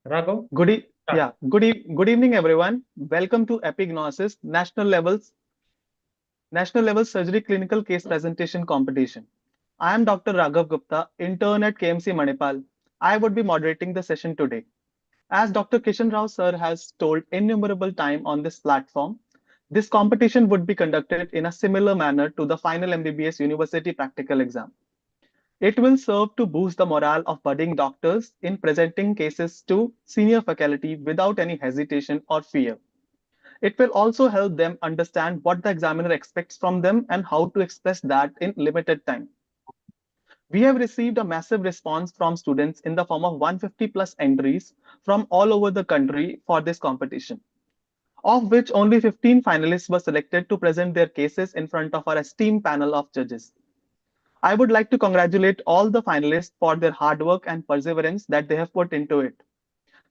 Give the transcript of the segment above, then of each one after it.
Raghav? Yeah, good evening, everyone. Welcome to EPIGNOSIS National Level Surgery Clinical Case Presentation Competition. I am Dr. Raghav Gupta, intern at KMC Manipal. I would be moderating the session today. As Dr. Kishan Rao sir has told innumerable time on this platform, this competition would be conducted in a similar manner to the final MBBS University practical exam. It will serve to boost the morale of budding doctors in presenting cases to senior faculty without any hesitation or fear. It will also help them understand what the examiner expects from them and how to express that in limited time. We have received a massive response from students in the form of 150 plus entries from all over the country for this competition, of which only 15 finalists were selected to present their cases in front of our esteemed panel of judges. I would like to congratulate all the finalists for their hard work and perseverance that they have put into it.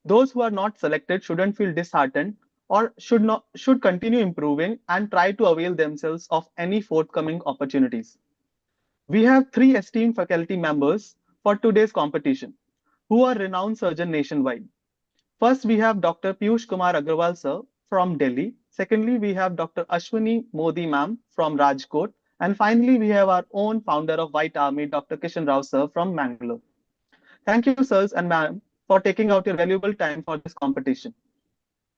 Those who are not selected shouldn't feel disheartened or should continue improving and try to avail themselves of any forthcoming opportunities. We have three esteemed faculty members for today's competition who are renowned surgeons nationwide. First, we have Dr. Piyush Kumar Agrawal sir from Delhi. Secondly, we have Dr. Ashwini Modi ma'am from Rajkot. And finally, we have our own founder of White Army, Dr. Kishan Rao sir from Mangalore. Thank you, sirs and ma'am, for taking out your valuable time for this competition.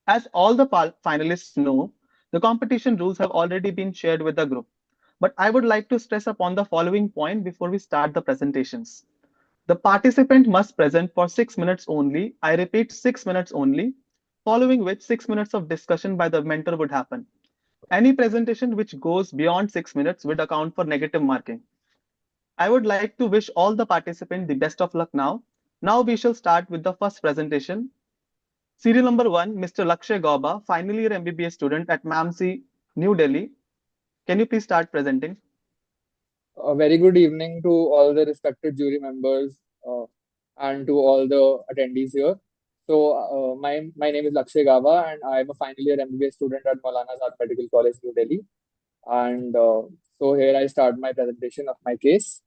As all the finalists know, the competition rules have already been shared with the group. But I would like to stress upon the following point before we start the presentations. The participant must present for 6 minutes only. I repeat, 6 minutes only, following which 6 minutes of discussion by the mentor would happen. Any presentation which goes beyond 6 minutes would account for negative marking. I would like to wish all the participants the best of luck now. Now we shall start with the first presentation. Serial number one, Mr. Lakshay Gauba, final year MBBS student at MAMC, New Delhi. Can you please start presenting? A very good evening to all the respected jury members and to all the attendees here. My name is Lakshay Gava, and I am a final year MBBS student at Maulana Azad Medical College, New Delhi. And here I start my presentation of my case.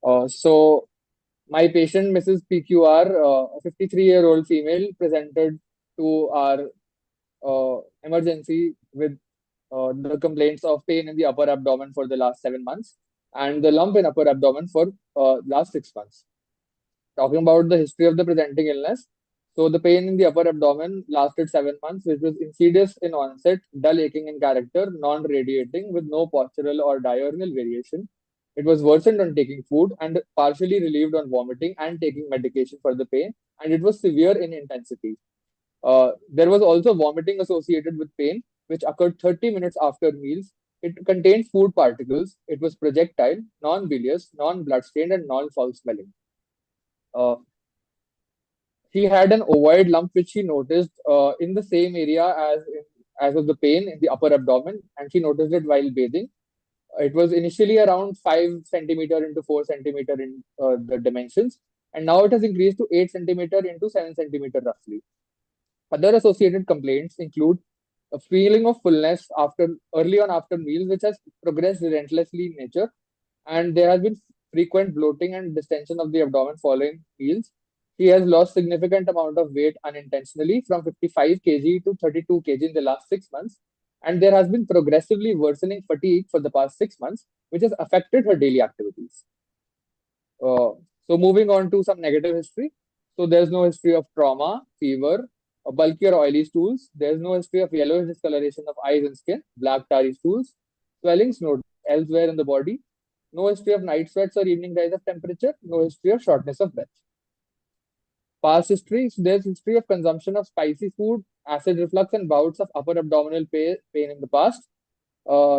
My patient, Mrs. PQR, a 53-year-old female, presented to our emergency with the complaints of pain in the upper abdomen for the last 7 months and the lump in upper abdomen for last 6 months. Talking about the history of the presenting illness, so the pain in the upper abdomen lasted 7 months, which was insidious in onset, dull aching in character, non-radiating with no postural or diurnal variation. It was worsened on taking food and partially relieved on vomiting and taking medication for the pain, and it was severe in intensity. There was also vomiting associated with pain, which occurred 30 minutes after meals. It contained food particles. It was projectile, non-bilious, non-blood-stained, and non-foul smelling. She had an ovoid lump which she noticed in the same area as of the pain in the upper abdomen, and she noticed it while bathing. It was initially around 5 centimeter into 4 centimeter in the dimensions, and now it has increased to 8 centimeter into 7 centimeter roughly. Other associated complaints include a feeling of fullness early on after meals, which has progressed relentlessly in nature, and there has been frequent bloating and distension of the abdomen following meals. He has lost significant amount of weight unintentionally from 55 kg to 32 kg in the last 6 months, and there has been progressively worsening fatigue for the past 6 months, which has affected her daily activities. Moving on to some negative history. So there's no history of trauma, fever, bulky or oily stools. There's no history of yellowish discoloration of eyes and skin, black tarry stools, swellings noted elsewhere in the body. No history of night sweats or evening rise of temperature. No history of shortness of breath. Past history, so there's history of consumption of spicy food, acid reflux, and bouts of upper abdominal pain in the past.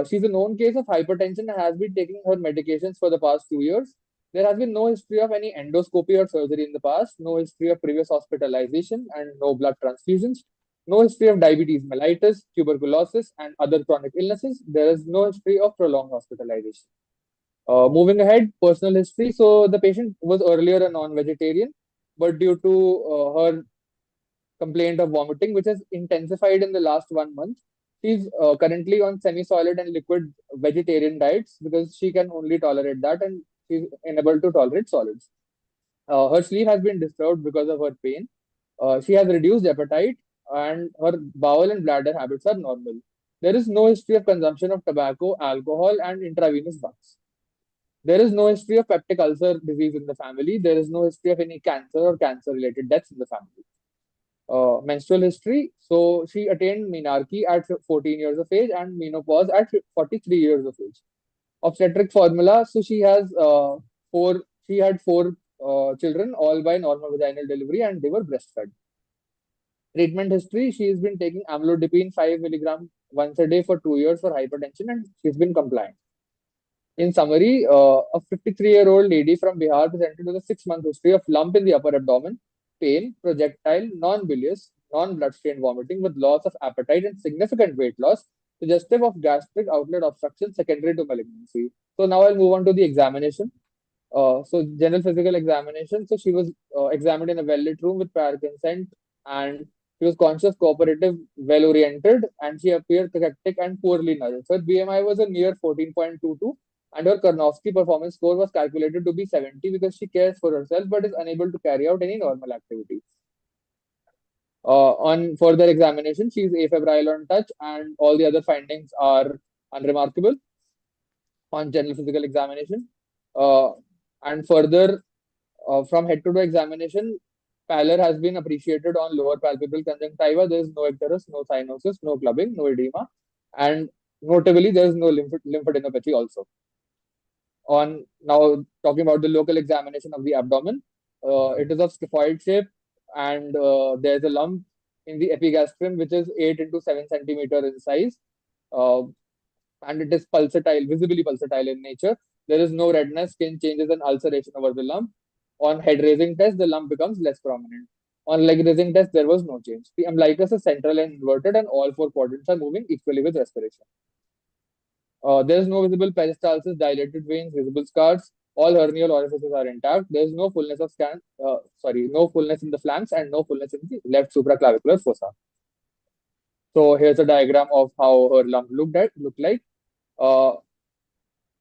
She's a known case of hypertension and has been taking her medications for the past 2 years. There has been no history of any endoscopy or surgery in the past, no history of previous hospitalization, and no blood transfusions. No history of diabetes mellitus, tuberculosis, and other chronic illnesses. There is no history of prolonged hospitalization. Moving ahead, personal history. So the patient was earlier a non-vegetarian, but due to her complaint of vomiting, which has intensified in the last 1 month, she's currently on semi-solid and liquid vegetarian diets because she can only tolerate that and she's unable to tolerate solids. Her sleep has been disturbed because of her pain. She has reduced appetite and her bowel and bladder habits are normal. There is no history of consumption of tobacco, alcohol, and intravenous drugs. There is no history of peptic ulcer disease in the family. There is no history of any cancer or cancer related deaths in the family. Menstrual history. So she attained menarche at 14 years of age and menopause at 43 years of age. Obstetric formula. So she had four children, all by normal vaginal delivery, and they were breastfed. Treatment history. She has been taking amlodipine 5 milligram once a day for 2 years for hypertension, and she's been compliant. In summary, a 53-year-old lady from Bihar presented with a 6-month history of lump in the upper abdomen, pain, projectile, non-bilious, non-blood-stained vomiting with loss of appetite and significant weight loss, suggestive of gastric outlet obstruction secondary to malignancy. So now I'll move on to the examination. So general physical examination. So she was examined in a well-lit room with prior consent, and she was conscious, cooperative, well-oriented, and she appeared cachectic and poorly nourished. Her BMI was a mere 14.22, and her Karnofsky performance score was calculated to be 70 because she cares for herself but is unable to carry out any normal activity. On further examination, she is afebrile on touch, and all the other findings are unremarkable on general physical examination. And further, from head-to-toe examination, pallor has been appreciated on lower palpebral conjunctiva. There is no icterus, no cyanosis, no clubbing, no edema, and notably, there is no lymphadenopathy also. On now talking about the local examination of the abdomen, it is of scaphoid shape, and there is a lump in the epigastrium which is 8 into 7 centimeter in size, and it is pulsatile, visibly pulsatile in nature. There is no redness, skin changes, and ulceration over the lump. On head raising test, the lump becomes less prominent. On leg raising test, there was no change. The umbilicus is central and inverted, and all four quadrants are moving equally with respiration. There is no visible peristalsis, dilated veins, visible scars. All hernial orifices are intact. There is no fullness of no fullness in the flanks and no fullness in the left supraclavicular fossa. So here's a diagram of how her lump looked like.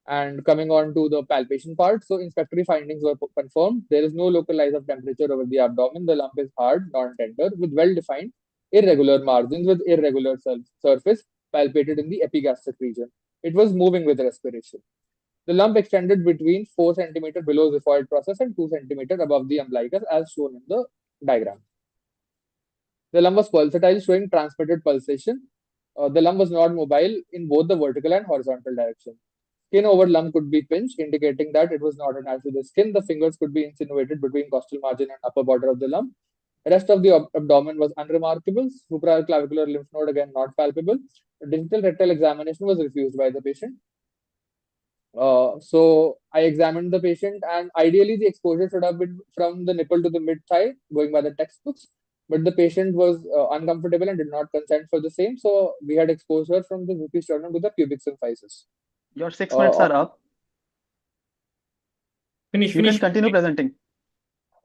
And coming on to the palpation part, so inspectory findings were confirmed. There is no local rise of temperature over the abdomen. The lump is hard, non-tender, with well-defined irregular margins with irregular surface palpated in the epigastric region. It was moving with respiration. The lump extended between 4 cm below xiphoid process and 2 cm above the umbilicus as shown in the diagram. The lump was pulsatile, showing transmitted pulsation. The lump was not mobile in both the vertical and horizontal direction. Skin over lump could be pinched, indicating that it was not attached to the skin. The fingers could be insinuated between costal margin and upper border of the lump. The rest of the abdomen was unremarkable. Supraclavicular lymph node again not palpable. A digital rectal examination was refused by the patient. So I examined the patient, and ideally the exposure should have been from the nipple to the mid thigh, going by the textbooks. But the patient was uncomfortable and did not consent for the same. So we had exposed her from the zupi sternum to the pubic symphysis. Your 6 minutes are up. Finish. You can continue presenting.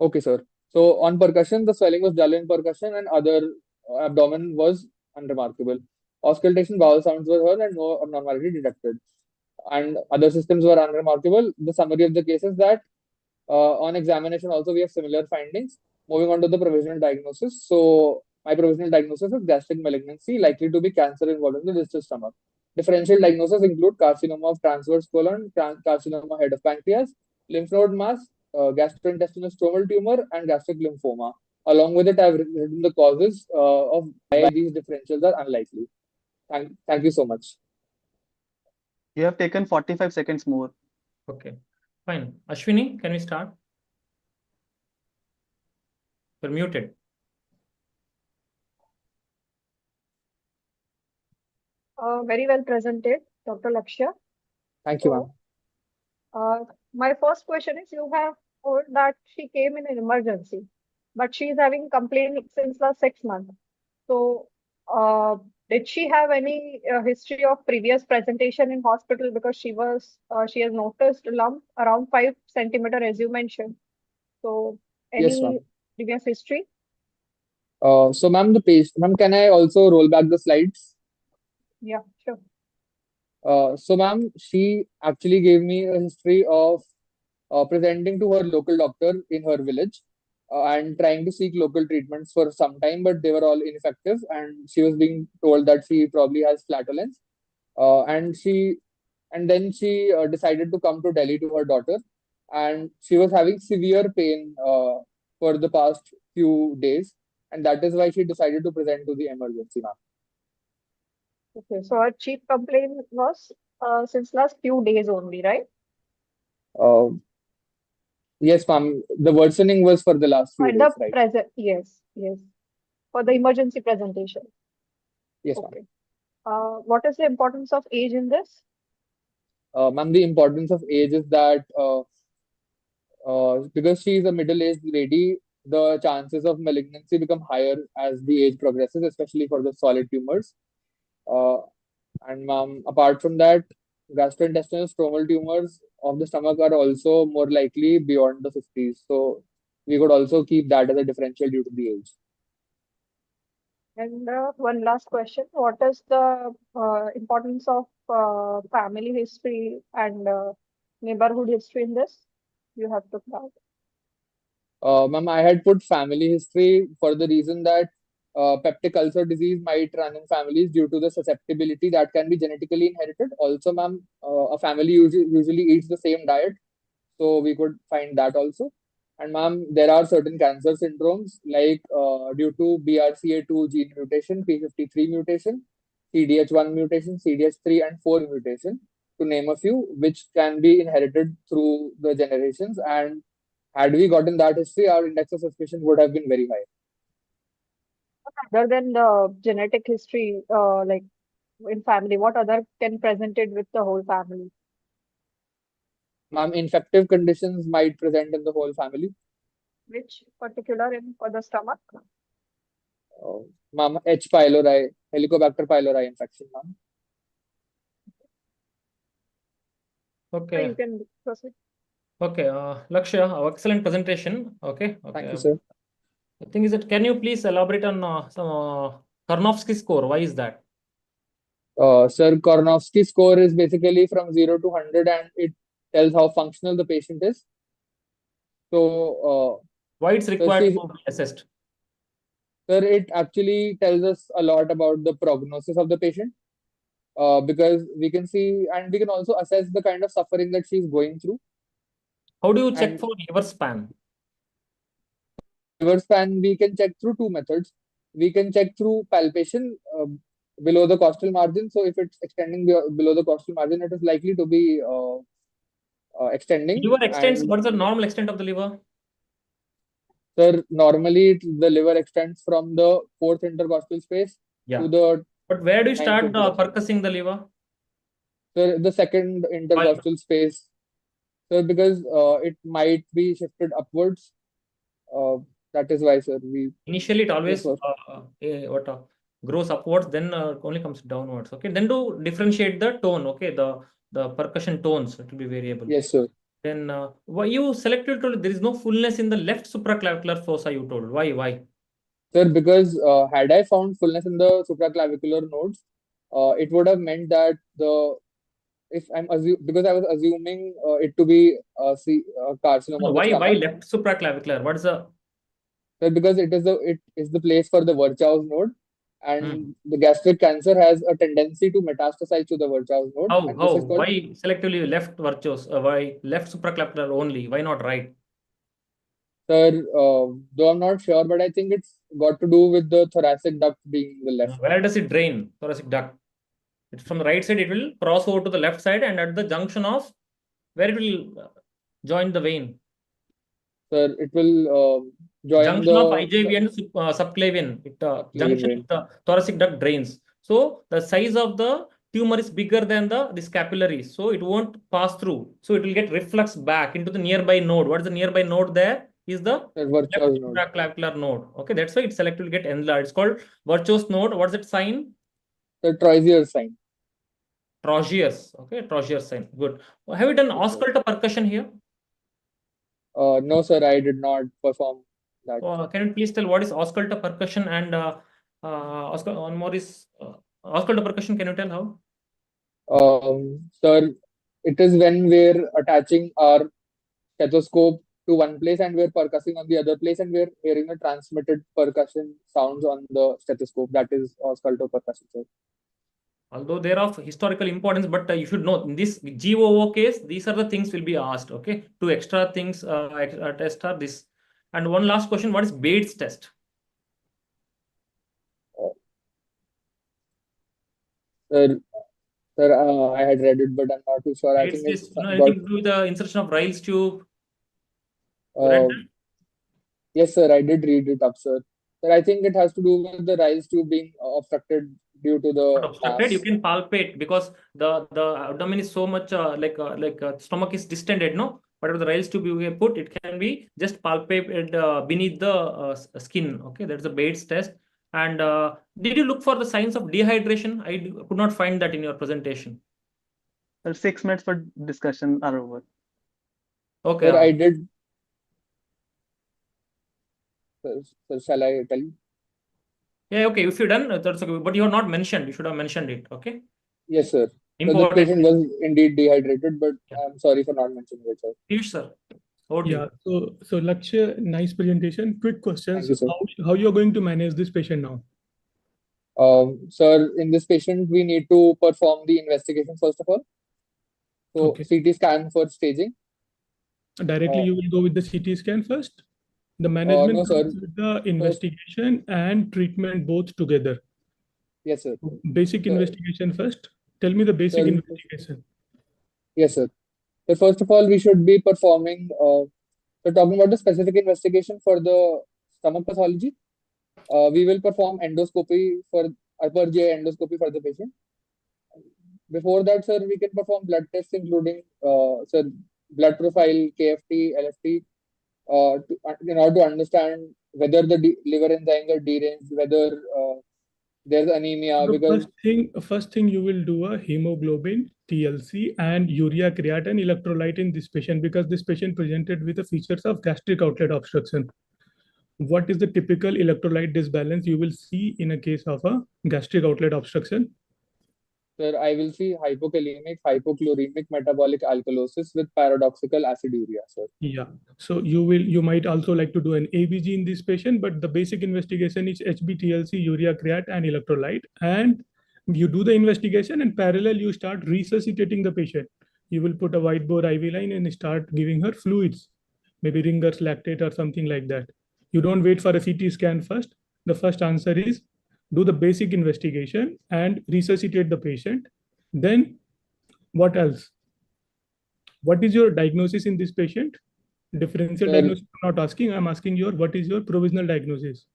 Okay, sir. So on percussion, the swelling was dull in percussion, and other abdomen was unremarkable. Auscultation, bowel sounds were heard, and no abnormality detected. And other systems were unremarkable. The summary of the case is that on examination also we have similar findings. Moving on to the provisional diagnosis. So my provisional diagnosis is gastric malignancy, likely to be cancer involving the distal stomach. Differential diagnosis include carcinoma of transverse colon, carcinoma head of pancreas, lymph node mass, gastrointestinal stromal tumor, and gastric lymphoma. Along with it, I've written the causes of why these differentials are unlikely. Thank you so much. You have taken 45 seconds more. Okay, fine. Ashwini, can we start? You're muted. Very well presented, Dr. Lakshay. Thank you, ma'am. My first question is, you have told that she came in an emergency, but she is having complaint since last 6 months. So, did she have any history of previous presentation in hospital? Because she has noticed a lump around 5 centimeter, as you mentioned. So, Yes, any ma'am. previous history? So, ma'am, ma'am, can I also roll back the slides? Yeah, sure. So, ma'am, she actually gave me a history of presenting to her local doctor in her village. and trying to seek local treatments for some time, but they were all ineffective. And she was being told that she probably has flatulence. And then she decided to come to Delhi to her daughter, and she was having severe pain for the past few days, and that is why she decided to present to the emergency, ma'am. Okay, so our chief complaint was since last few days only, right? Uh, yes, ma'am. The worsening was for the last few At days, the right? present, yes, yes, for the emergency presentation. Yes, ma'am. Okay. What is the importance of age in this? Ma'am, the importance of age is that because she is a middle-aged lady, the chances of malignancy become higher as the age progresses, especially for the solid tumors. And ma'am, apart from that, gastrointestinal stromal tumors of the stomach are also more likely beyond the 50s. So we could also keep that as a differential due to the age. And one last question: what is the importance of family history and neighborhood history in this? You have to count. Ma'am, I had put family history for the reason that peptic ulcer disease might run in families due to the susceptibility that can be genetically inherited. Also, ma'am, a family usually eats the same diet, so we could find that also. And ma'am, there are certain cancer syndromes like due to BRCA2 gene mutation, P53 mutation, CDH1 mutation, CDH3 and 4 mutation, to name a few, which can be inherited through the generations. And had we gotten that history, our index of suspicion would have been very high. Other than the genetic history, like in family, what other can present it with the whole family? Ma'am, infective conditions might present in the whole family. Which particular in for the stomach? Ma'am, H. pylori, Helicobacter pylori infection, ma'am. Okay. You can proceed. Okay, Lakshay, excellent presentation. Okay, Thank you, sir. The thing is that can you please elaborate on some Karnofsky score? Why is that? Sir, Karnofsky score is basically from 0 to 100 and it tells how functional the patient is. So, Why it's required see, to be assessed? sir, it actually tells us a lot about the prognosis of the patient. Because we can see and we can also assess the kind of suffering that she's going through. How do you check And for liver span? liver span, we can check through two methods. We can check through palpation below the costal margin. So if it's extending below the costal margin, it is likely to be extending. Liver extends. And What is the normal extent of the liver? sir, normally the liver extends from the fourth intercostal space to the. But where do you start intercostal. percussing the liver? Sir, the second intercostal space. Sir, because it might be shifted upwards. That is why, sir, we Initially it always prefer. Grows upwards, then only comes downwards. Okay, then do differentiate the tone. Okay, the percussion tones, it will be variable. Yes, sir. Then why you selected told there is no fullness in the left supraclavicular fossa, you told. Why? Sir, because had I found fullness in the supraclavicular nodes, it would have meant that because I was assuming it to be carcinoma. No, of the why stomach. left supraclavicular? What is the? Sir, because it is the place for the Virchow's node, and the gastric cancer has a tendency to metastasize to the Virchow's node. How? And this is called, Why selectively left Virchow's? Why left supraclavicular only? Why not right? sir, though I'm not sure, but I think it's got to do with the thoracic duct being the left. Where does it drain? Thoracic duct. It's from the right side, it will cross over to the left side, and at the junction of where it will join the vein. Sir, it will join junction the of IJV and subclavian. It junction vein. of the thoracic duct drains. So the size of the tumor is bigger than this capillary, so it won't pass through. So it will get reflux back into the nearby node. What is the nearby node there? Is the Virchow's node. supraclavicular node. Okay, that's why it selectively get enlarged. It's called Virchow's node. What's that sign? The Troisier's sign. Troisier's. Okay, Troisier's sign. Good. Have you done ausculta percussion here? No, sir, I did not perform that. Can you please tell what is ausculta percussion and one more is ausculta percussion? Can you tell how? Sir, it is when we're attaching our stethoscope to one place and we're percussing on the other place, and we're hearing the transmitted percussion sounds on the stethoscope. That is skull toe percussion, sir. Although they're of historical importance, but you should know in this GOO case, these are the things will be asked. Okay, two extra things test are this. And one last question: what is Bates test? Sir, I had read it, but I'm not too sure. I Bates think it's test, anything to do with the insertion of Ryle's tube? You read that? yes, sir, I did read it up, sir. Sir, I think it has to do with the Ryle's tube being obstructed due to the Not obstructed, you mass. can palpate because the abdomen is so much stomach is distended, no? Whatever the Ryle's tube you put, it can be just palpated beneath the skin. Okay, that's the Bates test. And did you look for the signs of dehydration? I could not find that in your presentation. Sir, 6 minutes for discussion are over. Okay. Sir, I did. Sir, shall I tell you? Yeah, okay. If you're done, that's okay. But you have not mentioned. You should have mentioned it. Okay. Yes, sir. So the Important. patient was indeed dehydrated, but Yeah. I'm sorry for not mentioning it, sir. Piyush, sir. Over to Yeah, you. so Lakshay, nice presentation. Quick questions. Thank you, sir. How you're going to manage this patient now? Sir, in this patient, we need to perform the investigation first of all. So Okay. CT scan for staging. Directly you will go with the CT scan first? The management no, sir. comes with the investigation and treatment both together. Yes, sir. Basic Sir. investigation first. Tell me the basic Sir. investigation. Yes, sir. So first of all, we should be performing, so talking about the specific investigation for the stomach pathology, we will perform endoscopy for upper GI endoscopy for the patient. Before that, sir, we can perform blood tests, including sir, blood profile, KFT, LFT, in order to understand whether the liver enzymes are deranged, whether there's anemia. The Because first thing you will do a hemoglobin, TLC, and urea creatinine electrolyte in this patient because this patient presented with the features of gastric outlet obstruction. What is the typical electrolyte disbalance you will see in a case of a gastric outlet obstruction? sir, I will see hypokalemic, hypochloremic metabolic alkalosis with paradoxical aciduria, sir. Yeah. So you might also like to do an ABG in this patient, but the basic investigation is HbTLC, urea creat, and electrolyte. And you do the investigation and parallel you start resuscitating the patient. You will put a wide bore IV line and start giving her fluids, maybe Ringer's lactate or something like that. You don't wait for a CT scan first. The first answer is do the basic investigation and resuscitate the patient. Then what else? What is your diagnosis in this patient? Differential Sir. diagnosis, I'm not asking. I'm asking what is your provisional diagnosis?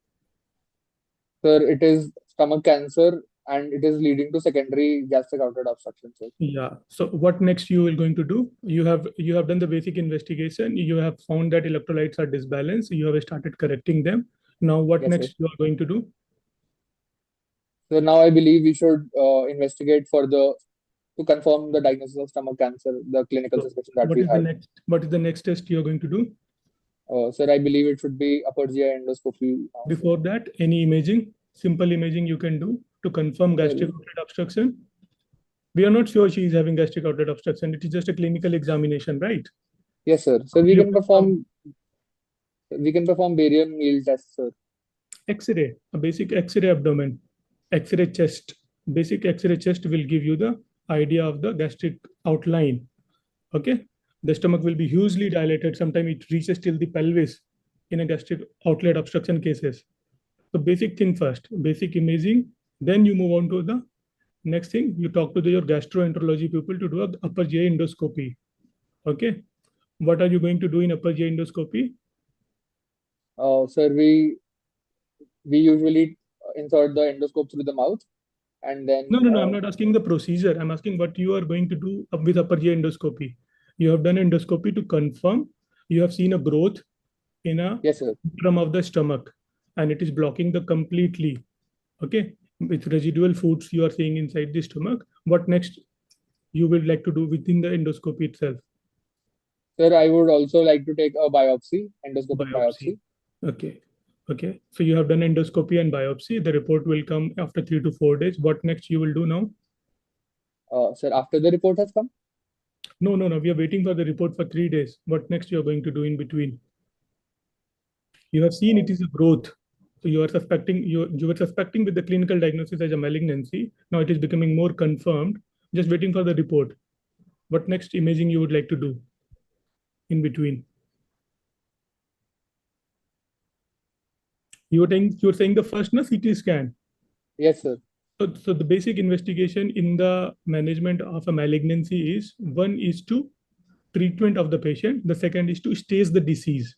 Sir, it is stomach cancer and it is leading to secondary gastric outlet obstruction, sir. Yeah. So what next you are going to do? You have done the basic investigation. You have found that electrolytes are disbalanced. You have started correcting them. Now what Yes, next sir. you are going to do? So now I believe we should investigate to confirm the diagnosis of stomach cancer, the clinical So suspicion that what we is the have. what is the next test you are going to do? Sir, I believe it should be upper GI endoscopy. Before that, any imaging, simple imaging you can do to confirm gastric outlet obstruction. We are not sure she is having gastric outlet obstruction. It is just a clinical examination, right? Yes, sir. So we can perform barium meal test, sir. X-ray, a basic X-ray abdomen, X-ray chest. Basic X-ray chest will give you the idea of the gastric outline. Okay, the stomach will be hugely dilated. Sometimes it reaches till the pelvis in a gastric outlet obstruction cases. So basic thing first, basic imaging. Then you move on to the next thing. You talk to your gastroenterology people to do a upper GI endoscopy. Okay, what are you going to do in upper GI endoscopy? Sir, we usually insert the endoscope through the mouth, and then No, I'm not asking the procedure. I'm asking what you are going to do with upper GI endoscopy. You have done endoscopy to confirm you have seen a growth in a yes, sir. bottom of the stomach, and it is blocking the completely. Okay, with residual foods you are seeing inside the stomach. What next you would like to do within the endoscopy itself? Sir, I would also like to take a biopsy, endoscopic biopsy. Okay. So you have done endoscopy and biopsy. The report will come after 3 to 4 days. What next you will do now? Sir, after the report has come? No. We are waiting for the report for 3 days. What next you are going to do in between? You have seen it is a growth. So you were suspecting with the clinical diagnosis as a malignancy. Now it is becoming more confirmed. Just waiting for the report. What next imaging you would like to do in between? You were saying the first CT scan. Yes, sir. So the basic investigation in the management of a malignancy is, one is to treatment of the patient. The second is to stage the disease.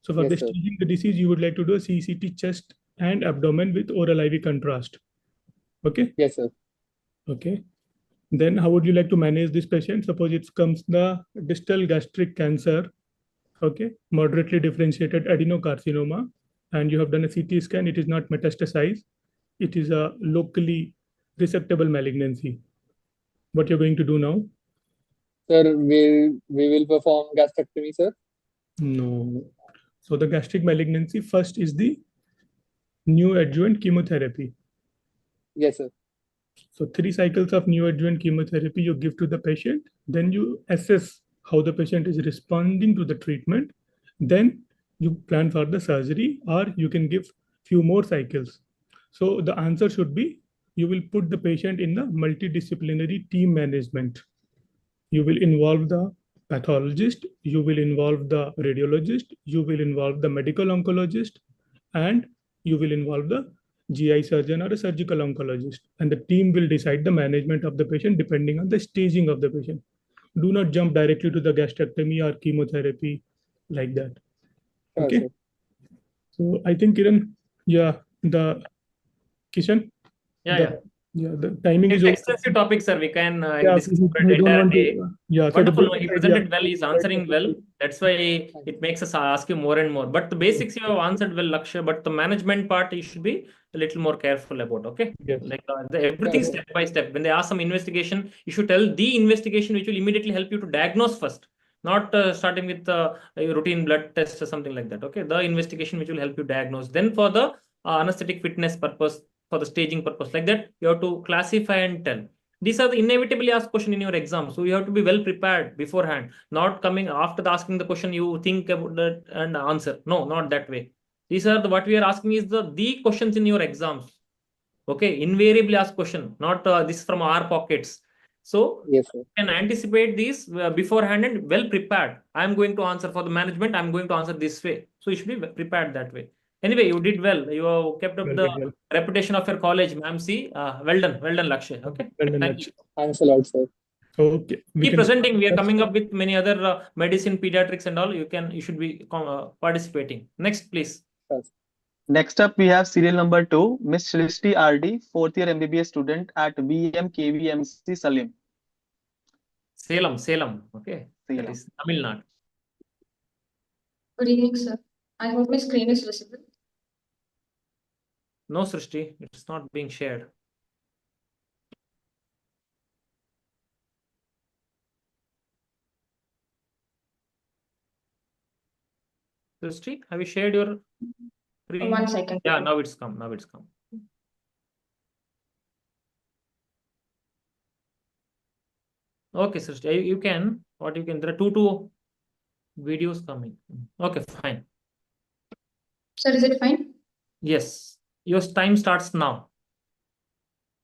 So for Yes, the sir. staging the disease, you would like to do a CCT chest and abdomen with oral IV contrast. Okay. Yes, sir. Okay. Then how would you like to manage this patient? Suppose it comes the distal gastric cancer, okay, moderately differentiated adenocarcinoma, and you have done a CT scan, it is not metastasized, it is a locally resectable malignancy. What you're going to do now? Sir, we will perform gastrectomy, sir. No. So the gastric malignancy first is the neoadjuvant chemotherapy. Yes, sir. So 3 cycles of neoadjuvant chemotherapy you give to the patient, then you assess how the patient is responding to the treatment, then you plan for the surgery, or you can give few more cycles. So the answer should be, you will put the patient in the multidisciplinary team management. You will involve the pathologist, you will involve the radiologist, you will involve the medical oncologist, and you will involve the GI surgeon or a surgical oncologist. And the team will decide the management of the patient depending on the staging of the patient. Do not jump directly to the gastrectomy or chemotherapy like that. Sure, Okay. sir. So I think Kiran, Kishan, the timing It's is over. extensive topic, sir. We can discuss we the don't entire want day. to. So Wonderful. the He basic presented idea. well. He's answering well. That's why it makes us ask you more and more. But the basics you have answered well, Lakshay. But the management part, you should be a little more careful about. Okay. Yes. Like everything Sure, step by step. When they ask some investigation, you should tell the investigation which will immediately help you to diagnose first. Not starting with a routine blood test or something like that. Okay. The investigation which will help you diagnose. Then for the anesthetic fitness purpose, for the staging purpose, like that, you have to classify and tell. These are the inevitably asked question in your exam. So you have to be well prepared beforehand, not coming after the asking the question, you think about that and answer. No, not that way. These are what we are asking is the questions in your exams. Okay, invariably asked question, not this from our pockets. So yes, sir. you can anticipate these beforehand and well prepared. I'm going to answer for the management. I'm going to answer this way. So you should be prepared that way. Anyway, you did well. You have kept up the reputation of your college, MAMC. Well done, Lakshay. Okay. Well done, Thank you. Thanks a lot, sir. Okay. Keep presenting. We are coming up with many other medicine, pediatrics, and all. You should be participating. Next, please. Yes. Next up, we have serial number 2, Miss Srishti RD, 4th year MBBS student at VMKVMC Salem. Salem. Okay. That is Tamil Nadu. Good evening, sir. I hope my screen is visible. No, Srishti, it's not being shared. Srishti, have you shared your screen? 1 second. Yeah, now it's come. Okay, Srishti, you can. What you can? There are two videos coming. Okay, fine. Sir, is it fine? Yes, your time starts now.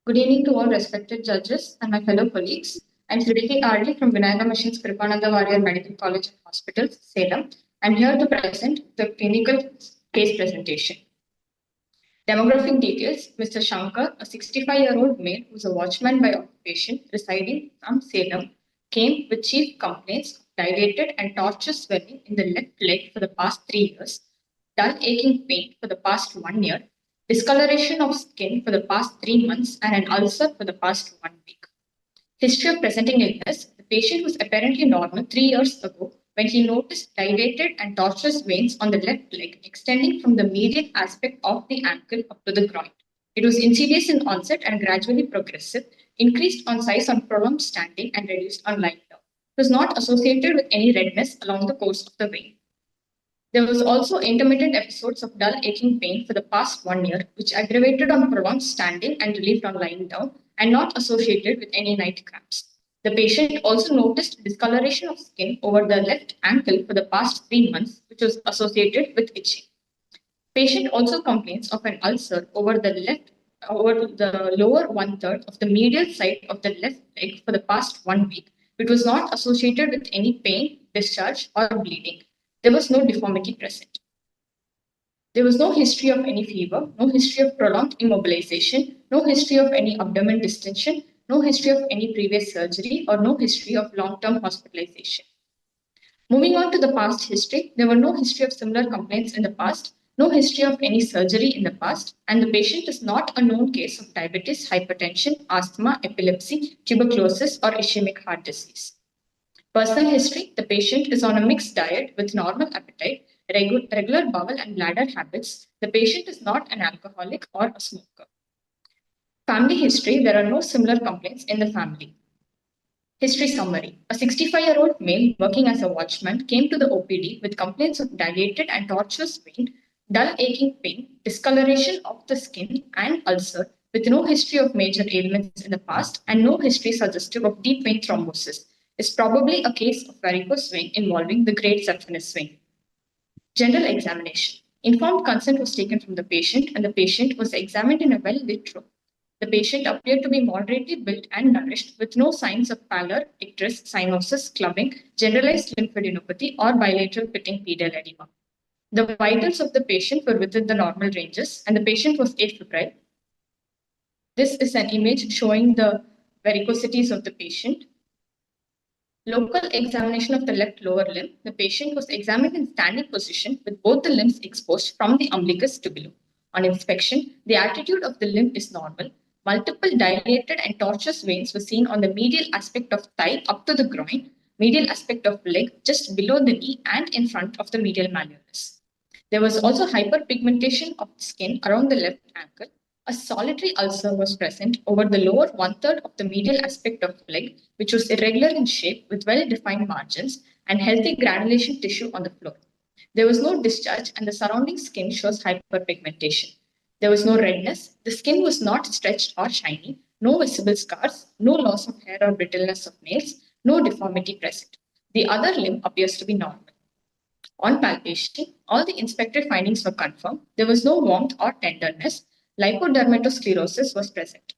Good evening to all respected judges and my fellow colleagues. I'm Srishti RD from Vinayaka Machines Kripananda Warrior Medical College and Hospital, Salem. I'm here to present the clinical case presentation. Demographic details: Mr. Shankar, a 65-year-old male who's a watchman by occupation residing from Salem, came with chief complaints of dilated and tortuous swelling in the left leg for the past 3 years, dull aching pain for the past 1 year, discoloration of skin for the past 3 months, and an ulcer for the past 1 week. History of presenting illness: the patient was apparently normal 3 years ago when he noticed dilated and tortuous veins on the left leg extending from the median aspect of the ankle up to the groin. It was insidious in onset and gradually progressive, increased on size on prolonged standing and reduced on lying down. It was not associated with any redness along the course of the vein. There was also intermittent episodes of dull aching pain for the past 1 year, which aggravated on prolonged standing and relieved on lying down, and not associated with any night cramps. The patient also noticed discoloration of skin over the left ankle for the past 3 months, which was associated with itching. Patient also complains of an ulcer over the lower 1/3 of the medial side of the left leg for the past 1 week. It was not associated with any pain, discharge, or bleeding. There was no deformity present. There was no history of any fever, no history of prolonged immobilization, no history of any abdomen distension, no history of any previous surgery, or no history of long-term hospitalization. Moving on to the past history, there were no history of similar complaints in the past, no history of any surgery in the past, and the patient is not a known case of diabetes, hypertension, asthma, epilepsy, tuberculosis, or ischemic heart disease. Personal history, the patient is on a mixed diet with normal appetite, regular bowel and bladder habits. The patient is not an alcoholic or a smoker. Family history, there are no similar complaints in the family. History summary. A 65-year-old male working as a watchman came to the OPD with complaints of dilated and tortuous vein, dull aching pain, discoloration of the skin, and ulcer, with no history of major ailments in the past and no history suggestive of deep vein thrombosis. Is probably a case of varicose vein involving the great saphenous vein. General examination. Informed consent was taken from the patient, and the patient was examined in a well-lit room. The patient appeared to be moderately built and nourished, with no signs of pallor, icterus, cyanosis, clubbing, generalized lymphadenopathy, or bilateral pitting pedal edema. The vitals of the patient were within the normal ranges, and the patient was afebrile. This is an image showing the varicosities of the patient. Local examination of the left lower limb. The patient was examined in standing position with both the limbs exposed from the umbilicus to below. On inspection, the attitude of the limb is normal. Multiple dilated and tortuous veins were seen on the medial aspect of thigh up to the groin, medial aspect of leg just below the knee and in front of the medial malleolus. There was also hyperpigmentation of the skin around the left ankle. A solitary ulcer was present over the lower 1/3 of the medial aspect of leg, which was irregular in shape with well-defined margins and healthy granulation tissue on the floor. There was no discharge and the surrounding skin shows hyperpigmentation. There was no redness, the skin was not stretched or shiny, no visible scars, no loss of hair or brittleness of nails, no deformity present. The other limb appears to be normal. On palpation, all the inspected findings were confirmed. There was no warmth or tenderness. Lipodermatosclerosis was present.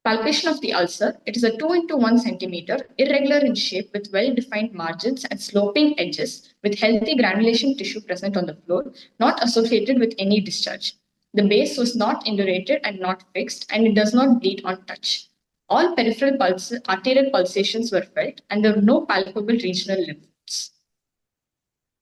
Palpation of the ulcer, it is a 2 × 1 centimeter, irregular in shape with well-defined margins and sloping edges with healthy granulation tissue present on the floor, not associated with any discharge. The base was not indurated and not fixed, and it does not bleed on touch. All peripheral arterial pulsations were felt, and there were no palpable regional lymph nodes.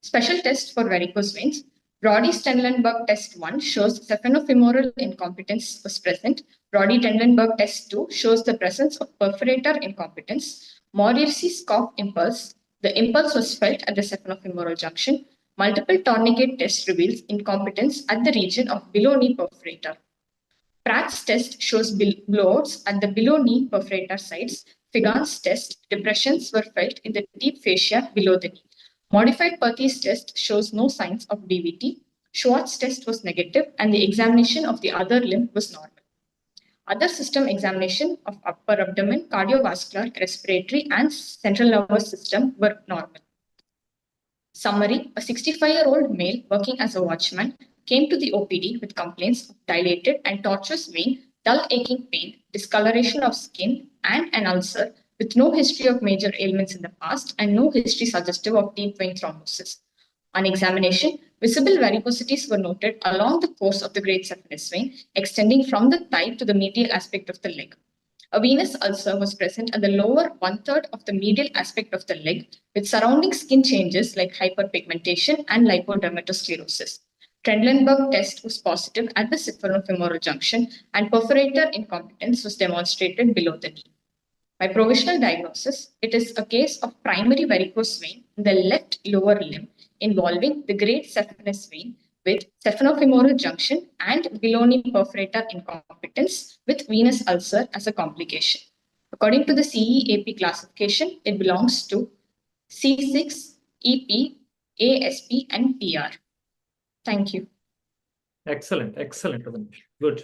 Special test for varicose veins. Brody-Stenlenburg test 1 shows saphenofemoral incompetence was present. Brody-Stenlenburg test 2 shows the presence of perforator incompetence. Morrissey's cough impulse. The impulse was felt at the saphenofemoral junction. Multiple tourniquet test reveals incompetence at the region of below-knee perforator. Pratt's test shows blowouts at the below-knee perforator sites. Figan's test, depressions were felt in the deep fascia below the knee. Modified Perthes test shows no signs of DVT. Schwartz test was negative, and the examination of the other limb was normal. Other system examination of upper abdomen, cardiovascular, respiratory, and central nervous system were normal. Summary: a 65-year-old male working as a watchman came to the OPD with complaints of dilated and tortuous vein, dull aching pain, discoloration of skin, and an ulcer, with no history of major ailments in the past and no history suggestive of deep vein thrombosis. On examination, visible varicosities were noted along the course of the great saphenous vein, extending from the thigh to the medial aspect of the leg. A venous ulcer was present at the lower 1/3 of the medial aspect of the leg, with surrounding skin changes like hyperpigmentation and lipodermatosclerosis. Trendelenburg test was positive at the saphenofemoral junction, and perforator incompetence was demonstrated below the knee. By provisional diagnosis, it is a case of primary varicose vein in the left lower limb involving the great saphenous vein with saphenofemoral junction and below-knee perforator incompetence with venous ulcer as a complication. According to the CEAP classification, it belongs to C6, EP, ASP, and PR. Thank you. Excellent, Ramesh. Good.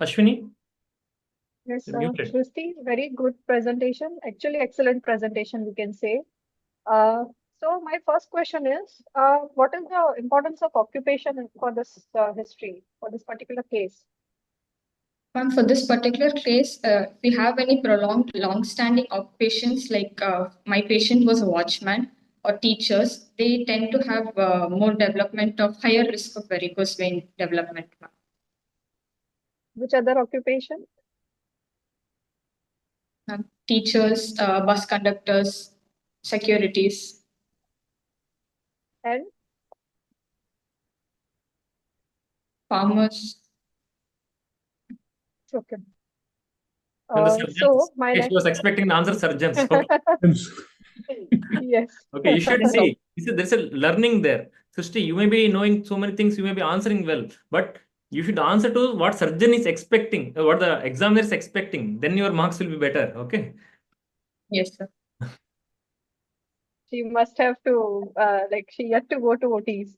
Ashwini? Yes, You're muted. Srishti, very good presentation. Actually, excellent presentation, we can say. So my first question is, what is the importance of occupation for this history, for this particular case? Ma'am, for this particular case, if we have any prolonged, long-standing occupations, like my patient was a watchman or teachers, they tend to have more development of higher risk of varicose vein development. Ma'am. Which other occupation? Teachers, bus conductors, securities. And Farmers. okay. And the So surgeons. my Okay, she next was expecting the answer surgeons. Okay. yes. Okay, you should see. There's a learning there. Srishti, you may be knowing so many things, you may be answering well, but you should answer to what surgeon is expecting, what the examiner is expecting. Then your marks will be better. Okay. Yes, sir. She must have to she had to go to OTs.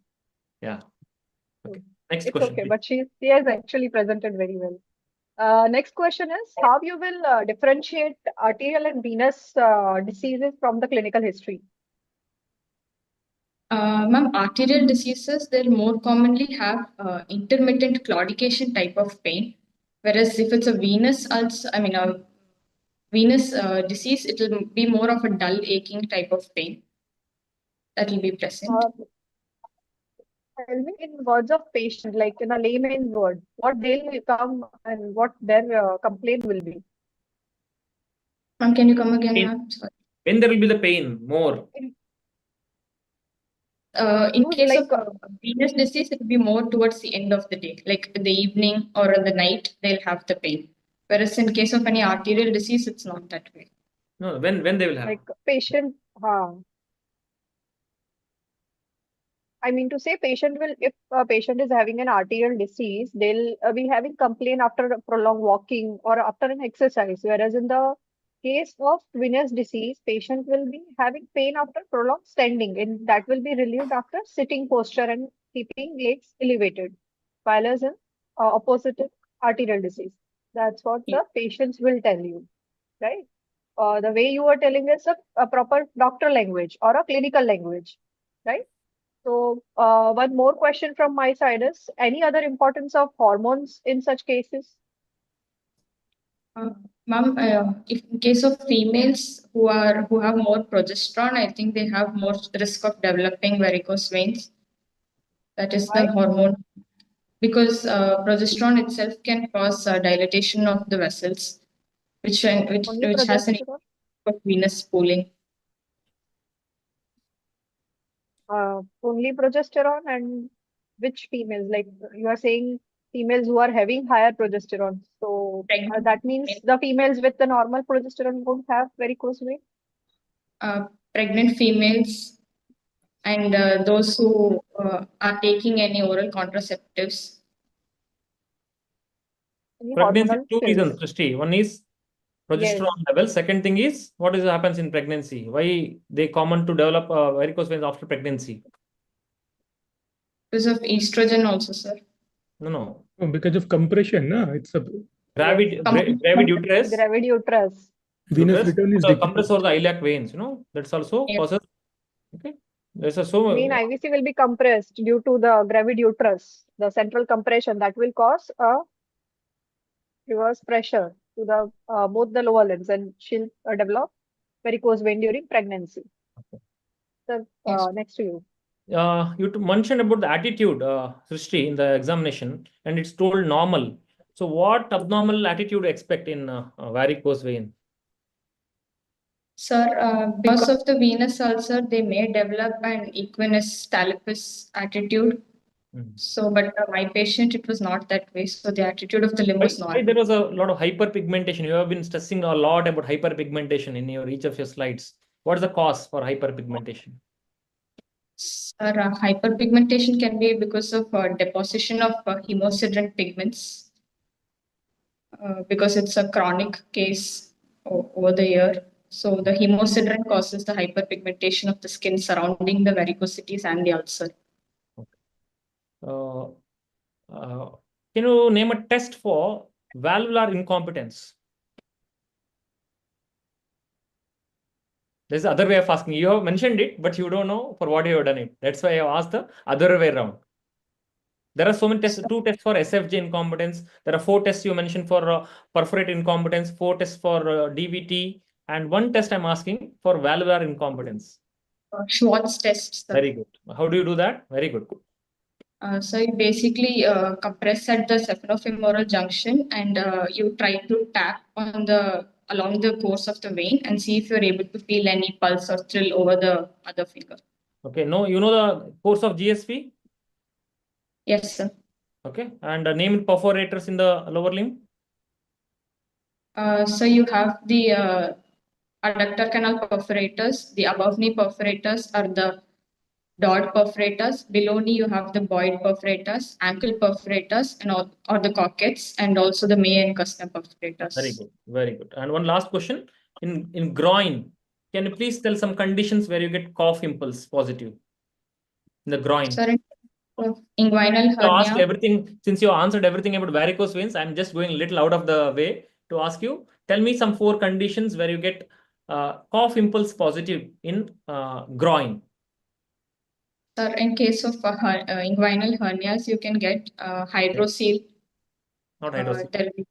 Yeah. Okay. Next It's question. okay, Please. but she has actually presented very well. Next question is, how you will differentiate arterial and venous diseases from the clinical history? Ma'am, arterial diseases, they'll more commonly have intermittent claudication type of pain. Whereas if it's a venous a venous disease, it will be more of a dull aching type of pain that will be present. Tell me in words of patient, like in a layman's word, what they'll come and what their complaint will be. Ma'am, can you come again, Pain. ma'am? Sorry. When there will be the pain more? In case like of venous disease, it will be more towards the end of the day, like in the evening or in the night, they'll have the pain. Whereas in case of any arterial disease, it's not that way. No, when they will have? like patient, I mean to say patient will, if a patient is having an arterial disease, they'll be having complaint after a prolonged walking or after an exercise. Whereas in the case of venous disease, patient will be having pain after prolonged standing, and that will be relieved after sitting posture and keeping legs elevated. While as in opposite arterial disease, that's what the patients will tell you, right? The way you are telling is a proper doctor language or a clinical language, right? So, one more question from my side is, any other importance of hormones in such cases? Ma'am, if in case of females who have more progesterone, I think they have more risk of developing varicose veins. That is Why? the hormone, because progesterone itself can cause dilatation of the vessels, which Only has an progesterone? of venous pooling. Only progesterone, and which females? Like you are saying females who are having higher progesterone. So Pregnant that means the females with the normal progesterone won't have varicose vein? Pregnant females and those who are taking any oral contraceptives. Any Pregnancy, hormonal two reasons, pills? Srishti. One is progesterone Yes. level. Second thing is what happens in pregnancy. Why they common to develop varicose veins after pregnancy? Because of estrogen also, sir. No. Oh, because of compression, no? It's a Gravid uterus. Gravid uterus. venous return is decreased. Compress over the iliac veins, that's also Yes. causes. Okay. There's a Mean IVC will be compressed due to the gravid uterus, the central compression that will cause a reverse pressure to the both the lower limbs, and she'll develop varicose vein during pregnancy. So Yes. next to you. You mentioned about the attitude, Srishti, in the examination, and it's told normal. So what abnormal attitude expect in varicose vein? Sir, because of the venous ulcer, they may develop an equinus talipus attitude. So, but my patient, it was not that way. So the attitude of the limb was Why not. there was a lot of hyperpigmentation? You have been stressing a lot about hyperpigmentation in each of your slides. What is the cause for hyperpigmentation? Sir, hyperpigmentation can be because of deposition of hemosiderin pigments, because it's a chronic case over the year. So the hemosiderin causes the hyperpigmentation of the skin surrounding the varicosities and the ulcer. Can you name a test for valvular incompetence? There's the other way of asking. You have mentioned it, but you don't know for what you have done it. That's why I have asked the other way around. There are so many tests, 2 tests for SFJ incompetence. There are 4 tests you mentioned for perforate incompetence, 4 tests for DVT, and 1 test I'm asking for valvular incompetence. Schwartz test, sir. Very good. How do you do that? Very good. So you basically compress at the saphenofemoral junction, and you try to tap on along the course of the vein and see if you're able to feel any pulse or thrill over the other finger. Okay. No, you know the course of GSV? Yes, sir. Okay. And name perforators in the lower limb? So you have the adductor canal perforators, the above knee perforators are the dot perforators. Below knee, you have the Boyd perforators, ankle perforators, and or the cockets, and also the May and Kustner perforators. Very good. Very good. And one last question. In groin, can you please tell some conditions where you get cough impulse positive? In the groin. Sorry. Inguinal So asked hernia. everything, since you answered everything about varicose veins, I'm just going a little out of the way to ask you, tell me some 4 conditions where you get cough impulse positive in groin. Sir, in case of inguinal hernias, you can get hydrocele. Not hydrocele. There will be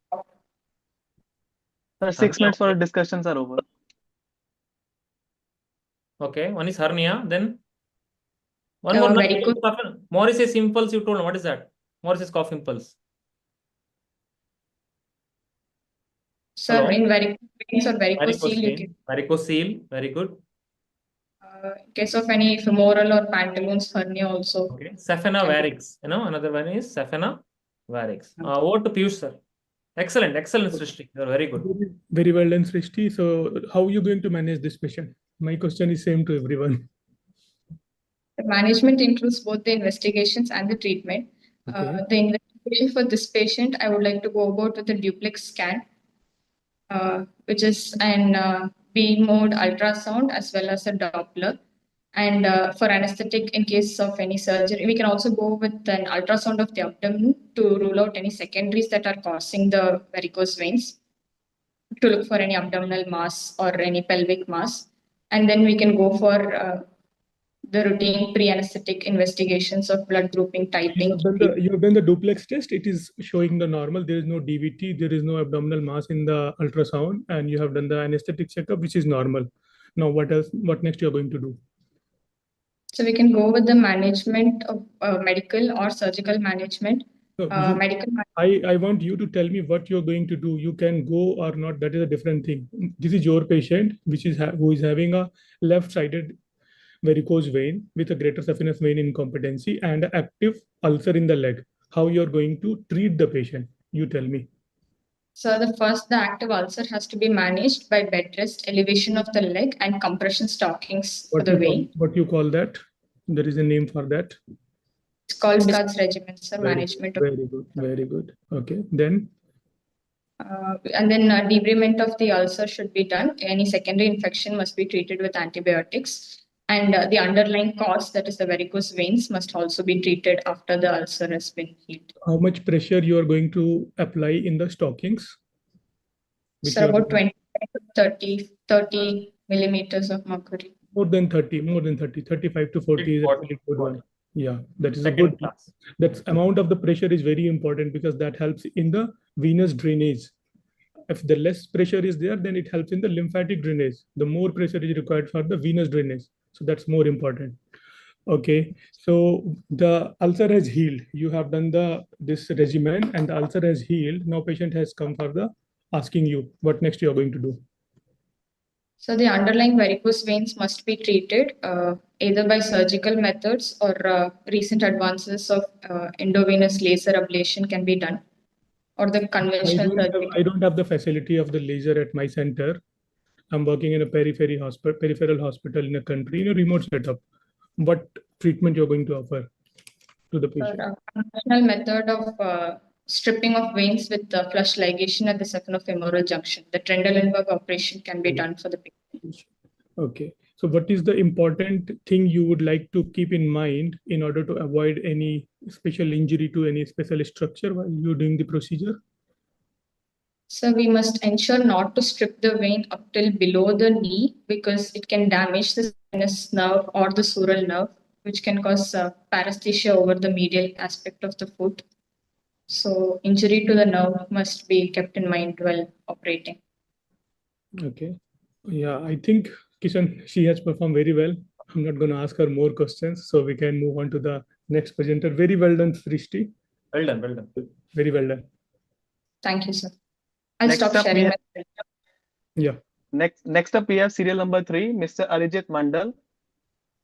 Sir, 6 minutes for discussions are over. Okay, one is hernia, then one more. Morris's impulse, you told me. What is that? Morris's cough impulse. Sir, Hello? in varicose veins or varicocele, you can. Varicocele, very good. In case of any femoral or pantaloons hernia also. Okay, Saphena varix. You know, another one is Saphena varix. Over to Piyush, sir. Excellent, excellent, Srishti. You're very good. Very well done, Srishti. So how are you going to manage this patient? My question is same to everyone. The management includes both the investigations and the treatment. Okay. The investigation for this patient, I would like to go about with a duplex scan, which is an B mode ultrasound as well as a Doppler. And for anesthetic, in case of any surgery, we can also go with an ultrasound of the abdomen to rule out any secondaries that are causing the varicose veins, to look for any abdominal mass or any pelvic mass. And then we can go for the routine pre-anesthetic investigations of blood grouping, typing. You have done the duplex test. It is showing the normal. There is no DVT. There is no abdominal mass in the ultrasound. And you have done the anesthetic checkup, which is normal. Now, what else? What next you are going to do? So we can go with the management of medical or surgical management. So I want you to tell me what you're going to do. You can go or not. That is a different thing. This is your patient, who is having a left-sided varicose vein with a greater saphenous vein incompetency and active ulcer in the leg. How you're going to treat the patient? You tell me. So the active ulcer has to be managed by bed rest, elevation of the leg, and compression stockings for the vein. What you call that? There is a name for that. It's called Scott's regimen, sir. Management. Very good. Very good. Okay. Then. And then debridement of the ulcer should be done. Any secondary infection must be treated with antibiotics. And the underlying cause, that is the varicose veins, must also be treated after the ulcer has been healed. How much pressure you are going to apply in the stockings? So about 20 to 30 millimeters of mercury. More than 30, 35 to 40 is a really good one. Yeah, that is a good class. That amount of the pressure is very important because that helps in the venous drainage. If the less pressure is there, then it helps in the lymphatic drainage. The more pressure is required for the venous drainage. So that's more important. Okay, so the ulcer has healed. You have done this regimen and the ulcer has healed. Now patient has come for the asking you what next you are going to do. So the underlying varicose veins must be treated either by surgical methods or recent advances of endovenous laser ablation can be done, or the conventional surgery. I don't have the facility of the laser at my center. I'm working in a peripheral hospital in a country in a remote setup. What treatment you're going to offer to the patient? A conventional method of stripping of veins with flush ligation at the saphenofemoral junction. The Trendelenburg operation can be done for the patient. Okay. So what is the important thing you would like to keep in mind in order to avoid any special injury to any special structure while you're doing the procedure? So we must ensure not to strip the vein up till below the knee because it can damage the sinus nerve or the sural nerve, which can cause paresthesia over the medial aspect of the foot. So injury to the nerve must be kept in mind while operating. Okay. Yeah, I think Kishan, she has performed very well. I'm not going to ask her more questions, so we can move on to the next presenter. Very well done, Srishti. Well done, well done. Very well done. Thank you, sir. I'll Next stop up, sharing we my screen. Yeah. Next up, we have serial number 3, Mr. Arijeet Mandal,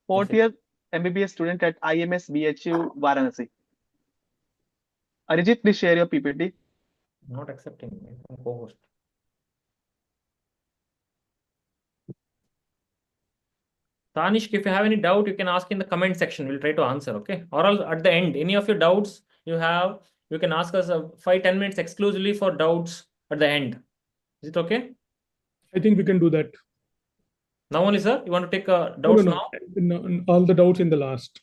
fourth year MBBS student at IMS BHU Varanasi. Arijeet, please share your PPT. Not accepting co-host. Tanishk, if you have any doubt, you can ask in the comment section. We'll try to answer, okay? Or else at the end, any of your doubts you have, you can ask us 5-10 minutes exclusively for doubts at the end. Is it okay? I think we can do that. Now only, sir? You want to take doubts now? No, all the doubts in the last.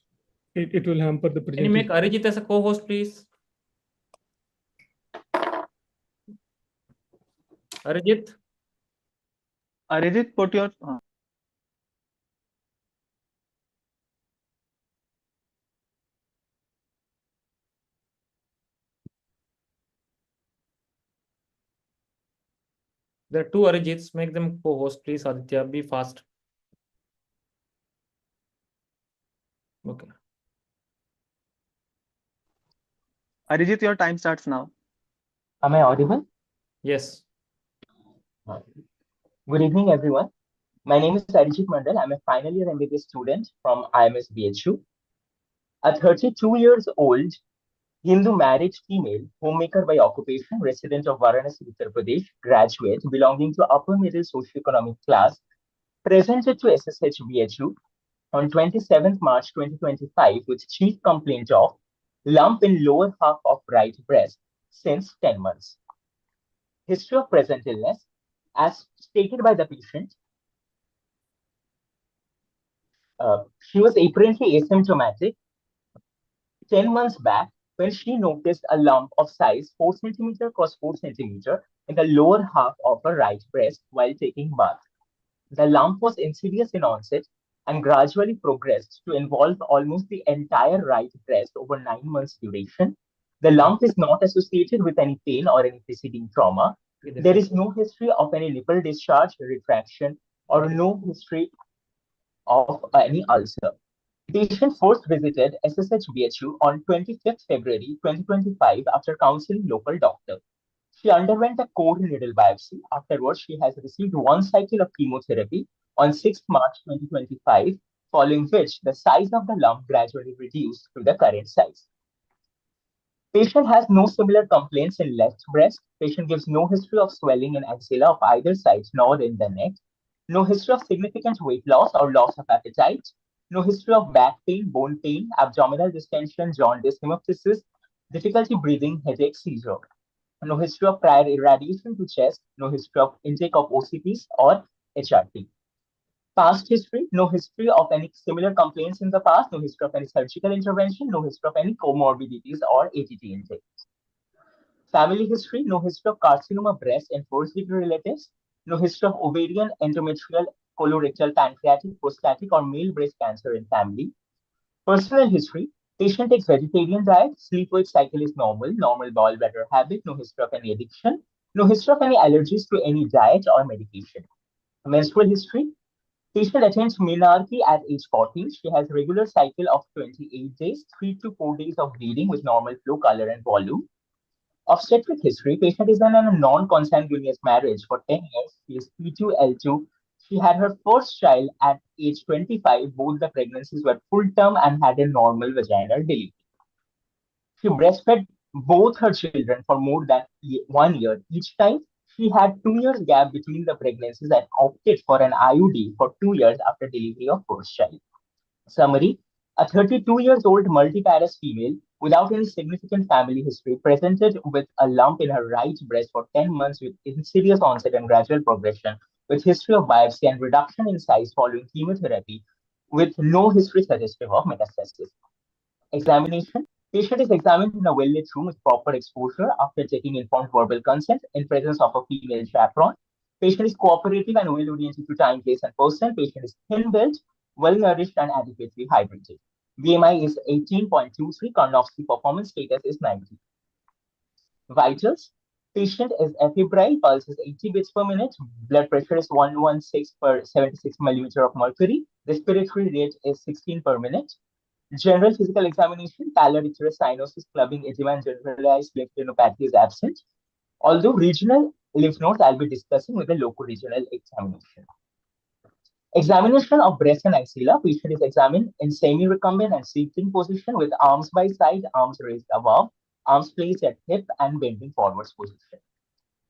It will hamper the Can you presentation. make Arijeet as a co-host, please? Arijeet? Arijeet, put your... There are 2 Arijeets. Make them co-host, please, Aditya. Be fast. Okay. Arijeet, your time starts now. Am I audible? Yes. Good evening, everyone. My name is Arijeet Mandal. I'm a final year MBBS student from IMS BHU. A 32 years old Hindu married female, homemaker by occupation, resident of Varanasi, Uttar Pradesh, graduate belonging to upper middle socioeconomic class, presented to SSH BHU on 27th March 2025 with chief complaint of lump in lower half of right breast since 10 months. History of present illness, as stated by the patient, she was apparently asymptomatic 10 months back when she noticed a lump of size 4 centimeter cross 4 centimeter in the lower half of her right breast while taking bath. The lump was insidious in onset and gradually progressed to involve almost the entire right breast over 9 months duration. The lump is not associated with any pain or any preceding trauma. There is no history of any nipple discharge, retraction, or no history of any ulcer. Patient first visited SSH BHU on 25th February 2025 after counseling local doctor. She underwent a core needle biopsy. Afterwards, she has received 1 cycle of chemotherapy on 6th March 2025, following which the size of the lump gradually reduced to the current size. Patient has no similar complaints in left breast. Patient gives no history of swelling in axilla of either side nor in the neck. No history of significant weight loss or loss of appetite. No history of back pain, bone pain, abdominal distension, jaundice, hemoptysis, difficulty breathing, headache, seizure. No history of prior irradiation to chest. No history of intake of OCPs or HRT. Past history, no history of any similar complaints in the past, no history of any surgical intervention, no history of any comorbidities or ATT intake. Family history, no history of carcinoma breast and first-degree relatives, no history of ovarian, endometrial, colorectal, pancreatic, prostatic, or male breast cancer in family. Personal history, patient takes vegetarian diet, sleep-wake cycle is normal, normal bowel bladder habit, no history of any addiction, no history of any allergies to any diet or medication. Menstrual history, patient attends menarche at age 14. She has regular cycle of 28 days, 3 to 4 days of bleeding with normal flow, color, and volume. Obstetric history, patient is in a non-consanguineous marriage for 10 years. She is P2, L2. She had her first child at age 25. Both the pregnancies were full term and had a normal vaginal delivery. She breastfed both her children for more than 1 year each time. She had 2 years gap between the pregnancies and opted for an IUD for 2 years after delivery of first child. Summary, a 32 years old multiparous female without any significant family history presented with a lump in her right breast for 10 months with insidious onset and gradual progression, with history of biopsy and reduction in size following chemotherapy, with no history suggestive of metastasis. Examination, Patient is examined in a well-lit room with proper exposure after taking informed verbal consent in presence of a female chaperone. Patient is cooperative and well-oriented to time, place, and person. Patient is thin-built, well-nourished, and adequately hydrated. BMI is 18.23. Carnofsky performance status is 90. Vitals. Patient is febrile, pulse is 80 beats per minute, blood pressure is 116 per 76 millimeter of mercury, respiratory rate is 16 per minute. General physical examination, pallor, icterus, cyanosis, clubbing, edema, and generalized lymphadenopathy is absent. Although regional lymph nodes, I'll be discussing with the local regional examination. Examination of breast and axilla. Patient is examined in semi-recumbent and sitting position with arms by side, arms raised above, arms placed at hip and bending forwards position.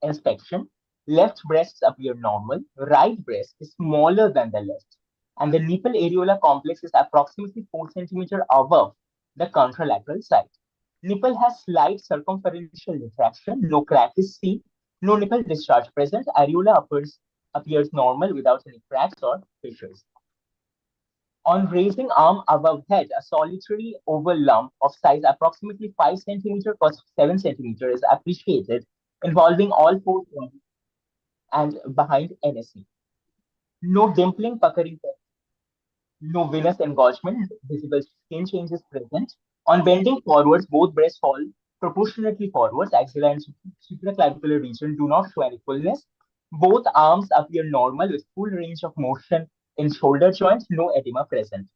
Inspection. Left breasts appear normal. Right breast is smaller than the left. And the nipple areola complex is approximately 4 centimeters above the contralateral side. Nipple has slight circumferential retraction. No crack is seen. No nipple discharge present. Areola appears normal without any cracks or fissures. On raising arm above head, a solitary oval lump of size approximately 5 centimeters x 7 centimeters is appreciated, involving all 4 joints and behind NSE. No dimpling, puckering, no venous engorgement, visible skin changes present. On bending forwards, both breasts fall proportionately forwards. Axilla and supraclavicular region do not show any fullness. Both arms appear normal with full range of motion in shoulder joints, no edema present.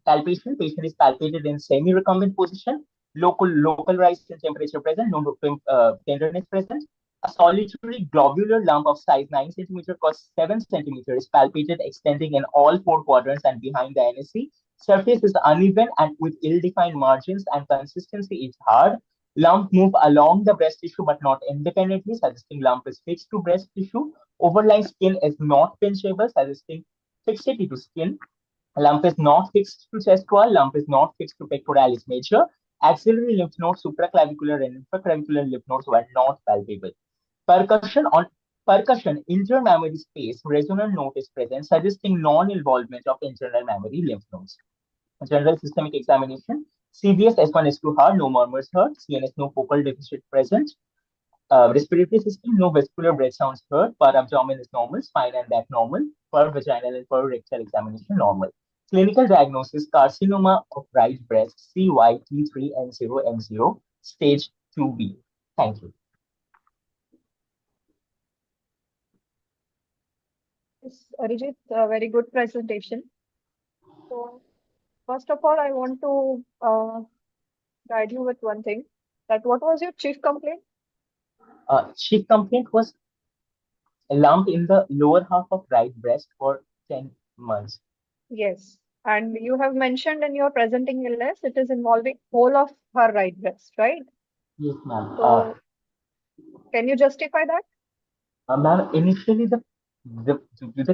Palpation, patient is palpated in semi-recumbent position, local rise in temperature present, no tenderness present. A solitary globular lump of size 9 centimeters x 7 centimeters is palpated extending in all 4 quadrants and behind the NSE. Surface is uneven and with ill-defined margins and consistency is hard. Lump move along the breast tissue but not independently, suggesting lump is fixed to breast tissue. Overlying skin is not pinchable, suggesting fixity to skin. Lump is not fixed to chest wall. Lump is not fixed to pectoralis major. Axillary lymph nodes, supraclavicular and infraclavicular lymph nodes were not palpable. Percussion, intermammary space, resonant note is present, suggesting non-involvement of internal mammary lymph nodes. General systemic examination. CVS S1 S2 hard, no murmurs heard. CNS, no focal deficit present. Respiratory system, no vesicular breath sounds heard. Per abdomen is normal, spine and back normal. Per vaginal and per rectal examination normal. Clinical diagnosis, carcinoma of right breast, CYT3N0M0, stage 2B. Thank you. Yes, Arijeet, very good presentation. So, first of all, I want to guide you with one thing. That what was your chief complaint? Chief complaint was a lump in the lower half of right breast for 10 months. Yes. And you have mentioned in your presenting illness, it is involving whole of her right breast, right? Yes, ma'am. So, can you justify that? Ma'am, initially the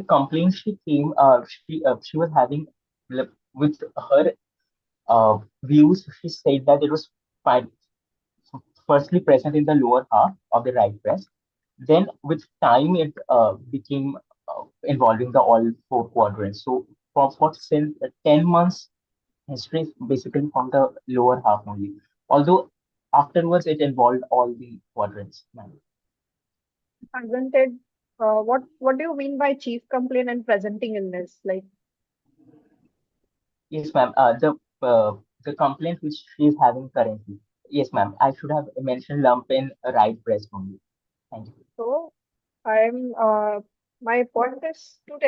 complaint she came, she was having with her views. She said that it was fine, firstly present in the lower half of the right breast. Then with time, it became involving the all 4 quadrants. So for since 10 months, history is basically from the lower half only. Although afterwards it involved all the quadrants, ma'am. Hasn't it? What do you mean by chief complaint and presenting illness? Like, Yes, ma'am. The complaint which she is having currently. Yes, ma'am. I should have mentioned lump in right breast only. Thank you. so my point is to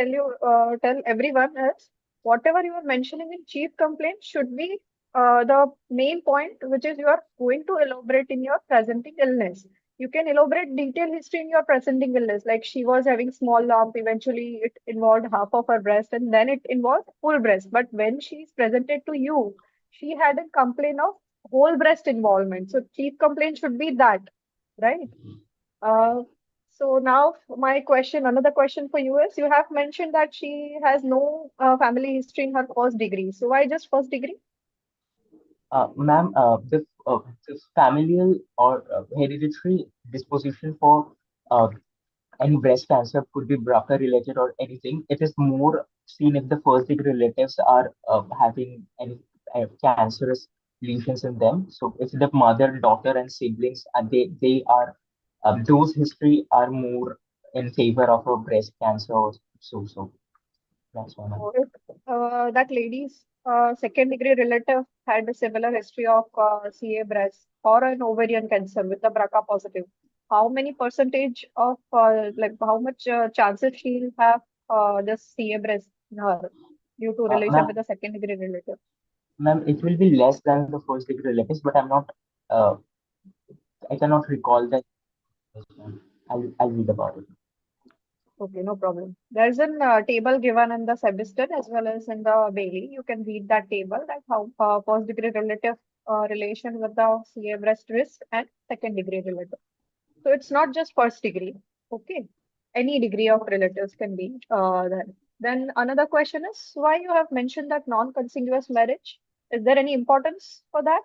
tell everyone else, whatever you are mentioning in chief complaint should be the main point, which is you are going to elaborate in your presenting illness. You can elaborate detailed history in your presenting illness, like she was having small lump, eventually it involved half of her breast, and then it involved full breast. But when she is presented to you, she had a complaint of whole breast involvement. So chief complaint should be that, right? Uh, so now my question, another question for you is, you have mentioned that she has no family history in her first degree. So why just first degree? Ma'am, the familial or hereditary disposition for any breast cancer could be BRCA related or anything. It is more seen if the first degree relatives are having any cancerous lesions in them. So if the mother, daughter, and siblings, and they are those history are more in favor of a breast cancer. So that's one. So if that lady's second degree relative had a similar history of CA breast or an ovarian cancer with the BRCA positive, how many percentage of like how much chances she'll have this CA breast in her due to relation Ma'am, with the second degree relative? ma'am, it will be less than the first degree relatives, but uh, I cannot recall that. I'll read about it. Okay, no problem. There's a table given in the Sebiston as well as in the Bailey. You can read that table that how first degree relative relation with the CA breast risk and second degree relative. So it's not just first degree. Okay, any degree of relatives can be there. Then another question is why you have mentioned that non-contiguous marriage. Is there any importance for that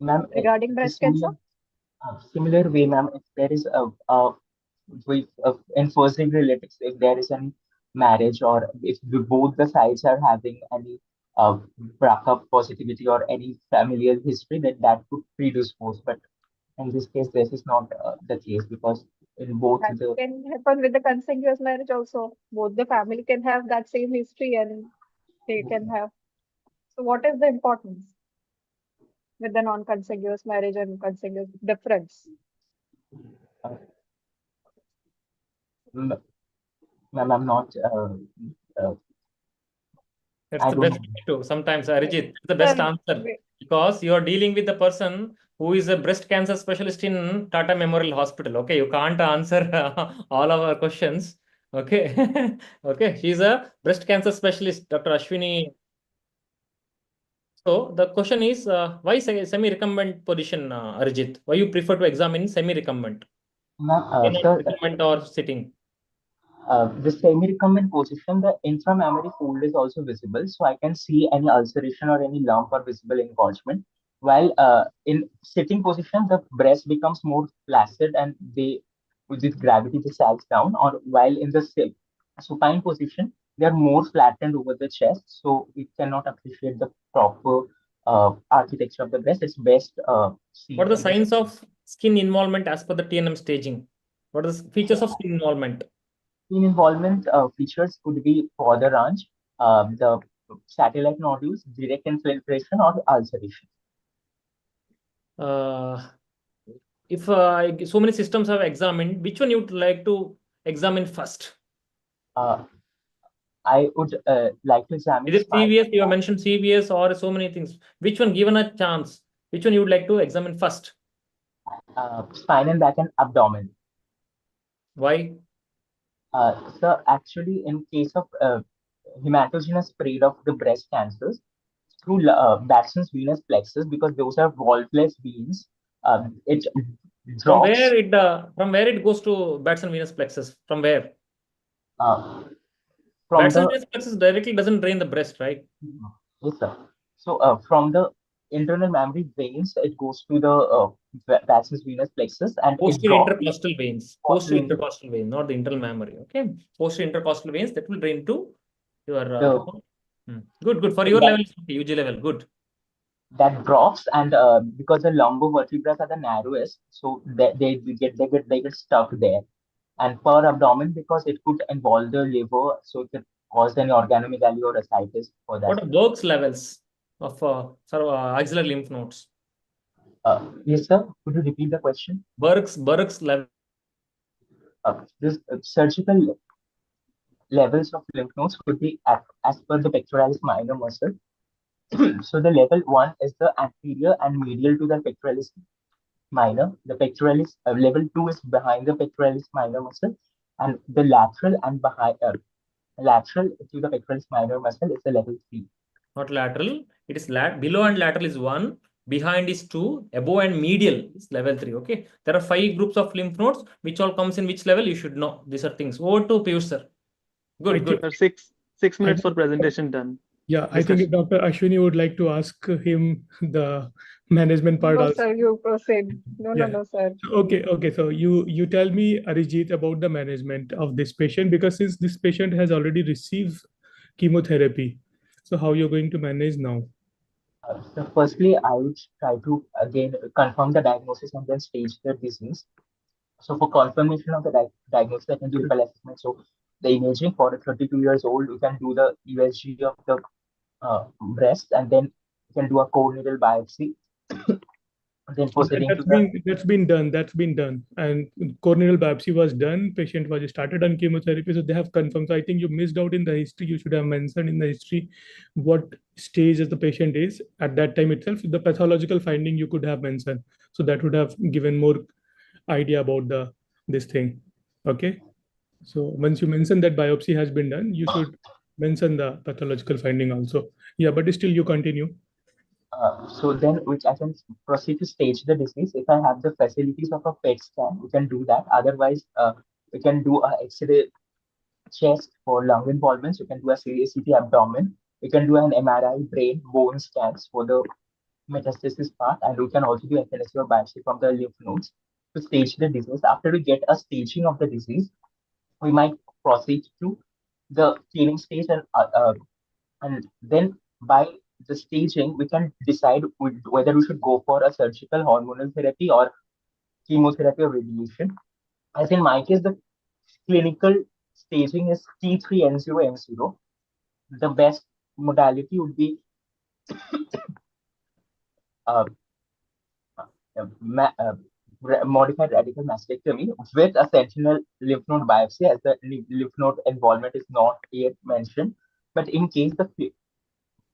Ma'am, regarding the breast cancer? similar way, ma'am, if there is with in first degree relatives, if there is any marriage or if both the sides are having any BRCA positivity or any familial history, then that could predispose. But in this case, this is not the case because in both That the can happen with the contiguous marriage also. Both the family can have that same history and they can have. So what is the importance with the non-contiguous marriage and contiguous difference? uh, m- ma'am, I'm not. Uh, That's I the don't best know. way to sometimes, Arijeet, the best Sir, answer because you are dealing with the person who is a breast cancer specialist in Tata Memorial Hospital. Okay, you can't answer all of our questions. Okay, okay, she's a breast cancer specialist, Dr. Ashwini. So the question is, why semi-recumbent position, Arijeet? Why you prefer to examine semi-recumbent, Ma'am, not sir, recumbent or sitting? the semi-recumbent position, the intramammary fold is also visible, so I can see any ulceration or any lump or visible engorgement. While in sitting position, the breast becomes more flaccid and with gravity, they sags down. Or while in the supine position, they are more flattened over the chest, so we cannot appreciate the proper architecture of the breast. It's best What seen are the in the signs of skin involvement as per the TNM staging? What are the features of skin involvement? skin involvement features could be further range, the satellite nodules, direct infiltration, or ulceration. If so many systems have examined, which one you would like to examine first? I would like to examine Is it spine, CVS? You have mentioned CVS or so many things. Which one, given a chance, which one you would like to examine first? spine and back and abdomen. Why? So actually, in case of hematogenous spread of the breast cancers through Batson's venous plexus, because those are valveless veins, it drops From where it goes to Batson venous plexus? From where? From Batson the venous plexus directly doesn't drain the breast, right? yes, sir. So from the internal mammary veins, it goes to the Batson's venous plexus and it Posterior drops intercostal veins. Posterior posterior into intercostal vein, not the internal mammary. Okay. Posterior intercostal veins that will drain to your. the Good, good. For so your that level, it's okay, UG level. Good. that drops and because the lumbar vertebrae are the narrowest, so they get stuck there. And per abdomen because it could involve the liver, so it could cause any organomegaly or ascites for that. What are Burke's levels of axillary lymph nodes? Yes, sir. Could you repeat the question? Burke's level. This surgical levels of lymph nodes could be as per the pectoralis minor muscle. So the level 1 is the anterior and medial to the pectoralis minor. The pectoralis level 2 is behind the pectoralis minor muscle, and the lateral and lateral to the pectoralis minor muscle is the level 3. Not lateral. It is below and lateral is 1. Behind is 2. Above and medial is level 3. Okay. There are 5 groups of lymph nodes. Which all comes in which level? You should know. These are things. Over to Piyush, sir. Good, good. Sir, six minutes for presentation done. Yeah, I think Dr. Ashwini would like to ask him the management part No, also. sir, you proceed. No, Yeah. no, sir. Okay. So you tell me, Arijeet, about the management of this patient, because since this patient has already received chemotherapy, so how you're going to manage now? So firstly, I would try to again confirm the diagnosis and then stage the disease. So for confirmation of the diagnosis, I can do local assessment. So the imaging for a 32 years old, we can do the USG of the breast, and then you can do a core needle biopsy. Then proceeding to the That's been done. That's been done. And corneal biopsy was done. Patient was started on chemotherapy, so they have confirmed. So I think you missed out in the history. You should have mentioned in the history what stage the patient is at that time itself. The pathological finding you could have mentioned, so that would have given more idea about this thing. Okay. So once you mention that biopsy has been done, you should mention the pathological finding also. Yeah, but still you continue. so then which I can proceed to stage the disease. If I have the facilities of a PET scan, we can do that. Otherwise, we can do a X-ray chest for lung involvements. We can do a CT abdomen. We can do an MRI brain bone scans for the metastasis part, and we can also do FNSC or biopsy from the lymph nodes to stage the disease. After we get a staging of the disease, we might proceed to the cleaning stage, and then by the staging, we can decide whether we should go for a surgical hormonal therapy or chemotherapy or radiation. As in my case, the clinical staging is T3N0M0. The best modality would be uh, modified radical mastectomy with a sentinel lymph node biopsy, as the lymph node involvement is not yet mentioned. But in case the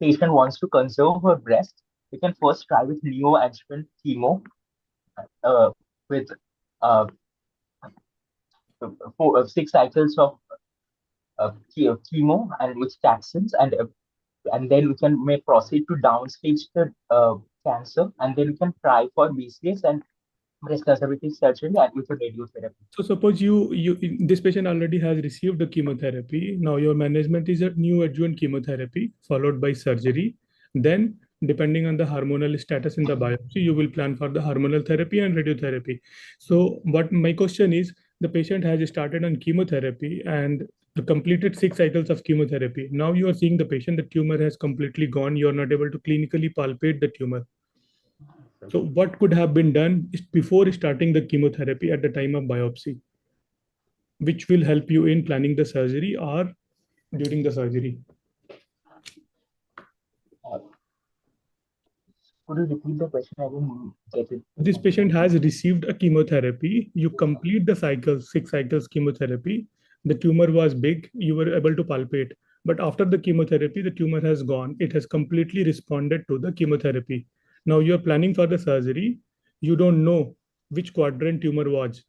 patient wants to conserve her breast, we can first try with neoadjuvant chemo uh, with uh, 6 cycles of chemo and with taxanes, and then we can may proceed to downstage the cancer, and then we can try for BCS and breast conservative surgery and with radiotherapy. So suppose this patient already has received the chemotherapy. Now your management is a new adjuvant chemotherapy followed by surgery. Then depending on the hormonal status in the biopsy, you will plan for the hormonal therapy and radiotherapy. So what my question is, the patient has started on chemotherapy and completed 6 cycles of chemotherapy. Now you are seeing the patient, the tumor has completely gone. You are not able to clinically palpate the tumor. So what could have been done before starting the chemotherapy at the time of biopsy, which will help you in planning the surgery or during the surgery? Could you repeat the question? I didn't get it. This patient has received a chemotherapy. You complete the cycles, 6 cycles chemotherapy. The tumor was big. You were able to palpate. But after the chemotherapy, the tumor has gone. It has completely responded to the chemotherapy. Now you are planning for the surgery. You don't know which quadrant tumor was.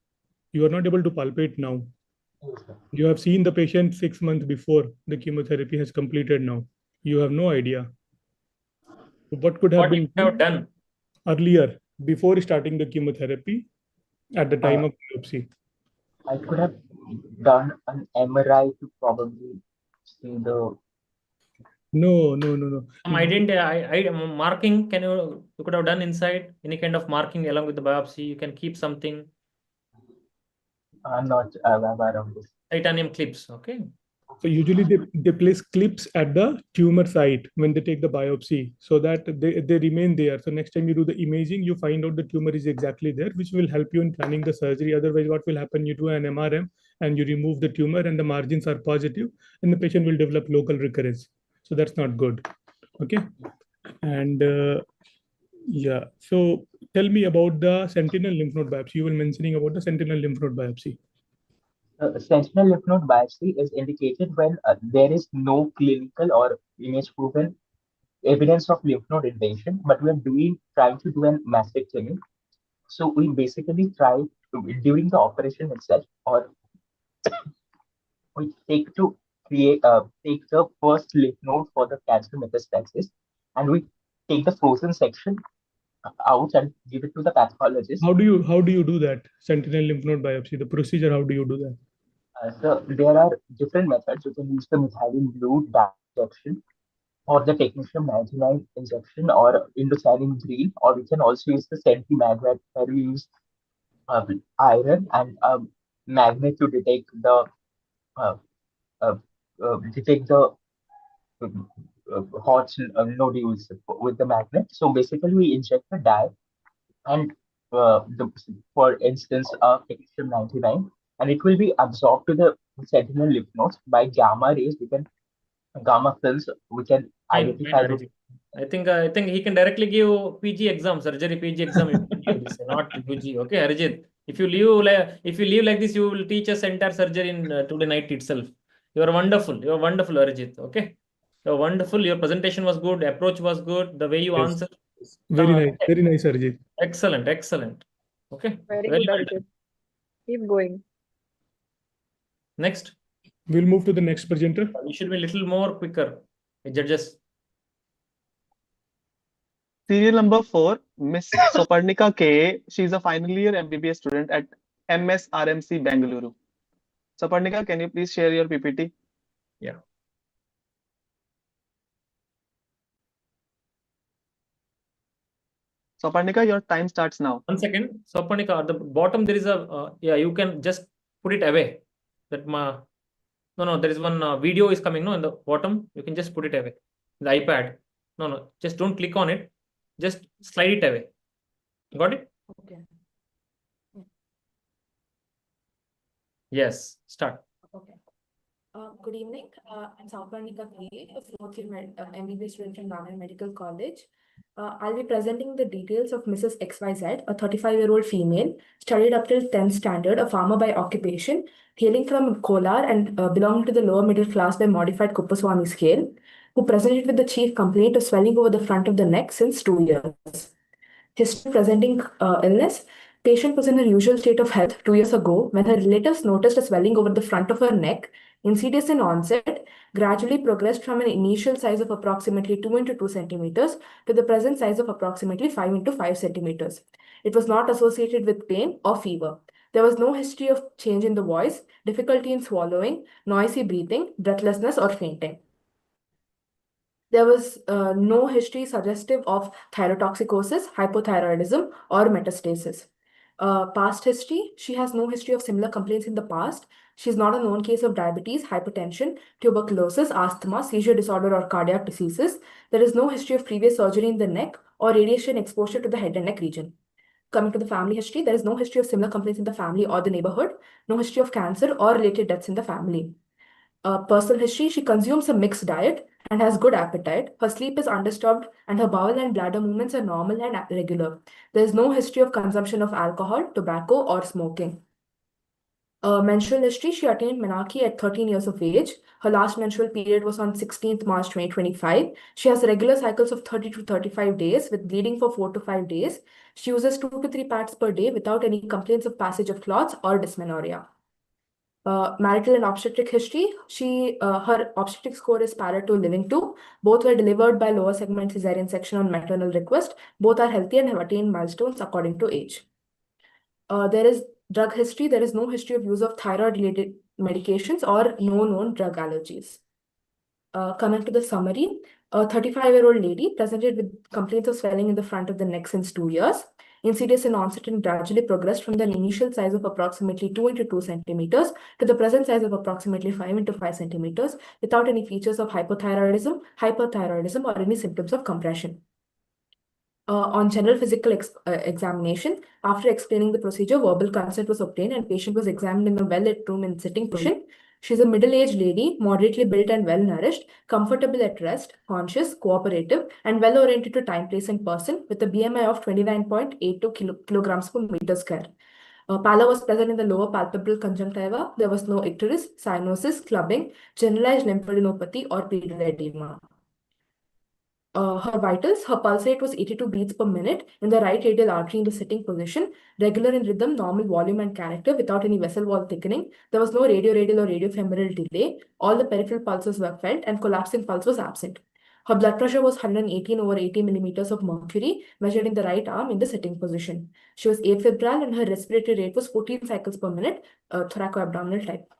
You are not able to palpate now. You have seen the patient 6 months before the chemotherapy has completed now. You have no idea. What could have been done earlier before starting the chemotherapy at the time of biopsy? I could have done an MRI to probably see the. No. I didn't. I marking. You could have done inside any kind of marking along with the biopsy. You can keep something. I'm not aware of this. Titanium clips. Okay. So usually they place clips at the tumor site when they take the biopsy so that they remain there. So next time you do the imaging, you find out the tumor is exactly there, which will help you in planning the surgery. Otherwise, what will happen? You do an MRM and you remove the tumor and the margins are positive and the patient will develop local recurrence. So that's not good. Okay. And yeah, so tell me about the sentinel lymph node biopsy. You were mentioning about the sentinel lymph node biopsy. Sentinel lymph node biopsy is indicated when there is no clinical or image proven evidence of lymph node invasion, but we are trying to do a mastectomy. So we basically try during the operation itself, or we take the first lymph node for the cancer metastasis, and we take the frozen section out and give it to the pathologist. How do you do that? Sentinel lymph node biopsy, the procedure, how do you do that? So there are different methods. You can use the methylene blue dye injection, or the technetium 99 injection, or indocyanine green, or we can also use the Sentimag, where we use iron and magnet to detect the hot nodules with the magnet. So basically, we inject the dye, and for instance, technetium 99, and it will be absorbed to the sentinel lymph nodes by gamma rays. We can gamma films. We can Fine, identify the. Arijeet. I think he can directly give PG exam, surgery PG exam. You can give this, not UG. Okay, Arijeet. If you leave like this, you will teach us entire surgery in today night itself. You are wonderful. You are wonderful, Arijeet. Okay, you are wonderful. Your presentation was good. Approach was good. The way you Yes. answered. Very nice, Arijeet. Excellent, excellent. Okay, Very well good, done. Arijeet. Keep going. Next, We'll move to the next presenter. you should be a little more quicker, judges. Serial number 4, Miss Souparnika K. She's a final year MBBS student at MSRMC Bengaluru. Souparnika, can you please share your PPT? Yeah. Souparnika, your time starts now. 1 second. Souparnika, at the bottom there is a yeah. You can just put it away. No, there is one video is coming. No, in the bottom you can just put it away. The iPad. No, just don't click on it. Just slide it away. Got it? Okay. Yes. Start. Okay. Good evening. I'm Souparnika K, a fourth year MBBS student from Government Medical College. I'll be presenting the details of Mrs. XYZ, a 35-year-old female, studied up till 10th standard, a farmer by occupation, hailing from Kolar and belonging to the lower middle class by modified Kuppaswamy scale, who presented with the chief complaint of swelling over the front of the neck since 2 years. History presenting illness. Patient was in her usual state of health 2 years ago when her relatives noticed a swelling over the front of her neck, insidious in onset, gradually progressed from an initial size of approximately 2 into 2 centimeters to the present size of approximately 5 into 5 centimeters. It was not associated with pain or fever. There was no history of change in the voice, difficulty in swallowing, noisy breathing, breathlessness, or fainting. There was no history suggestive of thyrotoxicosis, hypothyroidism, or metastasis. Past history, she has no history of similar complaints in the past. She is not a known case of diabetes, hypertension, tuberculosis, asthma, seizure disorder, or cardiac diseases. There is no history of previous surgery in the neck or radiation exposure to the head and neck region. Coming to the family history, there is no history of similar complaints in the family or the neighborhood, no history of cancer or related deaths in the family. Personal history, she consumes a mixed diet and has good appetite. Her sleep is undisturbed and her bowel and bladder movements are normal and regular. There is no history of consumption of alcohol, tobacco, or smoking. Menstrual history, she attained menarche at 13 years of age. Her last menstrual period was on 16th March 2025. She has regular cycles of 30 to 35 days with bleeding for 4 to 5 days. She uses 2 to 3 pads per day without any complaints of passage of clots or dysmenorrhea. Marital and obstetric history, her obstetric score is para 2 living 2. Both were delivered by lower segment cesarean section on maternal request. Both are healthy and have attained milestones according to age. There is drug history. There is no history of use of thyroid-related medications or no known drug allergies. Coming to the summary, a 35-year-old lady presented with complaints of swelling in the front of the neck since 2 years. Insidious in onset and gradually progressed from the initial size of approximately 2 into 2 centimeters to the present size of approximately 5 into 5 centimeters without any features of hypothyroidism, hyperthyroidism, or any symptoms of compression. On general physical examination, after explaining the procedure, verbal consent was obtained and patient was examined in a well-lit room in sitting position. She's a middle-aged lady, moderately built and well-nourished, comfortable at rest, conscious, cooperative, and well-oriented to time, place, and person with a BMI of 29.82 kilograms per meter square. Pallor was present in the lower palpebral conjunctiva. There was no icterus, cyanosis, clubbing, generalized lymphadenopathy, or pedal edema. Her vitals, her pulse rate was 82 beats per minute in the right radial artery in the sitting position, regular in rhythm, normal volume and character without any vessel wall thickening. There was no radioradial or radiofemoral delay. All the peripheral pulses were felt and collapsing pulse was absent. Her blood pressure was 118 over 80 millimeters of mercury measured in the right arm in the sitting position. She was afebrile and her respiratory rate was 14 cycles per minute, thoracoabdominal type.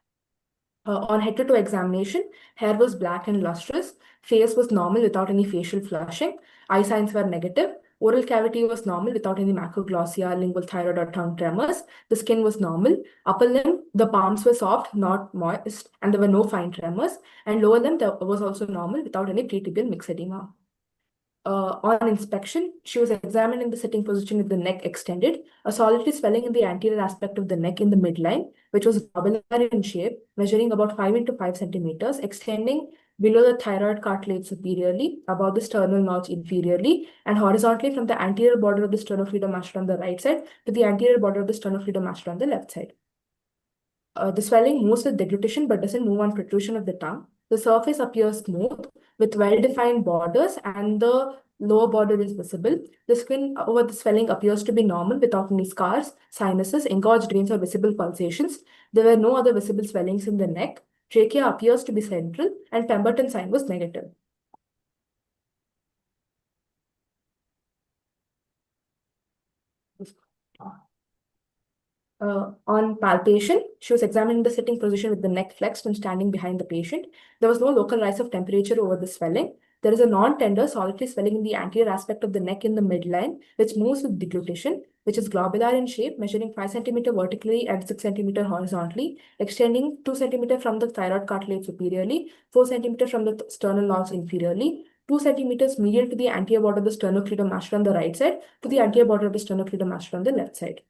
On head-to-toe examination, hair was black and lustrous, face was normal without any facial flushing, eye signs were negative, Oral cavity was normal without any macroglossia, lingual thyroid, or tongue tremors. The skin was normal. Upper limb, the palms were soft, not moist, and there were no fine tremors. And lower limb, there was also normal without any pretibial myxedema. On inspection, she was examined in the sitting position with the neck extended, a solitary swelling in the anterior aspect of the neck in the midline, which was globular in shape, measuring about 5 into 5 centimeters, extending below the thyroid cartilage superiorly, above the sternal notch inferiorly, and horizontally from the anterior border of the sternocleidomastoid on the right side to the anterior border of the sternocleidomastoid on the left side. The swelling moves with deglutition but doesn't move on protrusion of the tongue. The surface appears smooth with well-defined borders and the lower border is visible. The skin over the swelling appears to be normal without any scars, sinuses, engorged veins, or visible pulsations. There were no other visible swellings in the neck. Trachea appears to be central and Pemberton sign was negative. On palpation, she was examined in the sitting position with the neck flexed and standing behind the patient. There was no local rise of temperature over the swelling. There is a non-tender solitary swelling in the anterior aspect of the neck in the midline, which moves with deglutition, which is globular in shape, measuring 5 cm vertically and 6 cm horizontally, extending 2 cm from the thyroid cartilage superiorly, 4 cm from the sternal notch inferiorly, 2 cm medial to the anterior border of the sternocleidomastoid on the right side to the anterior border of the sternocleidomastoid on the left side.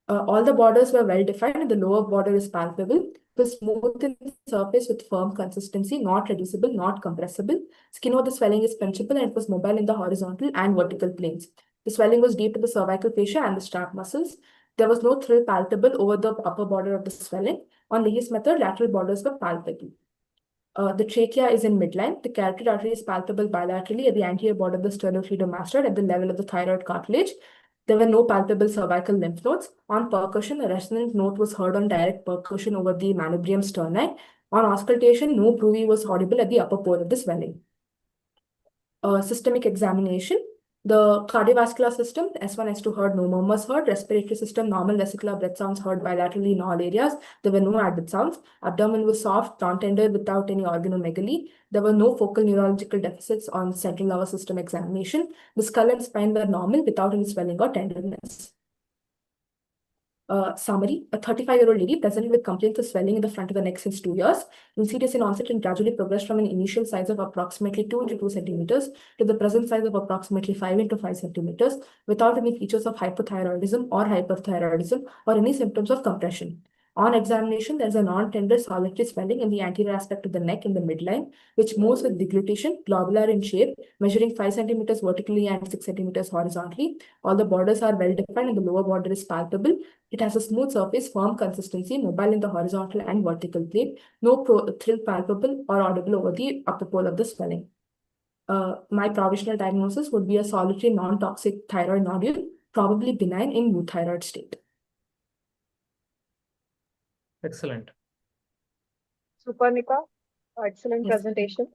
All the borders were well defined and the lower border is palpable. It was smooth in surface with firm consistency, not reducible, not compressible. Skin over the swelling is pinchable and it was mobile in the horizontal and vertical planes. The swelling was deep in the cervical fascia and the strap muscles. There was no thrill palpable over the upper border of the swelling. On Leahy's method, lateral borders were palpable. The trachea is in midline. The carotid artery is palpable bilaterally at the anterior border of the sternocleidomastoid at the level of the thyroid cartilage. There were no palpable cervical lymph nodes. On percussion, a resonant note was heard on direct percussion over the manubrium sterni. On auscultation, no bruit was audible at the upper pole of the swelling. Systemic examination. The cardiovascular system, S1, S2 heard, no murmurs heard. Respiratory system, normal vesicular breath sounds heard bilaterally in all areas. There were no added sounds. Abdomen was soft, non-tender without any organomegaly. There were no focal neurological deficits on central nervous system examination. The skull and spine were normal without any swelling or tenderness. Summary, a 35-year-old lady presented with complaints of swelling in the front of the neck since 2 years, insidious in onset and gradually progressed from an initial size of approximately 2 into 2 centimeters to the present size of approximately 5 into 5 centimeters without any features of hypothyroidism or hyperthyroidism or any symptoms of compression. On examination, there is a non-tender solitary swelling in the anterior aspect of the neck in the midline, which moves with deglutition, globular in shape, measuring 5 centimeters vertically and 6 centimeters horizontally. All the borders are well defined and the lower border is palpable. It has a smooth surface, firm consistency, mobile in the horizontal and vertical plane, no thrill palpable or audible over the upper pole of the swelling. My provisional diagnosis would be a solitary non-toxic thyroid nodule, probably benign in euthyroid state. Excellent. Souparnika, excellent Yes. presentation.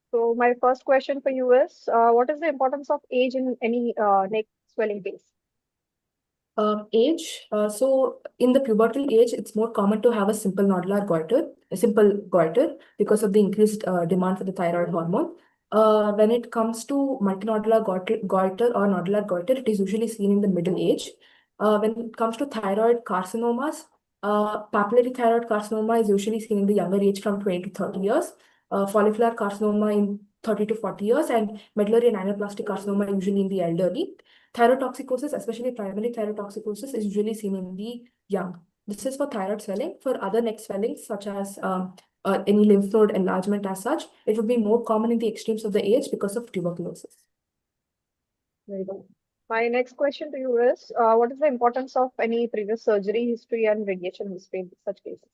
So my first question for you is, what is the importance of age in any neck swelling case? Age. So in the pubertal age, it's more common to have a simple nodular goiter, because of the increased demand for the thyroid hormone. When it comes to multinodular goiter or nodular goiter, it is usually seen in the middle age. When it comes to thyroid carcinomas, papillary thyroid carcinoma is usually seen in the younger age from 20 to 30 years. Follicular carcinoma in 30 to 40 years, and medullary and anaplastic carcinoma usually in the elderly. Thyrotoxicosis, especially primary thyrotoxicosis, is usually seen in the young. This is for thyroid swelling. For other neck swellings, such as any lymph node enlargement as such, it would be more common in the extremes of the age because of tuberculosis. Very good. My next question to you is, what is the importance of any previous surgery history and radiation history in such cases?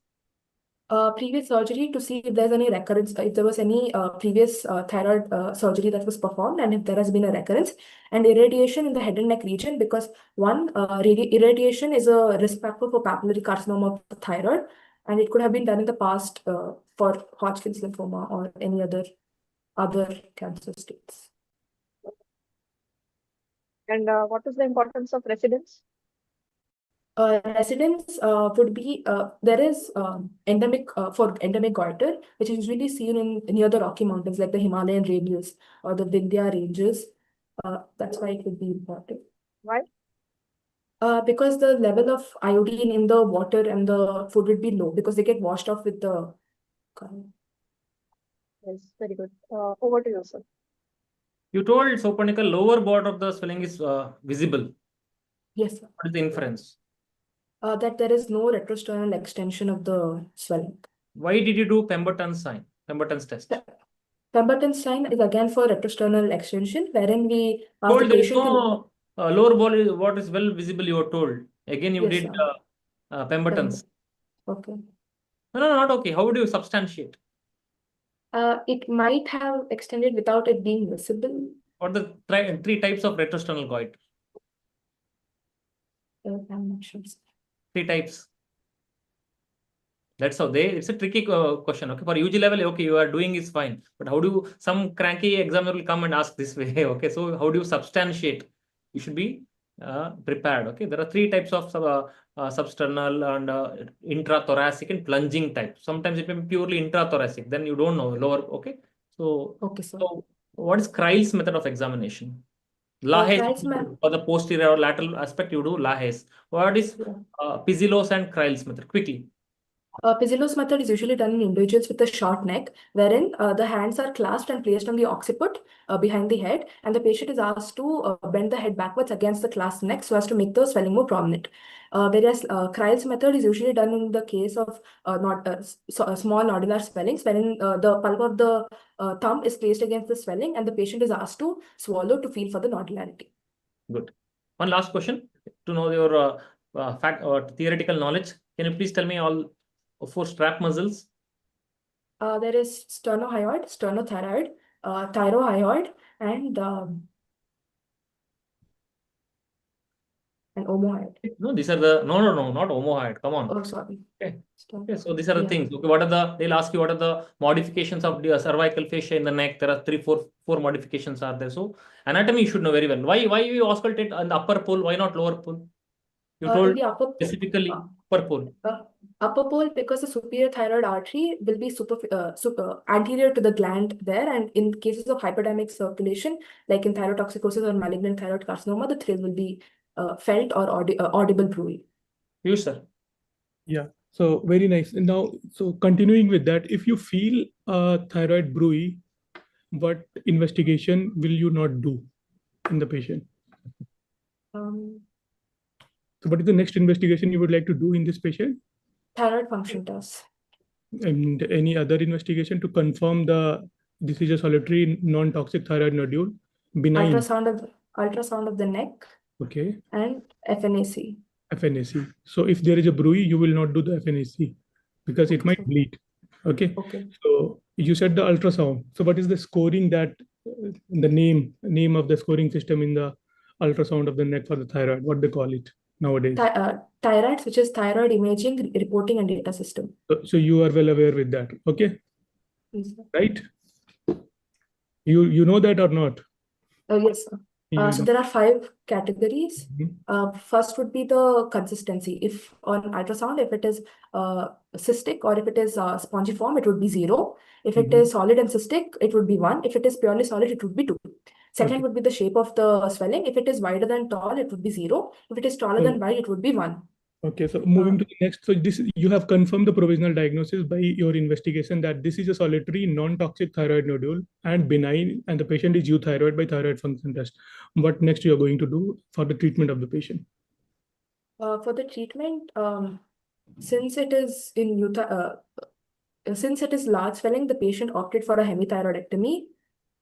Previous surgery to see if there's any recurrence, if there was any previous thyroid surgery that was performed and if there has been a recurrence, and irradiation in the head and neck region, because one, irradiation is a risk factor for papillary carcinoma of the thyroid, and it could have been done in the past for Hodgkin's lymphoma or any other cancer states. And what is the importance of residence? Residence would be there is endemic for endemic goiter, which is usually seen in near the Rocky Mountains, like the Himalayan ranges or the Vindhya ranges. That's why it would be important. Why? Because the level of iodine in the water and the food would be low because they get washed off with the current. Yes, very good. Over to you, sir. You told Souparnika lower border of the swelling is visible. Yes, sir. What is the inference? That there is no retrosternal extension of the swelling. Why did you do Pemberton's test? Pemberton's sign is again for retrosternal extension, wherein we ask Told the there is patient to. no lower body, what is well visible, you were told. Again, you Yes, did sir. Pemberton's. Okay. No, not okay. How would you substantiate? It might have extended without it being visible. What are the three types of retrosternal goiter? I'm not sure, sir. Three types. That's how it's a tricky question. Okay, for UG level, okay, you are doing is fine. But how do you, some cranky examiner will come and ask this way. Okay, so how do you substantiate? You should be prepared. Okay, there are three types of substernal and intrathoracic and plunging type. Sometimes it may be purely intrathoracic. Then you don't know lower. Okay, so Okay, sir. so what is Kreil's method of examination? Kreil's method for the posterior or lateral aspect, you do Lahaye's. What is Pizillos and Kreil's method? Quickly. Pizillos method is usually done in individuals with a short neck, wherein the hands are clasped and placed on the occiput behind the head, and the patient is asked to bend the head backwards against the clasped neck so as to make the swelling more prominent. Whereas Kreil's method is usually done in the case of small nodular swellings, wherein the pulp of the thumb is placed against the swelling, and the patient is asked to swallow to feel for the nodularity. Good. One last question to know your fact or theoretical knowledge. Can you please tell me all four strap muscles? There is sternohyoid, sternothyroid, thyrohyoid, and omohyoid. No, these are the no, not omohyoid. Come on. Oh, sorry. Okay. Okay, so these are the things. Okay, what are the? They'll ask you what are the modifications of the cervical fascia in the neck. There are four modifications are there. So anatomy you should know very well. Why you auscultate on the upper pole? Why not lower pole? You told the upper specifically upper pole. Upper pole because the superior thyroid artery will be anterior to the gland there, and in cases of hyperdynamic circulation, like in thyrotoxicosis or malignant thyroid carcinoma, the thrill will be felt or audible bruit. You, sir. Yeah. So very nice. Now, so continuing with that, if you feel thyroid bruit, what investigation will you not do in the patient? So what is the next investigation you would like to do in this patient? Thyroid function test. And any other investigation to confirm this is a solitary non-toxic thyroid nodule, benign. Ultrasound of the neck. Okay. And FNAC. FNAC. So if there is a bruit, you will not do the FNAC because it might bleed. Okay. Okay. So you said the ultrasound. So what is the scoring that the name of the scoring system in the ultrasound of the neck for the thyroid? What they call it nowadays? ThyRADS, which is thyroid imaging, reporting and data system. So you are well aware with that. Okay. Yes, right? You know that or not? Yes, sir. So there are 5 categories. First would be the consistency. If on ultrasound, if it is cystic or if it is spongiform, it would be 0. If it is solid and cystic, it would be 1. If it is purely solid, it would be 2. Second would be the shape of the swelling. If it is wider than tall, it would be 0. If it is taller than wide, it would be 1. Okay, so moving to the next. So this you have confirmed the provisional diagnosis by your investigation that this is a solitary non-toxic thyroid nodule and benign, and the patient is euthyroid by thyroid function test. What next you are going to do for the treatment of the patient? For the treatment, since it is since it is large swelling, the patient opted for a hemithyroidectomy.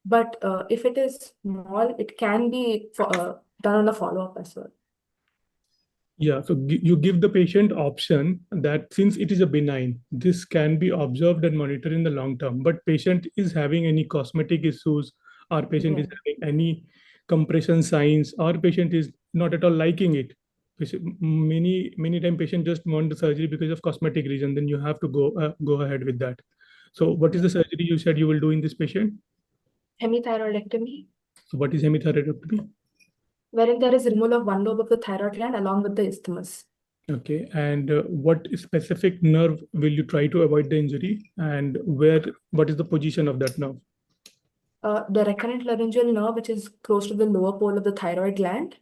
But if it is small, it can be done on a follow-up as well. Yeah, so you give the patient option that since it is a benign, this can be observed and monitored in the long term, but patient is having any cosmetic issues or patient is having any compression signs or patient is not at all liking it. Many times patient just want the surgery because of cosmetic reason, then you have to go ahead with that. So what is the surgery you said you will do in this patient? Hemithyroidectomy. So what is hemithyroidectomy? Wherein there is removal of one lobe of the thyroid gland along with the isthmus. Okay, and what specific nerve will you try to avoid the injury, and what is the position of that nerve? The recurrent laryngeal nerve, which is close to the lower pole of the thyroid gland,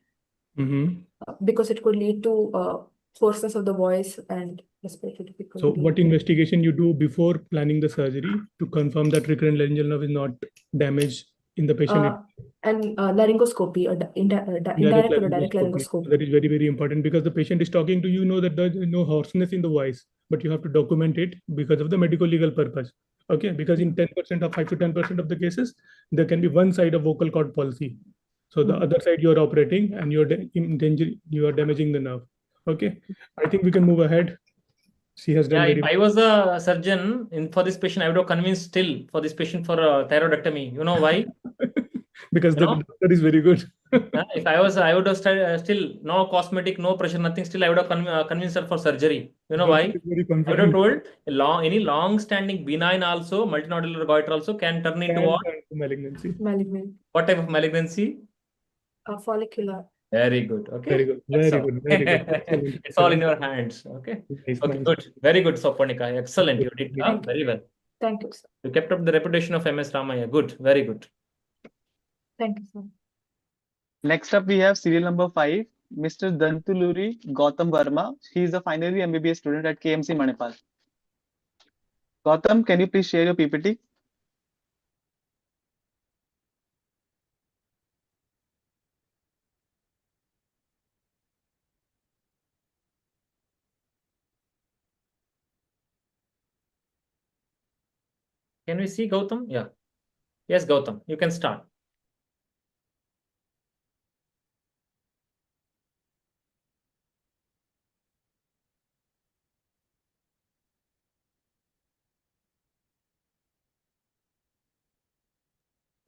because it could lead to hoarseness of the voice and respiratory So difficulty. what investigation you do before planning the surgery to confirm that recurrent laryngeal nerve is not damaged in the patient? And laryngoscopy, indirect or direct laryngoscopy. That is very, very important because the patient is talking to you, know that there is no hoarseness in the voice, but you have to document it because of the medical legal purpose. Okay, because in 10% of 5 to 10% of the cases, there can be one side of vocal cord palsy. So the other side you are operating and you are damaging the nerve. Okay, I think we can move ahead. She has done if I was a surgeon for this patient, I would have convinced still for this patient for a thyroidectomy. You know why? Because the doctor is very good. If I would have still no cosmetic, no pressure, nothing. Still, I would have convinced her for surgery. You know why? I would have told any long-standing benign also, multinodular goiter also can turn into what? Malignancy. Malignant. What type of malignancy? Follicular. Very good. Okay. Very good. Very good. Very good. Excellent. It's all in your hands. Okay. Nice, Okay. nice. Good. Very good, Souparnika. Excellent. You did very well. Thank you, sir. You kept up the reputation of MS Ramaya. Good. Very good. Thank you, sir. Next up, we have serial number 5, Mr. Dantuluri Gautham Varma. He is a final year MBBS student at KMC Manipal. Gautham, can you please share your PPT? Can we see Gautham? Yeah. Yes, Gautham. You can start.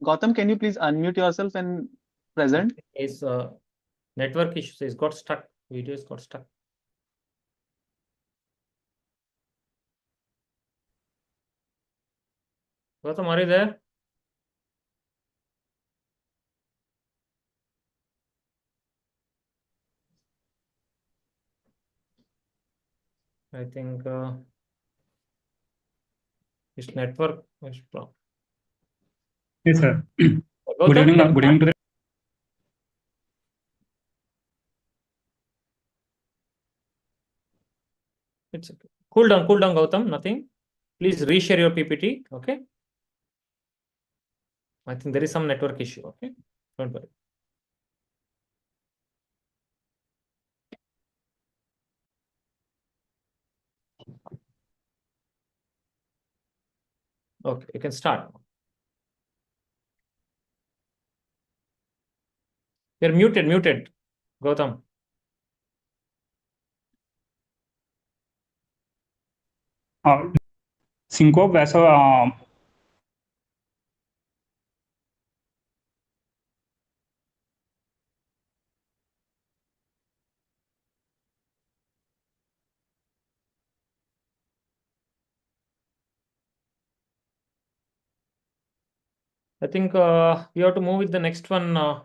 Gautham, can you please unmute yourself and present? His network issues. He's got stuck. Video is got stuck. Gautham, are you there? I think his network is blocked. Yes, sir. Gautham, Good evening. Good evening to the. It's okay. Cool down, Gautham. Nothing. Please reshare your PPT. Okay. I think there is some network issue. Okay. Don't worry. Okay, you can start. You're muted, Gautham. Syncope वैसा I think you have to move with the next one.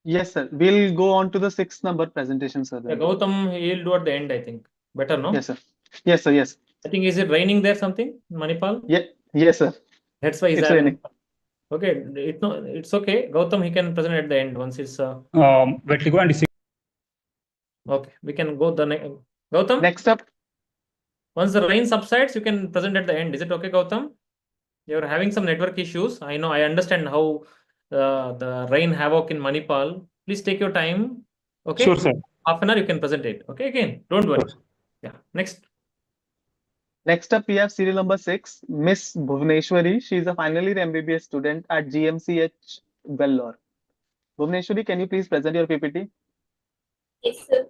Yes, sir. We'll go on to the 6th number presentation, sir. Yeah, Gautham, he'll do at the end, I think. Better, no? Yes, sir. Yes, sir. Yes. I think, is it raining there something in Manipal? Yeah. Yes, sir. That's why he's It's raining. Okay, it's okay. Gautham, he can present at the end once it's vertigo and okay. We can go the next. Gautham, Next up, once the rain subsides, you can present at the end. Is it okay, Gautham? You're having some network issues. I know. I understand how the rain havoc in Manipal. Please take your time. Okay. Sure, sir. Half an hour you can present it. Okay, again. Don't worry. Sure. Yeah. Next. Next up, we have serial number 6, Miss Buvaneswari. She is a final year MBBS student at GMCH Vellore. Buvaneswari, can you please present your PPT? Yes, sir.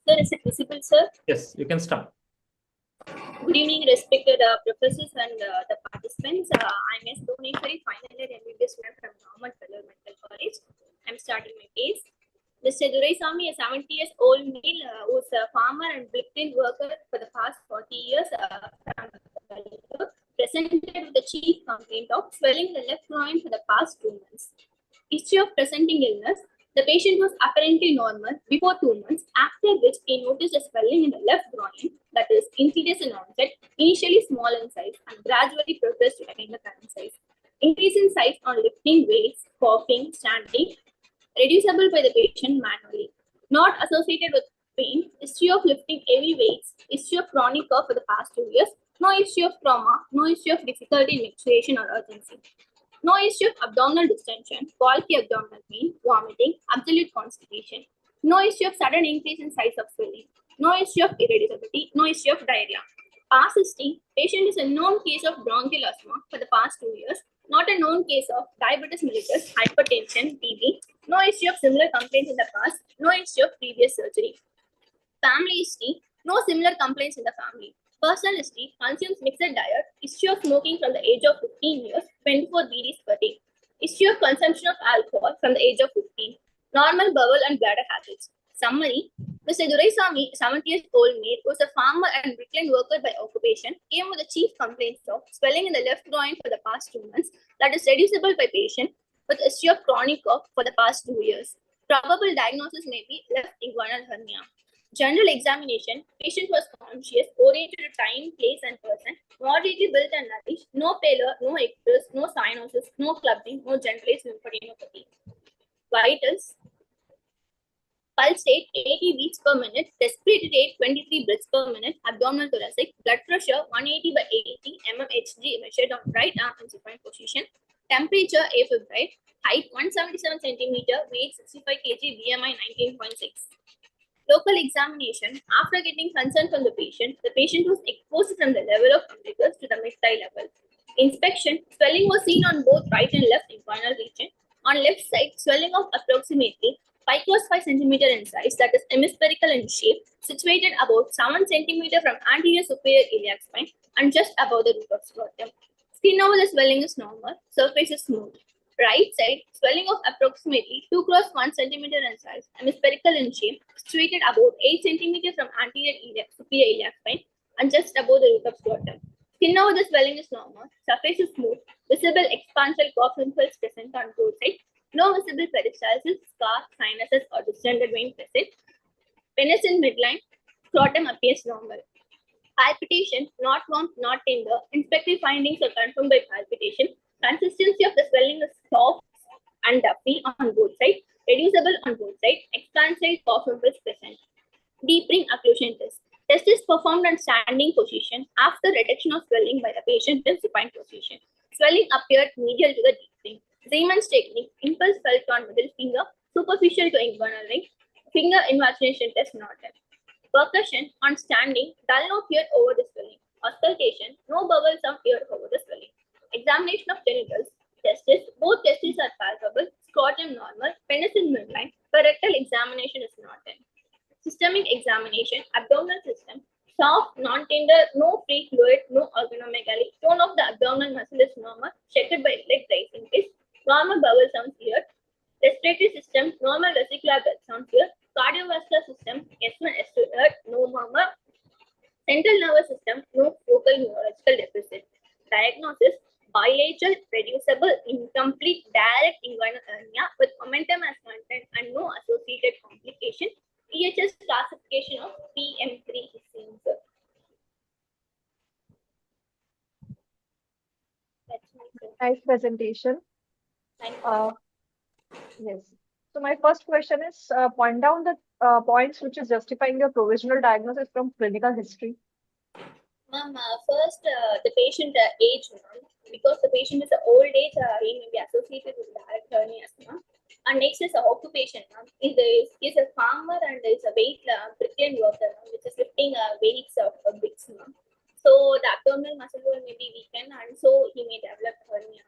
Sir, is it visible, sir? Yes, you can start. Good evening, respected professors and the participants. I'm Ms. Buvaneswari, final year MBBS student from Mangalore Medical College. I'm starting my case. Mr. Duraisamy, a 70-year-old male who's a farmer and blueprint worker for the past 40 years from Bengaluru, presented with the chief complaint of swelling the left groin for the past 2 months. History of presenting illness. The patient was apparently normal before 2 months, after which he noticed a swelling in the left groin that is insidious in onset, initially small in size and gradually progressed to attain the current size. Increase in size on lifting weights, coughing, standing, reducible by the patient manually. Not associated with pain, history of lifting heavy weights, history of chronic cough for the past 2 years, no issue of trauma, no issue of difficulty in menstruation or urgency. No issue of abdominal distension, bulky abdominal pain, vomiting, absolute constipation. No issue of sudden increase in size of swelling. No issue of irritability. No issue of diarrhea. Past history, patient is a known case of bronchial asthma for the past 2 years. Not a known case of diabetes mellitus, hypertension, TB. No issue of similar complaints in the past. No issue of previous surgery. Family history, no similar complaints in the family. Personal history, consumes mixed diet, issue of smoking from the age of 15 years, 24 BDs per day. Issue of consumption of alcohol from the age of 15. Normal bowel and bladder habits. Summary, Mr. Duraisamy, 70-year-old male, who was a farmer and bricklayer worker by occupation, came with the chief complaints of swelling in the left groin for the past 2 months that is reducible by patient with issue of chronic cough for the past 2 years. Probable diagnosis may be left inguinal hernia. General examination, patient was conscious, oriented to time, place, and person, moderately built and nourished, no pallor, no icterus, no cyanosis, no clubbing, no generalized lymphadenopathy. Vitals, pulse rate 80 beats per minute, respiratory rate 23 breaths per minute, abdominal thoracic, blood pressure 180 by 80 mmHg measured on right arm in supine position, temperature afebrile, height 177 centimeter, weight 65 kg, BMI 19.6. Local examination, after getting consent from the patient was exposed from the level of umbilicus to the mid-thigh level. Inspection, swelling was seen on both right and left inguinal region. On left side, swelling of approximately 5 × 5 cm in size, that is hemispherical in shape, situated about 7 cm from anterior superior iliac spine and just above the root of scrotum. Skin over the swelling is normal, surface is smooth. Right side, swelling of approximately 2 × 1 cm in size, hemispherical in shape, situated about 8 cm from anterior superior iliac spine and just above the root of scrotum. Skin over the swelling is normal, surface is smooth, visible expansile cough pimples present on both sides, no visible peristalsis, scar, sinuses or distended vein present. Penis in midline, scrotum appears normal. Palpitation, not warm, not tender. Inspective findings are confirmed by palpitation. Consistency of the swelling is soft and dumpy on both sides, reducible on both sides, expansile cough pimples present. Deep ring occlusion test. Test is performed on standing position after reduction of swelling by the patient in supine position. Swelling appeared medial to the deep ring. Siemens technique, impulse felt on middle finger, superficial to inguinal ring, finger invagination test not done. Percussion on standing, dull no heard over the swelling. Auscultation, no bubble sound heard over the swelling. Examination of genitals, testes, both testes are palpable, scrotum normal, penis in midline, but rectal examination is not done. Systemic examination, abdominal system, soft, non-tender, no free fluid, no organomegaly, tone of the abdominal muscle is normal, checked by leg rising test, normal bowel sounds here, respiratory system, normal vesicular blood sounds here, cardiovascular system, S1, S2 heard, no murmur, central nervous system, no focal neurological deficit. Diagnosis, bilateral, reducible, incomplete, direct inguinal hernia with momentum as content and no associated complication. EHS classification of PM3 is seen. Nice presentation. Thank you. Yes. So my first question is point down the points which is justifying your provisional diagnosis from clinical history. Ma'am, first the patient age, because the patient is old age, he may be associated with direct hernia asthma. And next is occupation. He is a farmer and is a weight bricklayer worker, which is lifting weights of bricks. So the abdominal muscle may be weakened, and so he may develop hernia.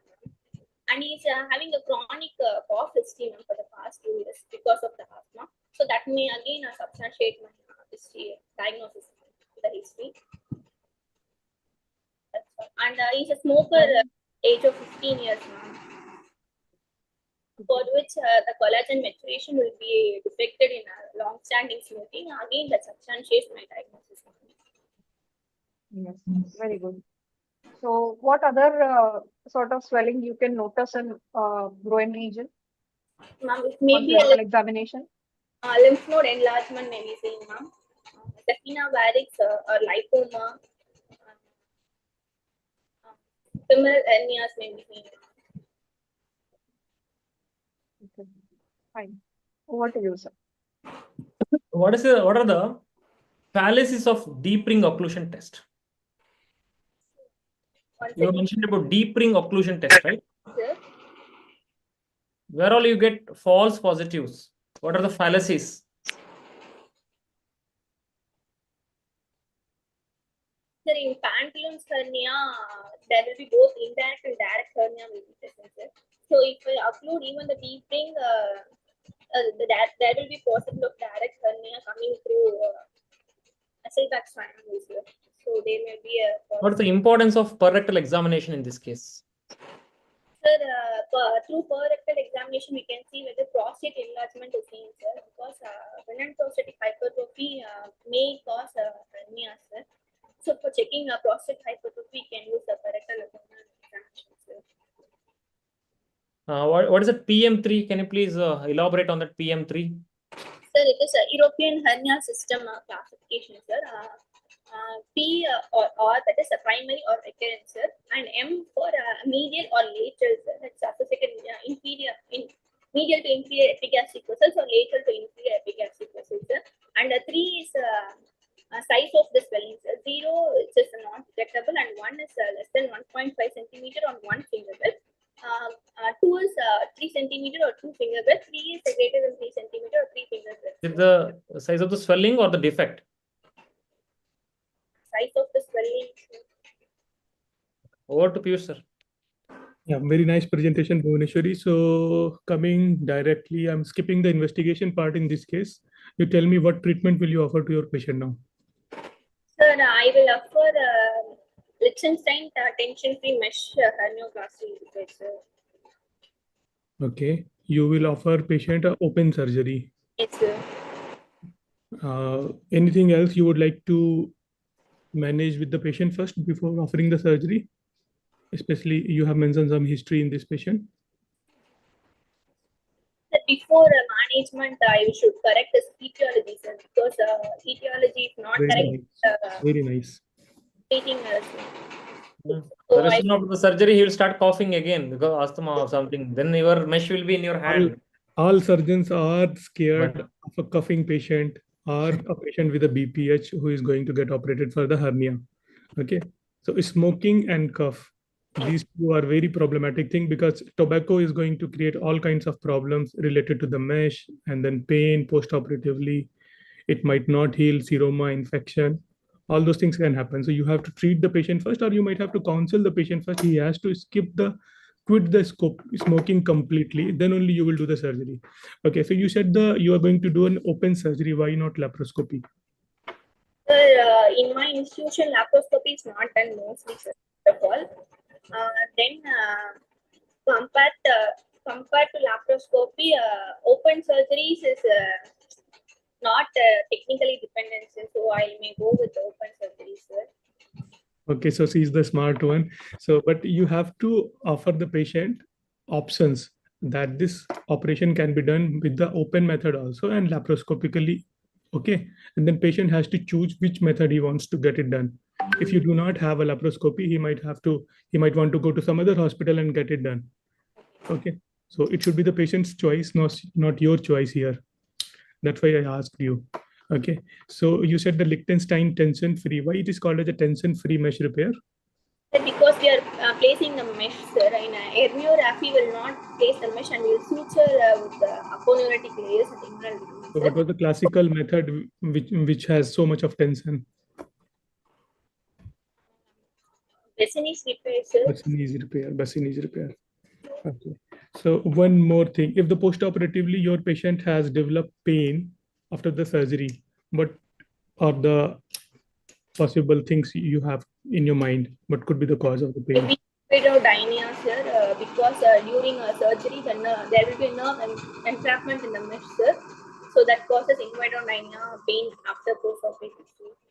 And he's having a chronic cough history for the past 2 years because of the asthma. So that may again substantiate my history diagnosis, the history. And he's a smoker, age of 15 years now, for which the collagen maturation will be defected in long-standing smoking. Again, that substantiates my diagnosis. Yes, very good. So what other sort of swelling you can notice in groin region? Ma'am, it on may be a clinical examination? lymph node enlargement may be seen, ma'am. Safina varix or lipoma. Similar hernias may be seen. Okay. Fine. Over to you, sir. What are the fallacies of deep ring occlusion test? Once You again, mentioned about deep ring occlusion test, right? sir. Where all you get false positives? What are the fallacies? Sir, in pantaloons hernia, there will be both indirect and direct hernia will be present, sir. So if I occlude even the deep ring, there will be possible of direct hernia coming through Hasselbalch's triangle, sir. So there may be a. What's the importance of per-rectal examination in this case? Sir, through per-rectal examination, we can see whether prostate enlargement is seen, sir, because benign prostatic hypertrophy may cause hernia, sir. So for checking prostate hypertrophy, we can use the per-rectal examination, sir. What is it PM3? Can you please elaborate on that PM3? Sir, it is a European hernia system classification, sir. P or that is a primary or recurrent, sir, and M for medial or lateral, sir. That's associated medial to inferior epigastric vessels or lateral to inferior epigastric vessels, sir. And 3 is size of the swelling, sir. 0 is just not detectable, and 1 is less than 1.5 centimeter on one finger belt. 2 is 3 centimeter or 2 finger belt. 3 is greater than 3 centimeter or 3 finger belt. Is it the size of the swelling or the defect? Size of the swelling. Over to Piyush, sir. Yeah, very nice presentation, Buvaneswari. So coming directly, I'm skipping the investigation part in this case. You tell me what treatment will you offer to your patient now? Sir, I will offer Liechtenstein tension-free mesh hernioplasty. Sir. Okay, you will offer patient a open surgery. Yes, sir. Anything else you would like to manage with the patient first before offering the surgery? Especially you have mentioned some history in this patient. Before management, I should correct the etiology, sir, because etiology is not Very correct. nice. Very nice. Treating us. The rest of the surgery, he will start coughing again because asthma or something. Then your mesh will be in your hand. All surgeons are scared of a coughing patient or a patient with a BPH who is going to get operated for the hernia. Okay, so smoking and cough, these two are very problematic thing because tobacco is going to create all kinds of problems related to the mesh and then pain post-operatively. It might not heal seroma infection. All those things can happen. So you have to treat the patient first, or you might have to counsel the patient first. He has to quit the smoking completely. Then only you will do the surgery. Okay, so you said you are going to do an open surgery. Why not laparoscopy? Sir, in my institution, laparoscopy is not done mostly, first of all. Then compared to laparoscopy, open surgeries is not technically dependent, so I may go with the open surgery, sir. Okay, so she's the smart one. So, but you have to offer the patient options that this operation can be done with the open method also and laparoscopically. Okay, and then patient has to choose which method he wants to get it done. If you do not have a laparoscopy, he might want to go to some other hospital and get it done. Okay, so it should be the patient's choice, not your choice here. That's why I asked you. Okay, so you said the Liechtenstein tension-free. Why it is called as a tension-free mesh repair? Because we are placing the mesh, sir. In herniorrhaphy, will not place the mesh and will suture with the aponeurotic layers and inguinal ligaments. So what was the classical method which has so much of tension? Jasani's repair, sir. Jasani's repair. Okay. So one more thing, if the post-operatively your patient has developed pain after the surgery, what are the possible things you have in your mind? What could be the cause of the pain? Inguinal sir, because during surgery, then there will be nerve entrapment in the mesh, sir. So that causes inguinal pain after post-operative.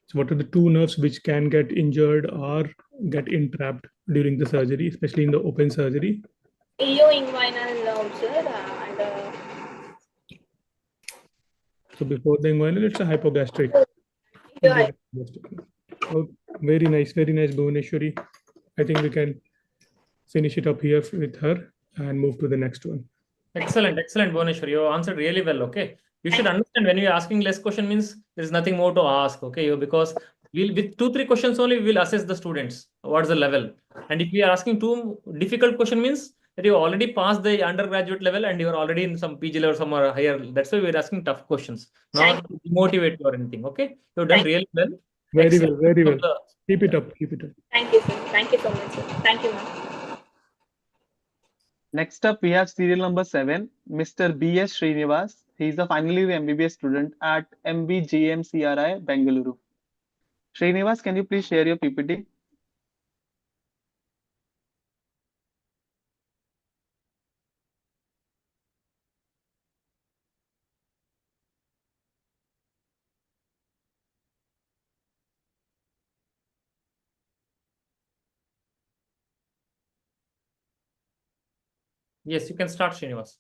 So what are the two nerves which can get injured or get entrapped during the surgery, especially in the open surgery? Ilioinguinal nerve, sir, and So before the inguinal, it's a hypogastric. Yeah. Oh, very nice, Buvaneswari. I think we can finish it up here with her and move to the next one. Excellent, Buvaneswari. You answered really well. Okay. You should understand when you're asking less question means there is nothing more to ask. Okay. Because we'll with 2-3 questions only, we will assess the students. What's the level? And if we are asking too difficult question means that you already passed the undergraduate level and you're already in some PG level somewhere higher. That's why we're asking tough questions, not to demotivate you or anything. Okay. You've done really well. Very well. Keep it up. Thank you, sir. Thank you so much, sir. Thank you, ma'am. Next up, we have serial number 7, Mr. B.S. Srinivas. He's a final year MBBS student at MBGMCRI, Bengaluru. Srinivas, can you please share your PPT? Yes, you can start, Srinivas.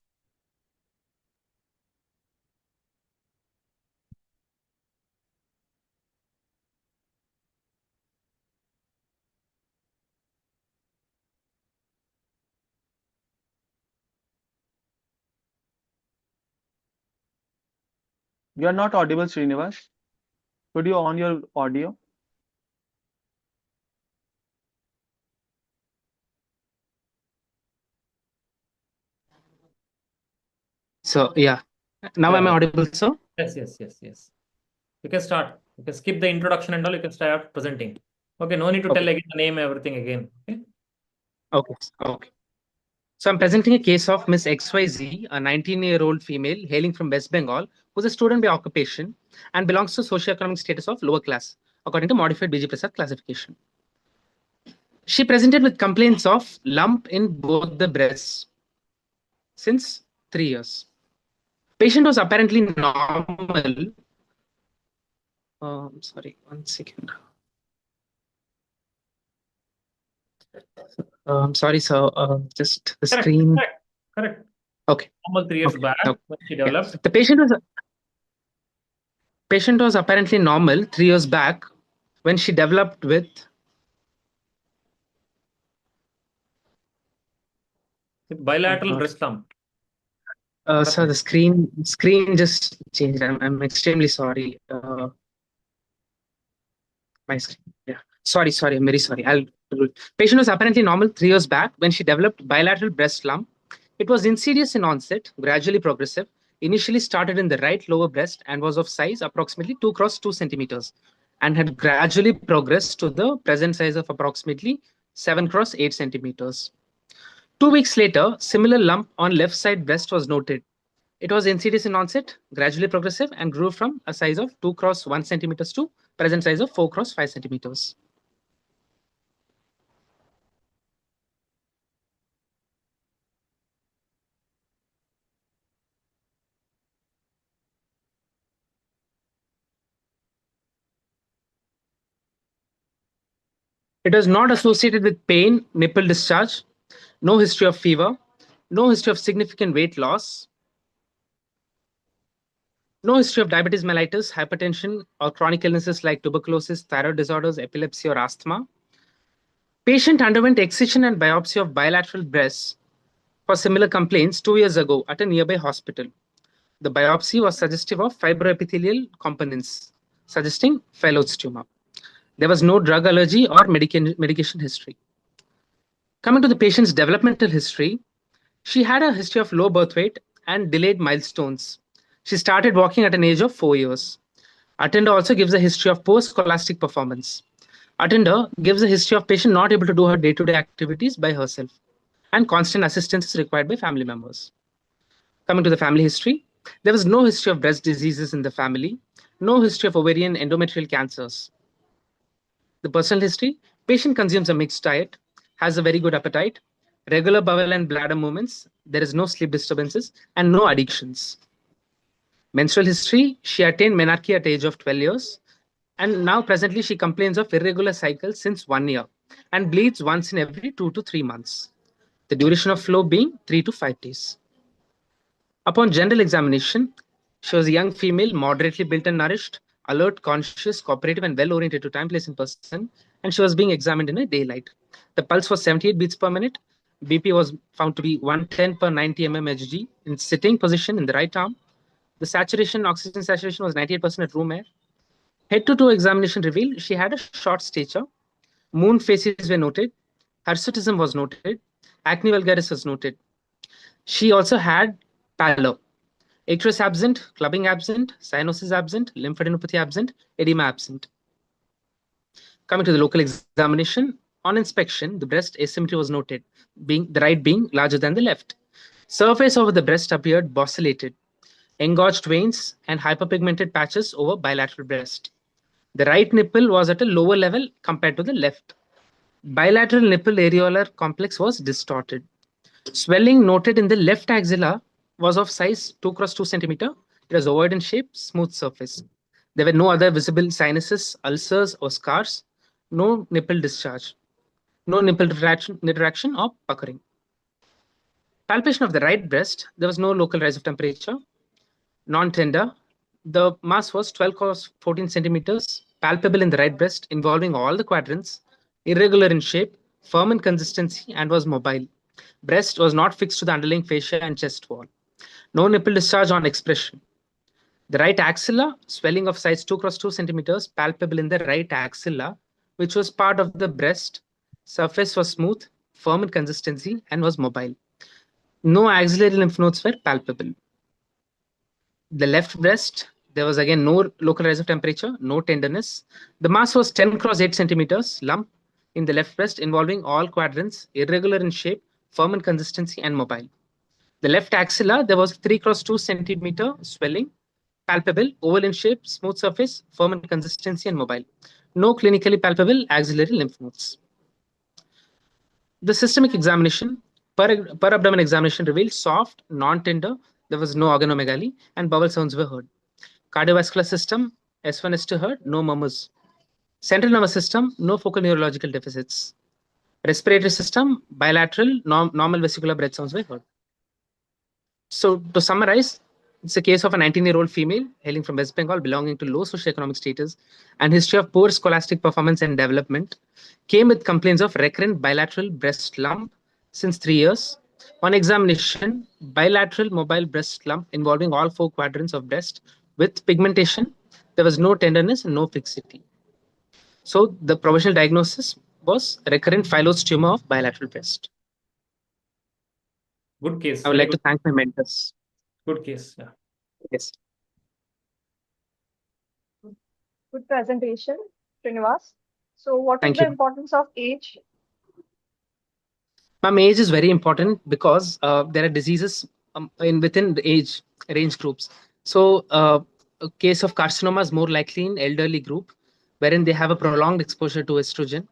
You are not audible, Srinivas. Could you on your audio? So yeah, now am I audible, sir? Yes. You can start. You can skip the introduction and all. You can start presenting. Okay, no need to tell again the name, everything again. Okay. Okay. So I'm presenting a case of Miss XYZ, a 19-year-old female hailing from West Bengal, who's a student by occupation and belongs to socioeconomic status of lower class, according to modified BG Prasad classification. She presented with complaints of lump in both the breasts since 3 years. Patient was apparently normal. Sorry, 1 second. Sorry, sir. Just the screen. Correct. Okay. Normal 3 years back when she developed. Yeah. The patient was apparently normal 3 years back when she developed with bilateral breast lump. Sir, the screen just changed. I'm extremely sorry. My screen. Yeah. Sorry. I'm very sorry. Patient was apparently normal 3 years back when she developed bilateral breast lump. It was insidious in onset, gradually progressive. Initially started in the right lower breast and was of size approximately 2 × 2 centimeters, and had gradually progressed to the present size of approximately 7 × 8 centimeters. 2 weeks later, similar lump on left side breast was noted. It was insidious in onset, gradually progressive, and grew from a size of 2 × 1 centimeters to present size of 4 × 5 centimeters. It was not associated with pain, nipple discharge, no history of fever, no history of significant weight loss, no history of diabetes mellitus, hypertension, or chronic illnesses like tuberculosis, thyroid disorders, epilepsy, or asthma. Patient underwent excision and biopsy of bilateral breasts for similar complaints 2 years ago at a nearby hospital. The biopsy was suggestive of fibroepithelial components, suggesting Fallot's tumor. There was no drug allergy or medication history. Coming to the patient's developmental history, she had a history of low birth weight and delayed milestones. She started walking at an age of 4 years. Attender also gives a history of poor scholastic performance. Attender gives a history of patient not able to do her day-to-day activities by herself, and constant assistance is required by family members. Coming to the family history, there was no history of breast diseases in the family, no history of ovarian endometrial cancers. The personal history, patient consumes a mixed diet, has a very good appetite, regular bowel and bladder movements, there is no sleep disturbances, and no addictions. Menstrual history, she attained menarche at the age of 12 years, and now presently she complains of irregular cycles since 1 year and bleeds once in every 2 to 3 months. The duration of flow being 3 to 5 days. Upon general examination, She was a young female, moderately built and nourished, alert, conscious, cooperative, and well oriented to time, place, and person. And she was being examined in a daylight. The pulse was 78 beats per minute. BP was found to be 110 per 90 mmHg in sitting position in the right arm. The saturation, oxygen saturation was 98% at room air. Head to toe examination revealed she had a short stature. Moon phases were noted. Hirsutism was noted. Acne vulgaris was noted. She also had pallor. Icterus absent, clubbing absent, cyanosis absent, lymphadenopathy absent, edema absent. Coming to the local examination, on inspection, the breast asymmetry was noted, being the right being larger than the left. Surface over the breast appeared bosselated, engorged veins, and hyperpigmented patches over bilateral breast. The right nipple was at a lower level compared to the left. Bilateral nipple areolar complex was distorted. Swelling noted in the left axilla was of size 2 x 2 cm. It was ovoid in shape, smooth surface. There were no other visible sinuses, ulcers, or scars. No nipple discharge. No nipple retraction or puckering. Palpation of the right breast. There was no local rise of temperature. Non-tender. The mass was 12 x 14 centimeters, palpable in the right breast, involving all the quadrants, irregular in shape, firm in consistency, and was mobile. Breast was not fixed to the underlying fascia and chest wall. No nipple discharge on expression. The right axilla, swelling of size 2 x 2 centimeters, palpable in the right axilla, which was part of the breast. Surface was smooth, firm in consistency, and was mobile. No axillary lymph nodes were palpable. The left breast, there was again no local rise of temperature, no tenderness. The mass was 10 x 8 centimeters, lump in the left breast, involving all quadrants, irregular in shape, firm in consistency, and mobile. The left axilla, there was 3 x 2 centimeter swelling, palpable, oval in shape, smooth surface, firm in consistency, and mobile. No clinically palpable axillary lymph nodes. The systemic examination, per abdomen examination revealed soft, non-tender, there was no organomegaly, and bowel sounds were heard. Cardiovascular system, S1, S2 heard, no murmurs. Central nervous system, no focal neurological deficits. Respiratory system, bilateral, normal vesicular breath sounds were heard. So to summarize, it's a case of a 19-year-old female hailing from West Bengal, belonging to low socioeconomic status and history of poor scholastic performance and development. Came with complaints of recurrent bilateral breast lump since 3 years. On examination, bilateral mobile breast lump involving all 4 quadrants of breast with pigmentation. There was no tenderness and no fixity. So the provisional diagnosis was recurrent phyllodes tumor of bilateral breast. Good case. I would like to thank my mentors. Good case. Yeah. Yes. Good presentation, Srinivas. So what is Thank the you. importance of age? Ma'am, age is very important because there are diseases within the age range groups. So a case of carcinoma is more likely in elderly group, wherein they have a prolonged exposure to estrogen.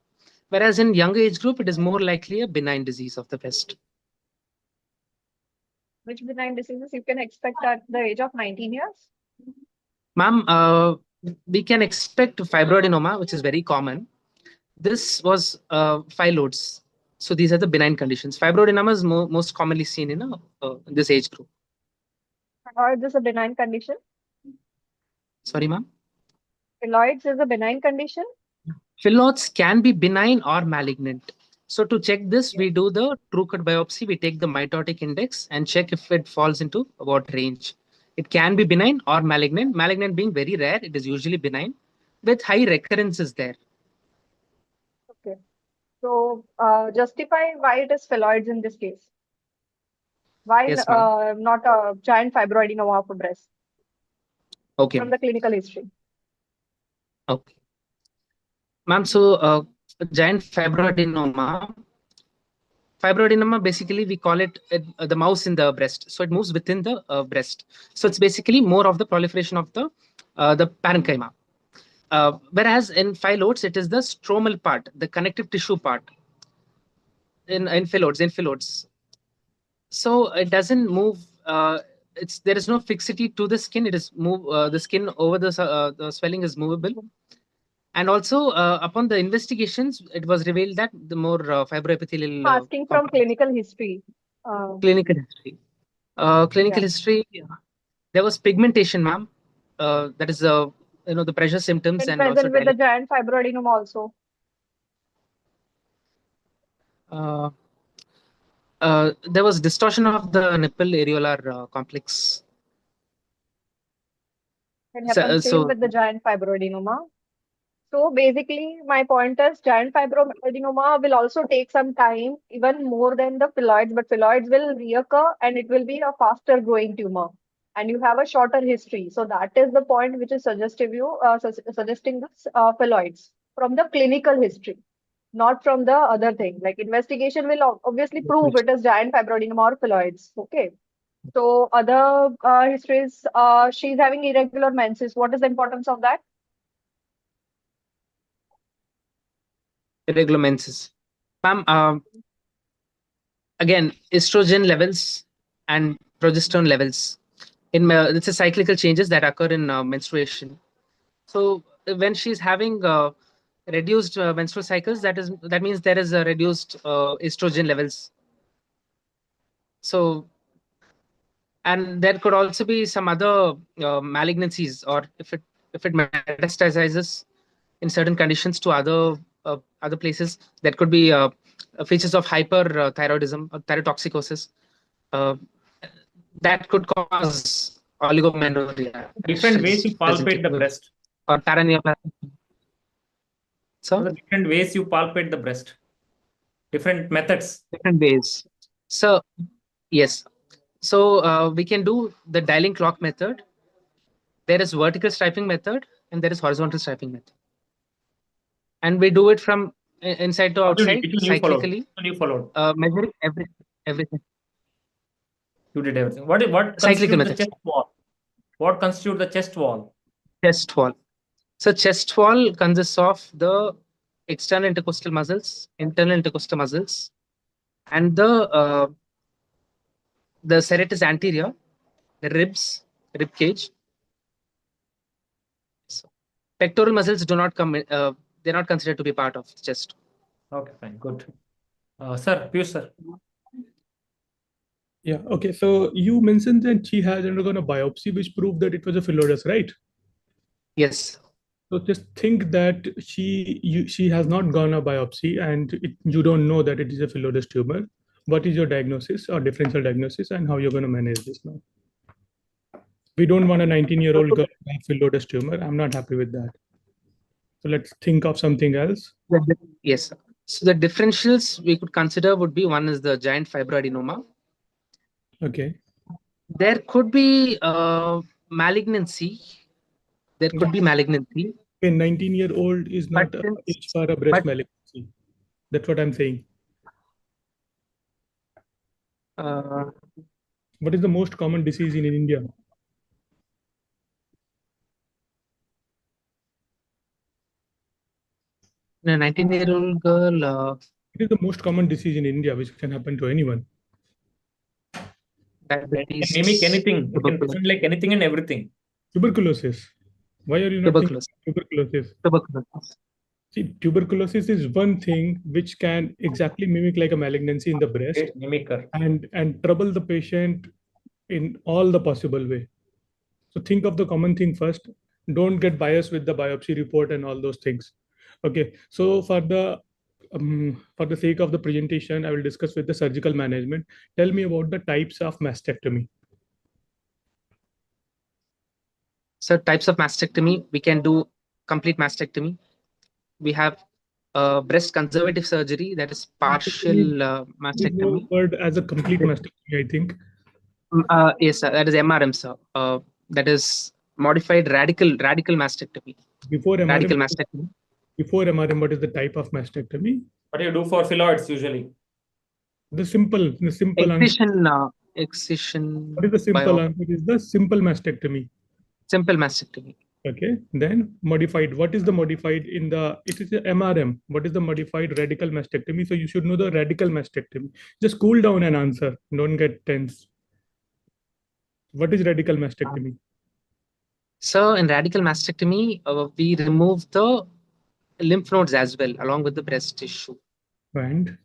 Whereas in younger age group, it is more likely a benign disease of the breast. Which benign diseases you can expect at the age of 19 years? Ma'am, we can expect fibroadenoma, which is very common. This was phyllodes. So these are the benign conditions. Fibroadenoma is most commonly seen in this age group. Or is this a benign condition? Sorry, ma'am? Phylloids is a benign condition? Phyllodes can be benign or malignant. So to check this, we do the true cut biopsy. We take the mitotic index and check if it falls into what range. It can be benign or malignant. Malignant being very rare, it is usually benign with high recurrences there. Okay. So justify why it is phylloids in this case. Why Yes, not a giant fibroadenoma of a breast? Okay. From the clinical history. Okay. Ma'am, so giant fibroadenoma basically we call it the mouse in the breast. So it moves within the breast. So it's basically more of the proliferation of the parenchyma. Whereas in phyllodes, it is the stromal part, the connective tissue part in phyllodes. So it doesn't move. There is no fixity to the skin. It is the skin over the swelling is movable. And also, upon the investigations, it was revealed that the more fibroepithelial. Asking from clinical history. Clinical history. Clinical history. There was pigmentation, ma'am. That is the pressure symptoms Been and also present with the dilate. giant fibroadenoma also. There was distortion of the nipple areolar complex. Can happen same with the giant fibroadenoma. So basically, my point is giant fibroadenoma will also take some time, even more than the phylloids, but phylloids will reoccur and it will be a faster growing tumor. And you have a shorter history. So that is the point which is suggesting this phylloids from the clinical history, not from the other thing. Like investigation will obviously prove it is giant fibroadenoma or phylloids. Okay. So other histories, she's having irregular menses. What is the importance of that? Irregular menses. Ma'am, again, estrogen levels and progesterone levels. It's a cyclical changes that occur in menstruation. So when she's having reduced menstrual cycles, that means there is a reduced estrogen levels. So, and there could also be some other malignancies, or if it metastasizes in certain conditions to other places, that could be features of hyperthyroidism or thyrotoxicosis. That could cause oligomenorrhea. Different ways you palpate the breast. Or paraneoplasty. So the different ways you palpate the breast. Different methods. Different ways. So yes. So we can do the dialing clock method. There is vertical striping method and there is horizontal striping method. And we do it from inside to outside cyclically. You followed. Measuring everything. You did everything. What constitutes the chest wall? What constitutes the chest wall? Chest wall. So chest wall consists of the external intercostal muscles, internal intercostal muscles, and the serratus anterior, the ribs, rib cage. So, pectoral muscles do not come. They're not considered to be part of the chest. Okay, fine, good. Sir, Piyush, sir. Yeah. Okay. So you mentioned that she has undergone a biopsy, which proved that it was a phyllodes, right? Yes. So just think that she has not gone a biopsy, and you don't know that it is a phyllodes tumor. What is your diagnosis or differential diagnosis, and how you're going to manage this now? We don't want a 19-year-old girl with phyllodes tumor. I'm not happy with that. So let's think of something else. Yes. So the differentials we could consider would be, one is the giant fibroadenoma. Okay. There could be malignancy. There could be malignancy. A 19-year-old is not age for a breast malignancy. That's what I'm saying. What is the most common disease in India? A 19-year-old girl. It is the most common disease in India, which can happen to anyone. It can mimic anything. It can present like anything and everything. Tuberculosis. Why are you not thinking tuberculosis? Tuberculosis. See, tuberculosis is one thing which can exactly mimic like a malignancy in the breast and trouble the patient in all the possible way. So think of the common thing first. Don't get biased with the biopsy report and all those things. Okay. So for the sake of the presentation, I will discuss with the surgical management. Tell me about the types of mastectomy. So types of mastectomy, we can do complete mastectomy. We have breast conservative surgery, that is partial mastectomy. Word as a complete mastectomy, I think. Yes, sir, that is MRM, sir. That is modified radical mastectomy. Before MRM, radical mastectomy. Before MRM, what is the type of mastectomy? What do you do for phylloids usually? The simple excision, answer. Excision. What is the simple answer? Is the simple mastectomy. Simple mastectomy. Okay. Then modified. What is the modified in the? It is a MRM. What is the modified radical mastectomy? So you should know the radical mastectomy. Just cool down and answer. Don't get tense. What is radical mastectomy? So in radical mastectomy, we remove the lymph nodes as well, along with the breast tissue. And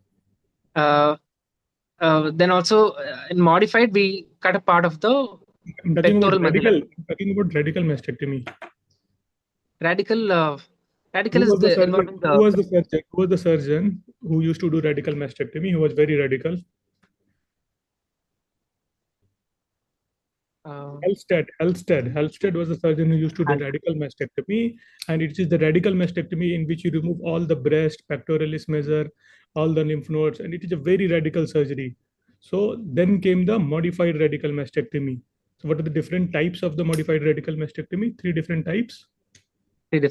then also in modified, we cut a part of the I'm talking about Pectoral muscle. I'm talking about radical mastectomy. Radical Who is was the surgeon? involving Who was the surgeon? Who was the surgeon who used to do radical mastectomy? Who was very radical? Halstead was the surgeon who used to do radical mastectomy, and it is the radical mastectomy in which you remove all the breast, pectoralis major, all the lymph nodes, and it is a very radical surgery. So then came the modified radical mastectomy. So what are the different types of the modified radical mastectomy? Three different types. I'll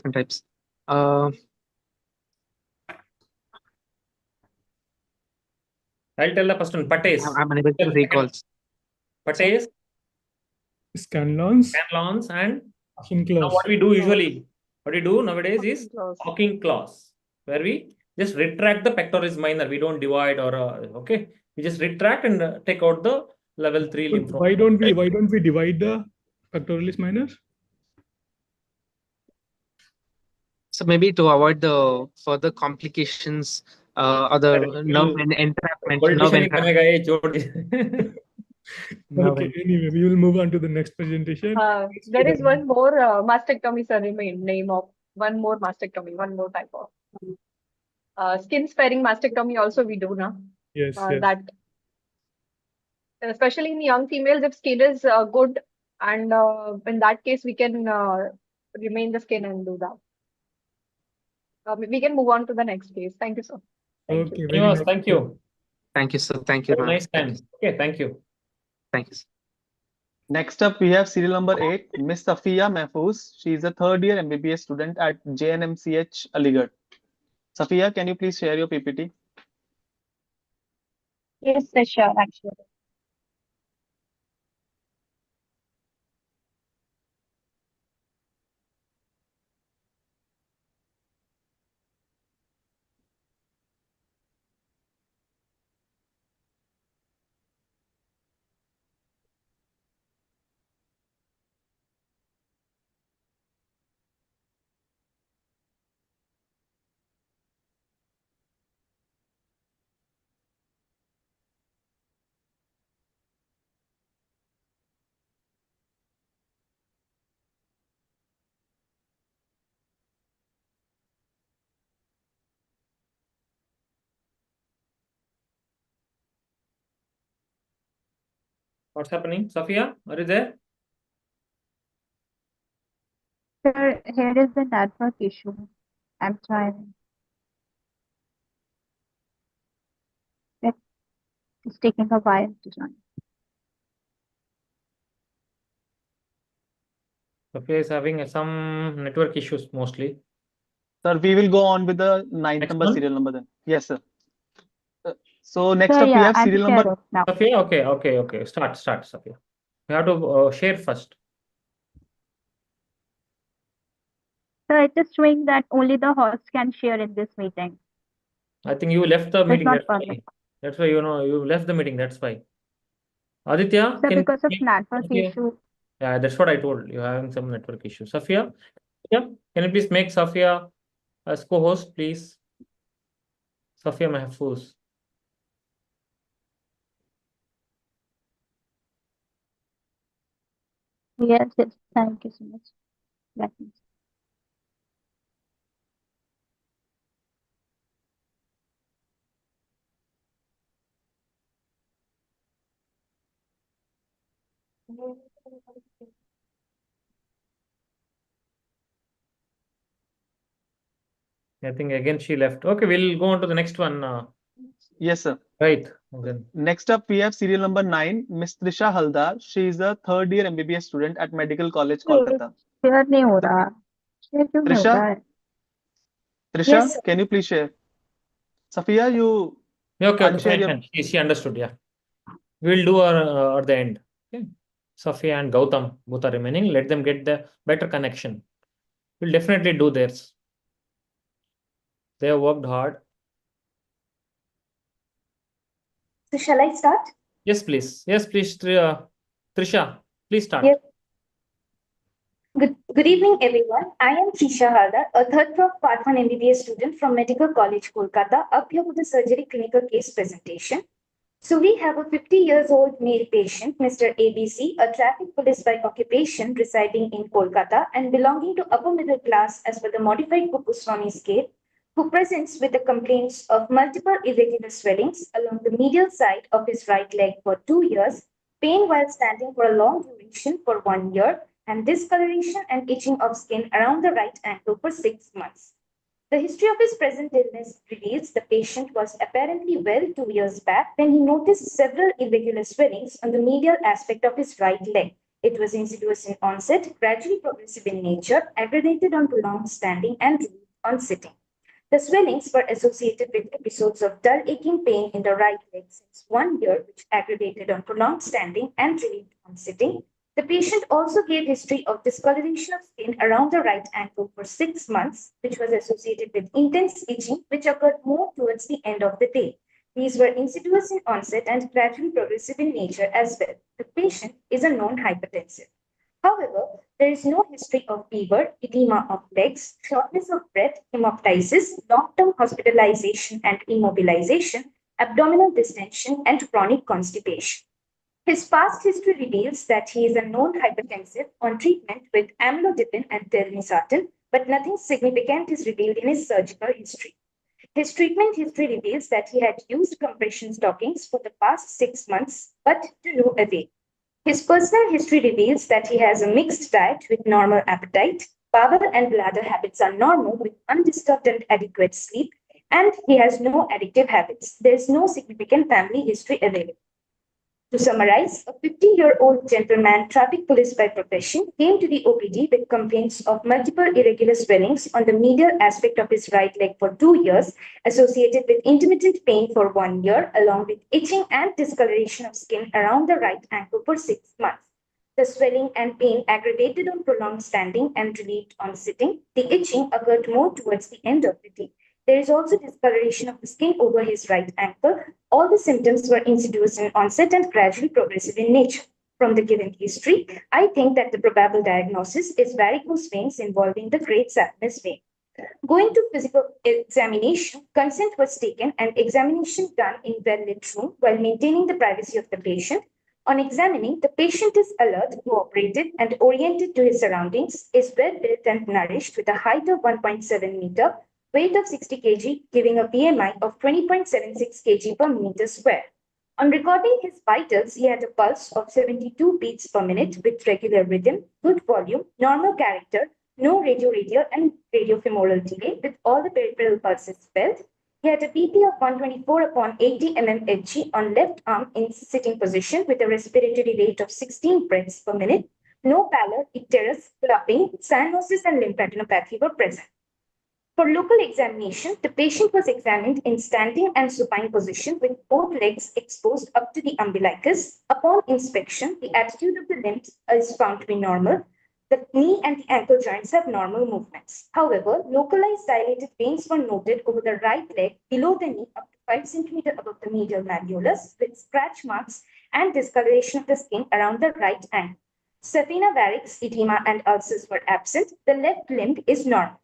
tell the first one. Pates. I'm unable to recall. Pates, Scanlons, and Hawking now claws. what we do usually, what we do nowadays is Hawking claws, where we just retract the pectoralis minor. We don't divide or okay. We just retract and take out the level 3 lymph node. Why don't we divide the pectoralis minor? So maybe to avoid the further complications or the nerve entrapment. Okay, anyway, we will move on to the next presentation. There is one more mastectomy, sir, name of one more mastectomy, one more type of skin sparing mastectomy also we do now. Yes, yes. That especially in young females, if skin is good, and in that case we can remain the skin and do that. We can move on to the next case. Thank you, sir. Thank you. Nice. Thank you. Thank you, sir. Thank you. Nice time. Okay, thank you. Thanks. Next up, we have serial number 8, Miss Safiya Mahfouz. She is a third-year MBBS student at JNMCH Aligarh. Safiya, can you please share your PPT? Yes, sure, actually. What's happening? Safiya, are you there? Sir, here is the network issue. I'm trying. It's taking a while to join. Safiya is having some network issues mostly. Sir, we will go on with the ninth number serial number then. Yes, sir. So next up, we have serial number. Safiya, okay. Start, Safiya. You have to share first. So it is showing that only the host can share in this meeting. I think you left the meeting. That's why you left the meeting. That's why. Aditya, so because of network issue. Yeah, that's what I told you. Having some network issues. Safiya, yeah, can you please make Safiya as co-host, please? Safiya Mahfouz. Yes, thank you so much. Blessings. I think again she left. Okay, we'll go on to the next one. Yes, sir. Right. Next up, we have serial number 9, Miss Trisha Haldar. She is a third-year MBBS student at Medical College, Kolkata. Trisha, Yes, can you please share? Safiya, you okay, share fine. She understood. Yeah, we'll do her at the end. Okay, Safiya and Gautham both are remaining. Let them get the better connection. We'll definitely do theirs. They have worked hard. So shall I start? Yes, please. Yes, please, Trisha. Please start. Yes. Good evening, everyone. I am Kishan Rao, a third prof Part 1 MBBS student from Medical College, Kolkata, up here with the surgery clinical case presentation. So we have a 50 years old male patient, Mr. ABC, a traffic police by occupation residing in Kolkata and belonging to upper middle class as per the modified Buvaneswari scale, who presents with the complaints of multiple irregular swellings along the medial side of his right leg for 2 years, pain while standing for a long duration for 1 year, and discoloration and itching of skin around the right ankle for 6 months. The history of his present illness reveals the patient was apparently well 2 years back when he noticed several irregular swellings on the medial aspect of his right leg. It was insidious in onset, gradually progressive in nature, aggravated on prolonged standing, and relieved on sitting. The swellings were associated with episodes of dull aching pain in the right leg since 1 year, which aggravated on prolonged standing and relieved on sitting. The patient also gave history of discoloration of skin around the right ankle for 6 months, which was associated with intense itching, which occurred more towards the end of the day. These were insidious in onset and gradually progressive in nature as well. The patient is a known hypertensive. However, there is no history of fever, edema of legs, shortness of breath, hemoptysis, long-term hospitalization and immobilization, abdominal distension, and chronic constipation. His past history reveals that he is a known hypertensive on treatment with amlodipine and telmisartan, but nothing significant is revealed in his surgical history. His treatment history reveals that he had used compression stockings for the past 6 months, but to no avail. His personal history reveals that he has a mixed diet with normal appetite, bowel and bladder habits are normal with undisturbed and adequate sleep, and he has no addictive habits. There is no significant family history available. To summarize, a 50-year-old gentleman, traffic police by profession, came to the OPD with complaints of multiple irregular swellings on the medial aspect of his right leg for 2 years, associated with intermittent pain for 1 year, along with itching and discoloration of skin around the right ankle for 6 months. The swelling and pain aggravated on prolonged standing and relieved on sitting. The itching occurred more towards the end of the day. There is also discoloration of the skin over his right ankle. All the symptoms were insidious in onset and gradually progressive in nature. From the given history, I think that the probable diagnosis is varicose veins involving the great saphenous vein. Going to physical examination, consent was taken and examination done in well-lit room while maintaining the privacy of the patient. On examining, the patient is alert, cooperative, and oriented to his surroundings, is well-built and nourished with a height of 1.7 meter, weight of 60 kg, giving a BMI of 20.76 kg per meter square. On recording his vitals, he had a pulse of 72 beats per minute with regular rhythm, good volume, normal character, no radioradial and radiofemoral delay, with all the peripheral pulses felt. He had a BP of 124/80 mmHg on left arm in sitting position with a respiratory rate of 16 breaths per minute. No pallor, icterus, clumping, cyanosis, and lymphadenopathy were present. For local examination, the patient was examined in standing and supine position with both legs exposed up to the umbilicus. Upon inspection, the attitude of the limbs is found to be normal. The knee and the ankle joints have normal movements. However, localized dilated veins were noted over the right leg below the knee up to 5 cm above the medial malleolus with scratch marks and discoloration of the skin around the right ankle. Safena varix, edema, and ulcers were absent. The left limb is normal.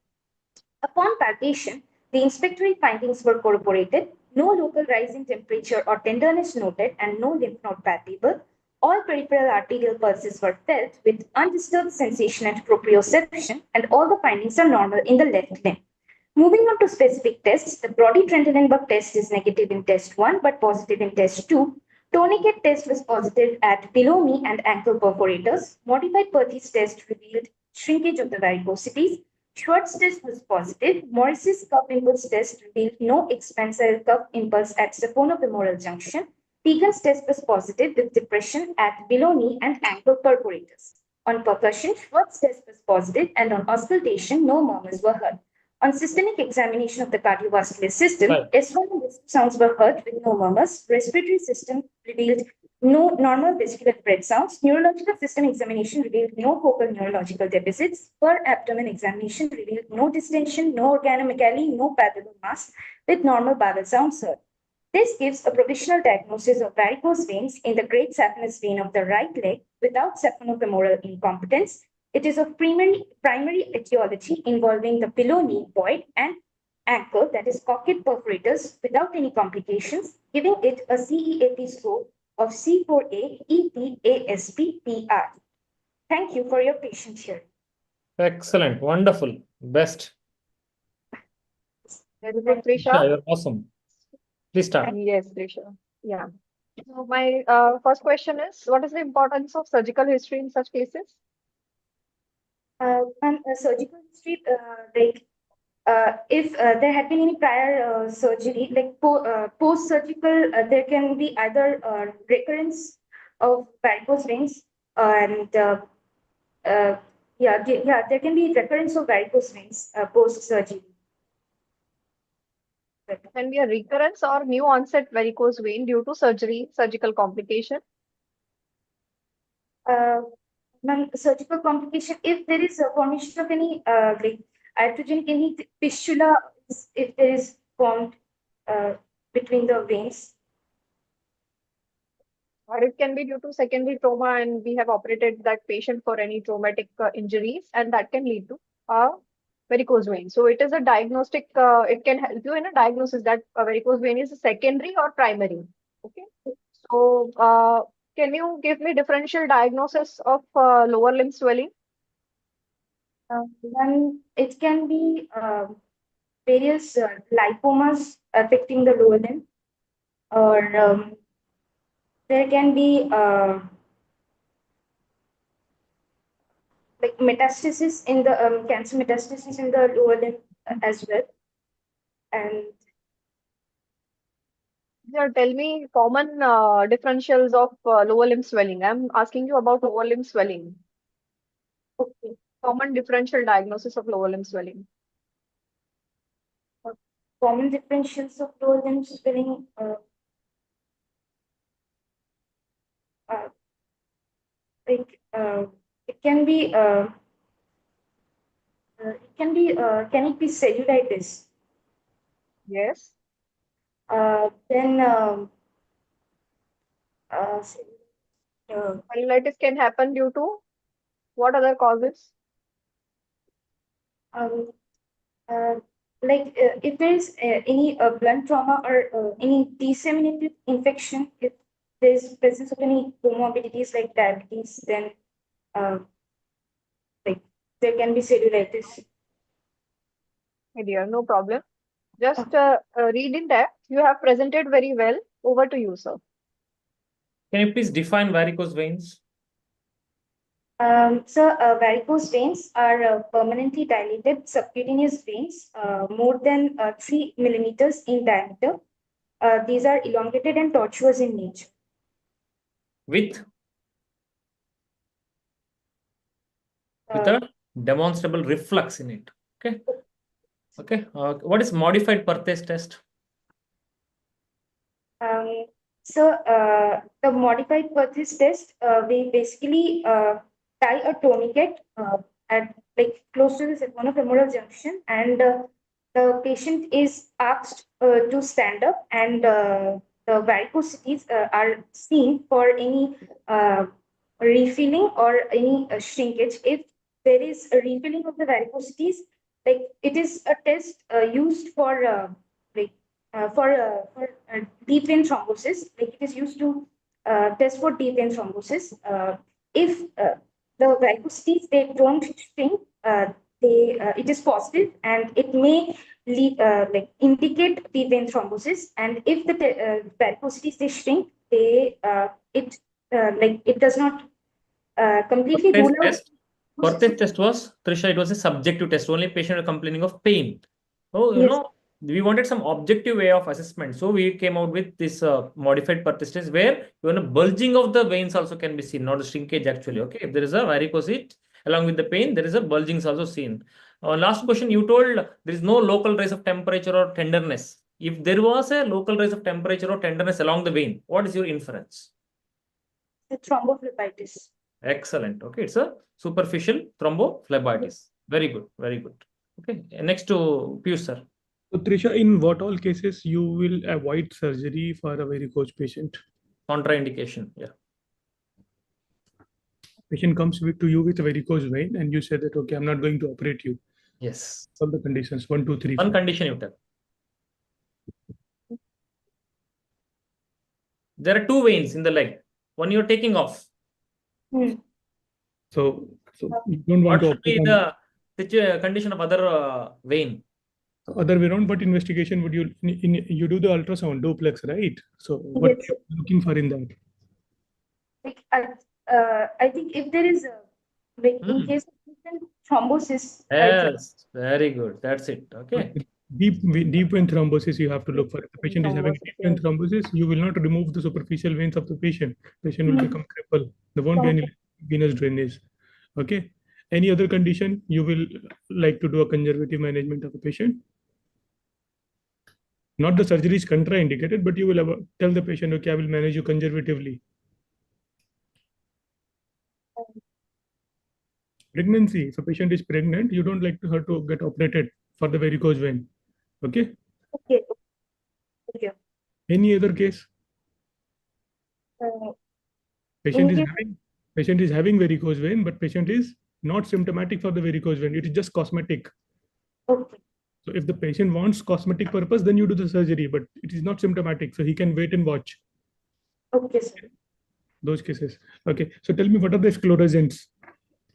Upon palpation, the inspectory findings were corroborated. No local rise in temperature or tenderness noted and no lymph node palpable. All peripheral arterial pulses were felt with undisturbed sensation and proprioception, and all the findings are normal in the left limb. Moving on to specific tests, the Brody Trendelenburg test is negative in test 1 but positive in test 2. Tourniquet test was positive at below knee and ankle perforators. Modified Perthes test revealed shrinkage of the varicosities. Schwartz test was positive. Morris's cuff impulse test revealed no expansile cuff impulse at saphonofemoral junction. Tegan's test was positive with depression at below knee and ankle perforators. On percussion, Schwartz test was positive, and on auscultation, no murmurs were heard. On systemic examination of the cardiovascular system, S1 and S2 sounds were heard with no murmurs. Respiratory system revealed no normal vesicular breath sounds. Neurological system examination revealed no focal neurological deficits. Per abdomen examination revealed no distension, no organomegaly, no palpable mass with normal bowel sounds heard. This gives a provisional diagnosis of varicose veins in the great saphenous vein of the right leg without saphonofemoral incompetence. It is of primary etiology involving the below knee void and anchor, that is cocked perforators, without any complications, giving it a CEAP score of C4A EPASP PR. Thank you for your patience here. Excellent. Wonderful. Best. Very good, Trisha, Trisha. you're awesome. Please start. Yes, Trisha. Yeah. So my first question is, what is the importance of surgical history in such cases? Surgical history, if there had been any prior surgery, like post-surgical, there can be either recurrence of varicose veins and there can be recurrence of varicose veins post-surgery. Can be a recurrence or new onset varicose vein due to surgical complication. Surgical complication, if there is a formation of any like iatrogenic any fistula, if there is formed between the veins. Or it can be due to secondary trauma and we have operated that patient for any traumatic injuries, and that can lead to a varicose vein. So it is a diagnostic, it can help you in a diagnosis that a varicose vein is a secondary or primary. Okay. So can you give me differential diagnosis of lower limb swelling? Then it can be various lipomas affecting the lower limb, or there can be like metastasis in the cancer metastasis in the lower limb as well. And yeah, tell me common differentials of lower limb swelling. I'm asking you about lower limb swelling. Okay. Common differential diagnosis of lower limb swelling. Common differentials of lower limb swelling. It can be can it be cellulitis? Yes. Then cellulitis can happen due to what other causes? If there is any blunt trauma or any disseminated infection, if there is presence of any comorbidities like diabetes, then there can be cellulitis. My dear, no problem. Just read in depth. You have presented very well. Over to you, sir. Can you please define varicose veins? Varicose veins are permanently dilated subcutaneous veins more than 3 millimeters in diameter. These are elongated and tortuous in nature. With a demonstrable reflux in it. Okay. Okay. What is modified Perthes test? The modified Perthes test, we basically tie a tourniquet at close to the sacropneumofemoral junction, and the patient is asked to stand up, and the varicosities are seen for any refilling or any shrinkage. If there is a refilling of the varicosities, it is a test used for deep vein thrombosis. It is used to test for deep vein thrombosis. If the varicosities they don't shrink, it is positive, and it may lead, indicate deep vein thrombosis. And if the varicosities they shrink, it does not completely rule out. Perthes test was, Trisha, it was a subjective test. Only patient are complaining of pain. So, you Yes. know, we wanted some objective way of assessment. So we came out with this modified Perthes test where even bulging of the veins also can be seen, not the shrinkage actually. Okay. If there is a varicosity along with the pain, there is a bulging is also seen. Last question, you told there is no local rise of temperature or tenderness. If there was a local rise of temperature or tenderness along the vein, what is your inference? The thrombophlebitis. Excellent. Okay, it's a superficial thrombophlebitis. Very good, very good. Okay, next to Piyush, sir. So, Trisha, in what all cases you will avoid surgery for a varicose patient? Contraindication, yeah. Patient comes to you with a varicose vein, and you say that, okay, I'm not going to operate you. Yes. All the conditions, 1, 2, 3, One 4. condition you tell. There are two veins in the leg. One you're taking off. So you don't want What to should be operate the condition of other vein? on other way around. What investigation would you you do the ultrasound duplex, right? So what Yes. you're looking for in that? Like, I think if there is in case of recent thrombosis, I think Yes, very good. That's it. Okay. Deep vein thrombosis you have to look for. If the patient is having Thrombosis, deep vein thrombosis, you will not remove the superficial veins of the patient. Patient will become crippled. There won't be any venous drainage. Okay. Any other condition you will like to do a conservative management of the patient? Not the surgery is contraindicated, but you will tell the patient, okay, I will manage you conservatively. Pregnancy. If a patient is pregnant, you don't like her to get operated for the varicose vein. Okay. Okay. Okay. Any other case? Patient is having varicose vein, but patient is not symptomatic for the varicose vein. It is just cosmetic. Okay. So if the patient wants cosmetic purpose, then you do the surgery, but it is not symptomatic, so he can wait and watch. Okay, sir. Those cases. Okay. So tell me, what are the sclerosants?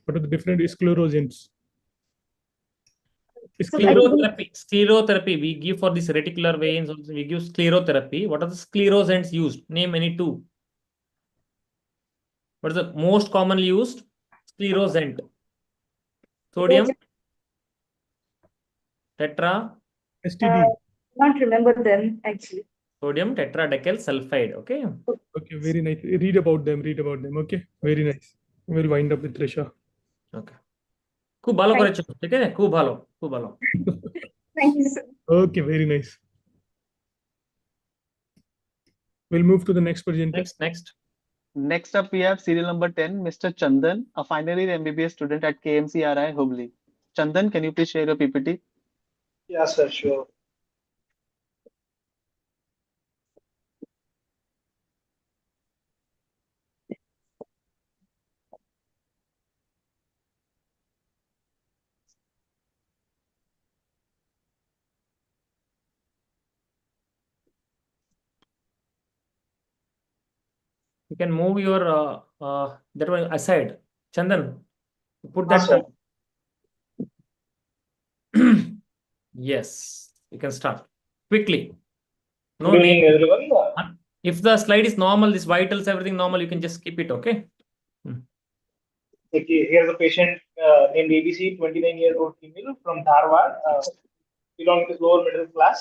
What are the different sclerosants? Sclerotherapy. We give for these reticular veins. Also we give sclerotherapy. What are the sclerosants used? Name any two. What is the most commonly used? Sclerosant. Sodium. Tetra. STD. Not remember them actually. Sodium tetradecyl sulfide. Okay. Okay, very nice. Read about them. Okay, very nice. We'll wind up with Trisha. Okay. খুব ভালো করেছো, ঠিক আছে? খুব ভালো, খুব ভালো. Thank you, sir. Okay, very nice. We'll move to the next presenter. Next up, we have serial number 10, Mr. Chandan, a final year MBBS student at KMCRI, Hubli. Chandan, can you please share your PPT? Yeah, sir, sure. You can move your that one aside. Chandan, put that. Yes, you can start quickly. No Good evening, name. everyone. If the slide is normal, this vitals, everything normal, you can just skip it. Okay. Okay, here's a patient named ABC, 29-year-old female from Dharwad, belonging to lower middle class.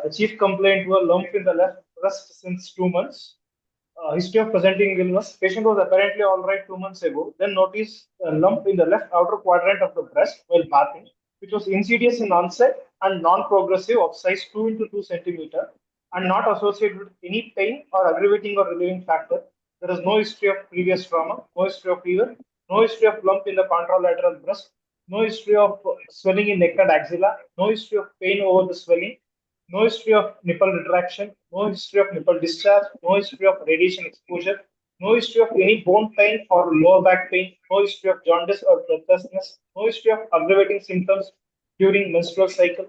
The chief complaint was lump in the left breast since 2 months. History of presenting illness. Patient was apparently all right 2 months ago, then noticed a lump in the left outer quadrant of the breast while bathing, which was insidious in onset and non-progressive of size 2 into 2 centimeter and not associated with any pain or aggravating or relieving factor. There is no history of previous trauma, no history of fever, no history of lump in the contralateral breast, no history of swelling in neck and axilla, no history of pain over the swelling, no history of nipple retraction, no history of nipple discharge, no history of radiation exposure, no history of any bone pain or lower back pain, no history of jaundice or breathlessness, no history of aggravating symptoms during menstrual cycle,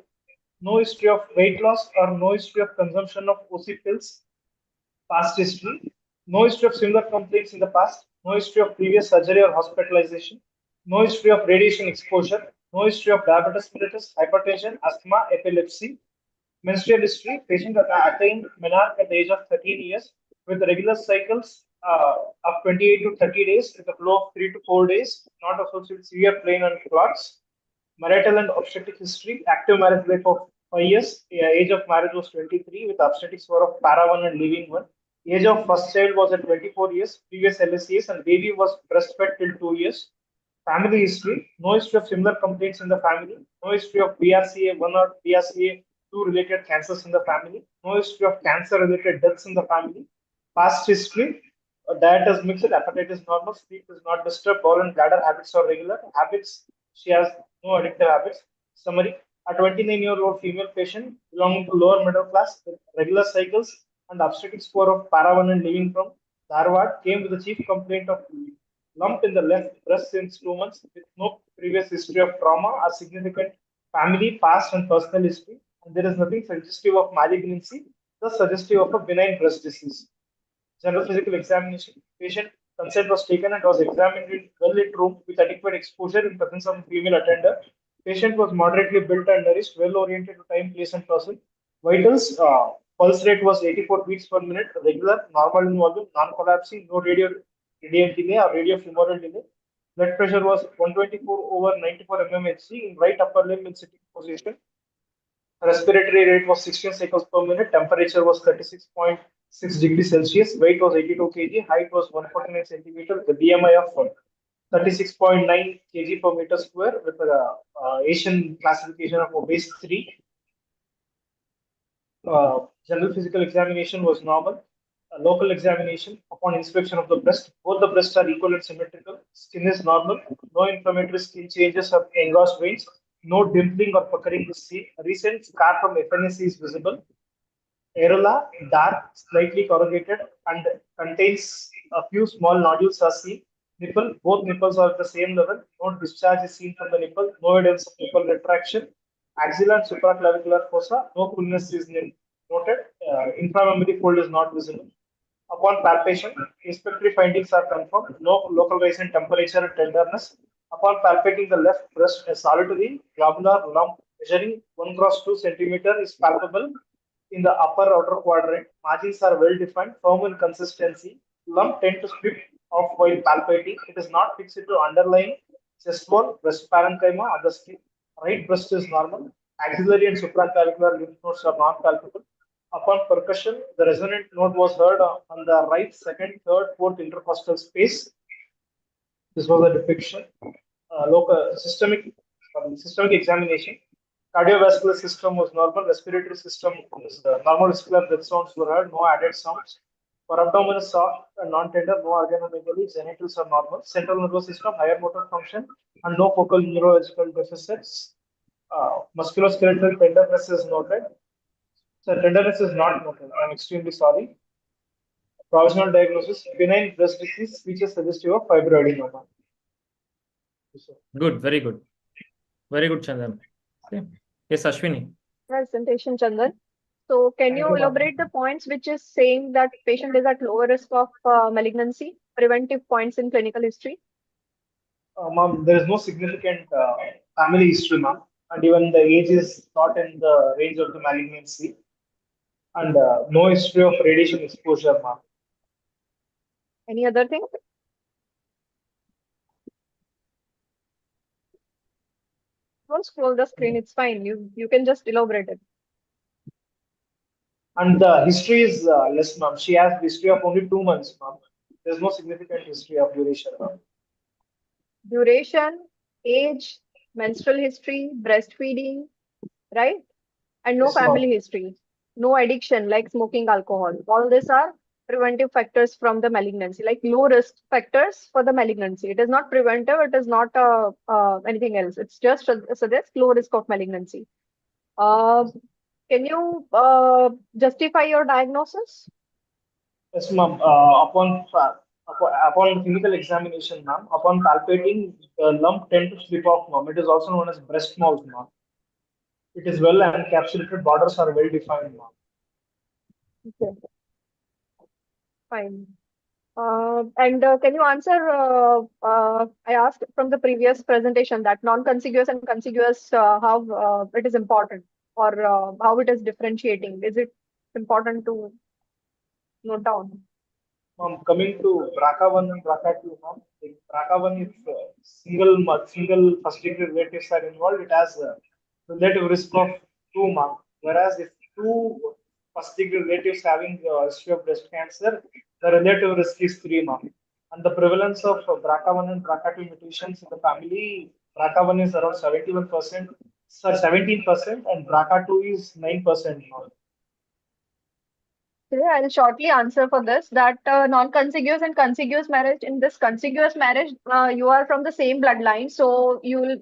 no history of weight loss or no history of consumption of OC pills, past history, no history of similar complaints in the past, no history of previous surgery or hospitalization, no history of radiation exposure, no history of diabetes mellitus, hypertension, asthma, epilepsy. Menstrual history, patient attained menarche at the age of 13 years with regular cycles of 28 to 30 days with a flow of 3 to 4 days, not associated with severe plain and clots. Marital and obstetric history, active marriage life of 5 years, age of marriage was 23 with obstetric score of para 1 and leaving 1. Age of first child was at 24 years, previous LSCs and baby was breastfed till 2 years. Family history, no history of similar complaints in the family, no history of BRCA1 or BRCA2 related cancers in the family, no history of cancer related deaths in the family. Past history, diet is mixed, appetite is normal, sleep is not disturbed, bowel and bladder habits are regular. Habits, she has no addictive habits. Summary, a 29-year-old female patient belonging to lower middle class with regular cycles and obstetric score of para 1 and leaving from Dharwad came with the chief complaint of lump in the left breast since 2 months with no previous history of trauma or significant family, past, and personal history. And there is nothing suggestive of malignancy, thus suggestive of a benign breast disease. General physical examination. Patient consent was taken and was examined in well-lit room with adequate exposure in presence of a female attender. Patient was moderately built and nourished, well-oriented to time, place, and person. Vitals, pulse rate was 84 beats per minute, regular, normal in volume, non-collapsing, no radiant delay or radiofemoral delay. Blood pressure was 124/94 mmHg in right upper limb in sitting position. Respiratory rate was 16 cycles per minute. Temperature was 36.6 degrees Celsius. Weight was 82 kg. Height was 149 centimeters. The BMI of 36.9 kg per meter square with the Asian classification of obese 3. General physical examination was normal. Local examination upon inspection of the breast. Both the breasts are equal and symmetrical. Skin is normal. No inflammatory skin changes of engorged veins. No dimpling or puckering the skin. A recent scar from FNAC is visible. Areola, dark, slightly corrugated, and contains a few small nodules are seen. Nipple, both nipples are at the same level. No discharge is seen from the nipple. No evidence of nipple retraction. Axilla and supraclavicular fossa, no coolness is noted. Inframammary fold is not visible. Upon palpation, inspectory findings are confirmed. No local rise in temperature and tenderness. Upon palpating the left breast, a solitary globular lump measuring 1x2 centimeter is palpable in the upper outer quadrant. Margins are well defined, firm in consistency. Lump tend to split off while palpating. It is not fixed to underlying chest wall, breast parenchyma, or the skin. Right breast is normal. Axillary and supraclavicular lymph nodes are not palpable. Upon percussion, the resonant note was heard on the right, second, third, fourth intercostal space. This was a depiction. Local systemic examination. Cardiovascular system was normal. Respiratory system was normal. Vascular breath sounds were heard. No added sounds. For abdomen is soft and non-tender. No organomegaly. Genitals are normal. Central nervous system, higher motor function, and no focal neurological deficits. Musculoskeletal tenderness is noted. So tenderness is not noted. I'm extremely sorry. Provisional diagnosis: benign breast disease, features suggestive of fibroadenoma. Good, very good. Very good, Chandan. Okay. Yes, Ashwini. Presentation, Chandan. So can you elaborate the points which is saying that patient is at lower risk of malignancy, preventive points in clinical history? Ma'am, there is no significant family history, ma'am, and even the age is not in the range of the malignancy, and no history of radiation exposure, ma'am. Any other thing? Don't scroll the screen, it's fine. You can just elaborate it. And the history is less, ma'am. She has history of only 2 months, ma'am. There's no significant history of duration, ma'am. Duration, age, menstrual history, breastfeeding, right? And no Yes, family history, no addiction like smoking, alcohol. All these are preventive factors from the malignancy, like low risk factors for the malignancy. It is not preventive, it is not anything else. It's just suggests low risk of malignancy. Can you justify your diagnosis? Yes, ma'am. Upon clinical examination, ma'am, upon palpating, the lump tend to slip off, ma'am. It is also known as breast mouse, ma'am. It is well encapsulated, borders are well defined, ma'am. Okay. Fine. And can you answer, I asked from the previous presentation that non-contiguous and contiguous, how it is important, or how it is differentiating. Is it important to note down? Coming to BRCA1 and BRCA2, ma'am, BRCA1 is single first degree relatives are involved. It has a relative risk of 2, ma'am. Whereas if 2 first degree relatives having history of breast cancer, the relative risk is 3, ma'am. And the prevalence of BRCA1 and BRCA2 mutations in the family, BRCA1 is around 17%, and BRCA2 is 9%, ma'am. Okay, I'll shortly answer for this, that non-contiguous and contiguous marriage, in this contiguous marriage, you are from the same bloodline. So you will,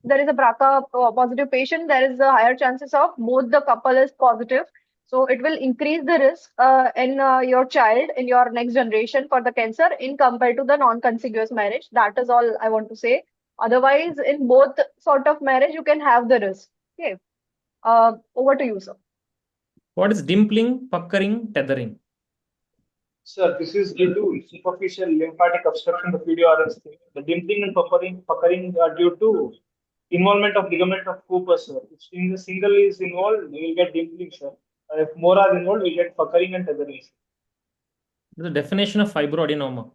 there is a BRCA positive patient, there is a higher chances of both the couple is positive. So it will increase the risk in your child, in your next generation for the cancer in compared to the non-contiguous marriage. That is all I want to say. Otherwise, in both sort of marriage, you can have the risk. Okay. Over to you, sir. What is dimpling, puckering, tethering? Sir, this is due to superficial lymphatic obstruction of PDRS. The dimpling and puckering are due to involvement of ligament of Cooper, sir. If the single is involved, we will get dimpling, sir. If more are involved, we get puckering and tethering. The definition of fibroadenoma.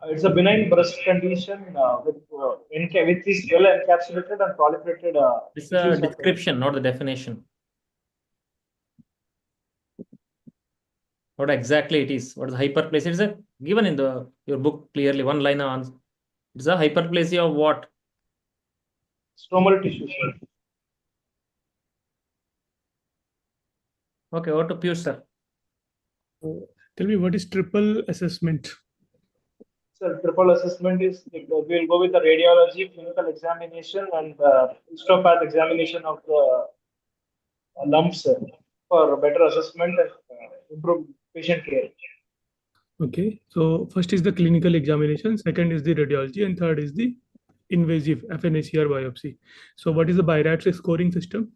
It's a benign breast condition with is well encapsulated and proliferated. It's a description, not the definition. What exactly it is? What is hyperplasia? It's a given in your book clearly, one line answer. It's a hyperplasia of what? Stromal tissue, sir. Okay, over to Piyush, sir. Tell me, what is triple assessment? Sir, triple assessment is we'll go with the radiology, clinical examination, and histopath examination of the lumps, sir, for better assessment and improve patient care. Okay, so first is the clinical examination, second is the radiology, and third is the invasive FNAC or biopsy. So what is the BIRATS scoring system?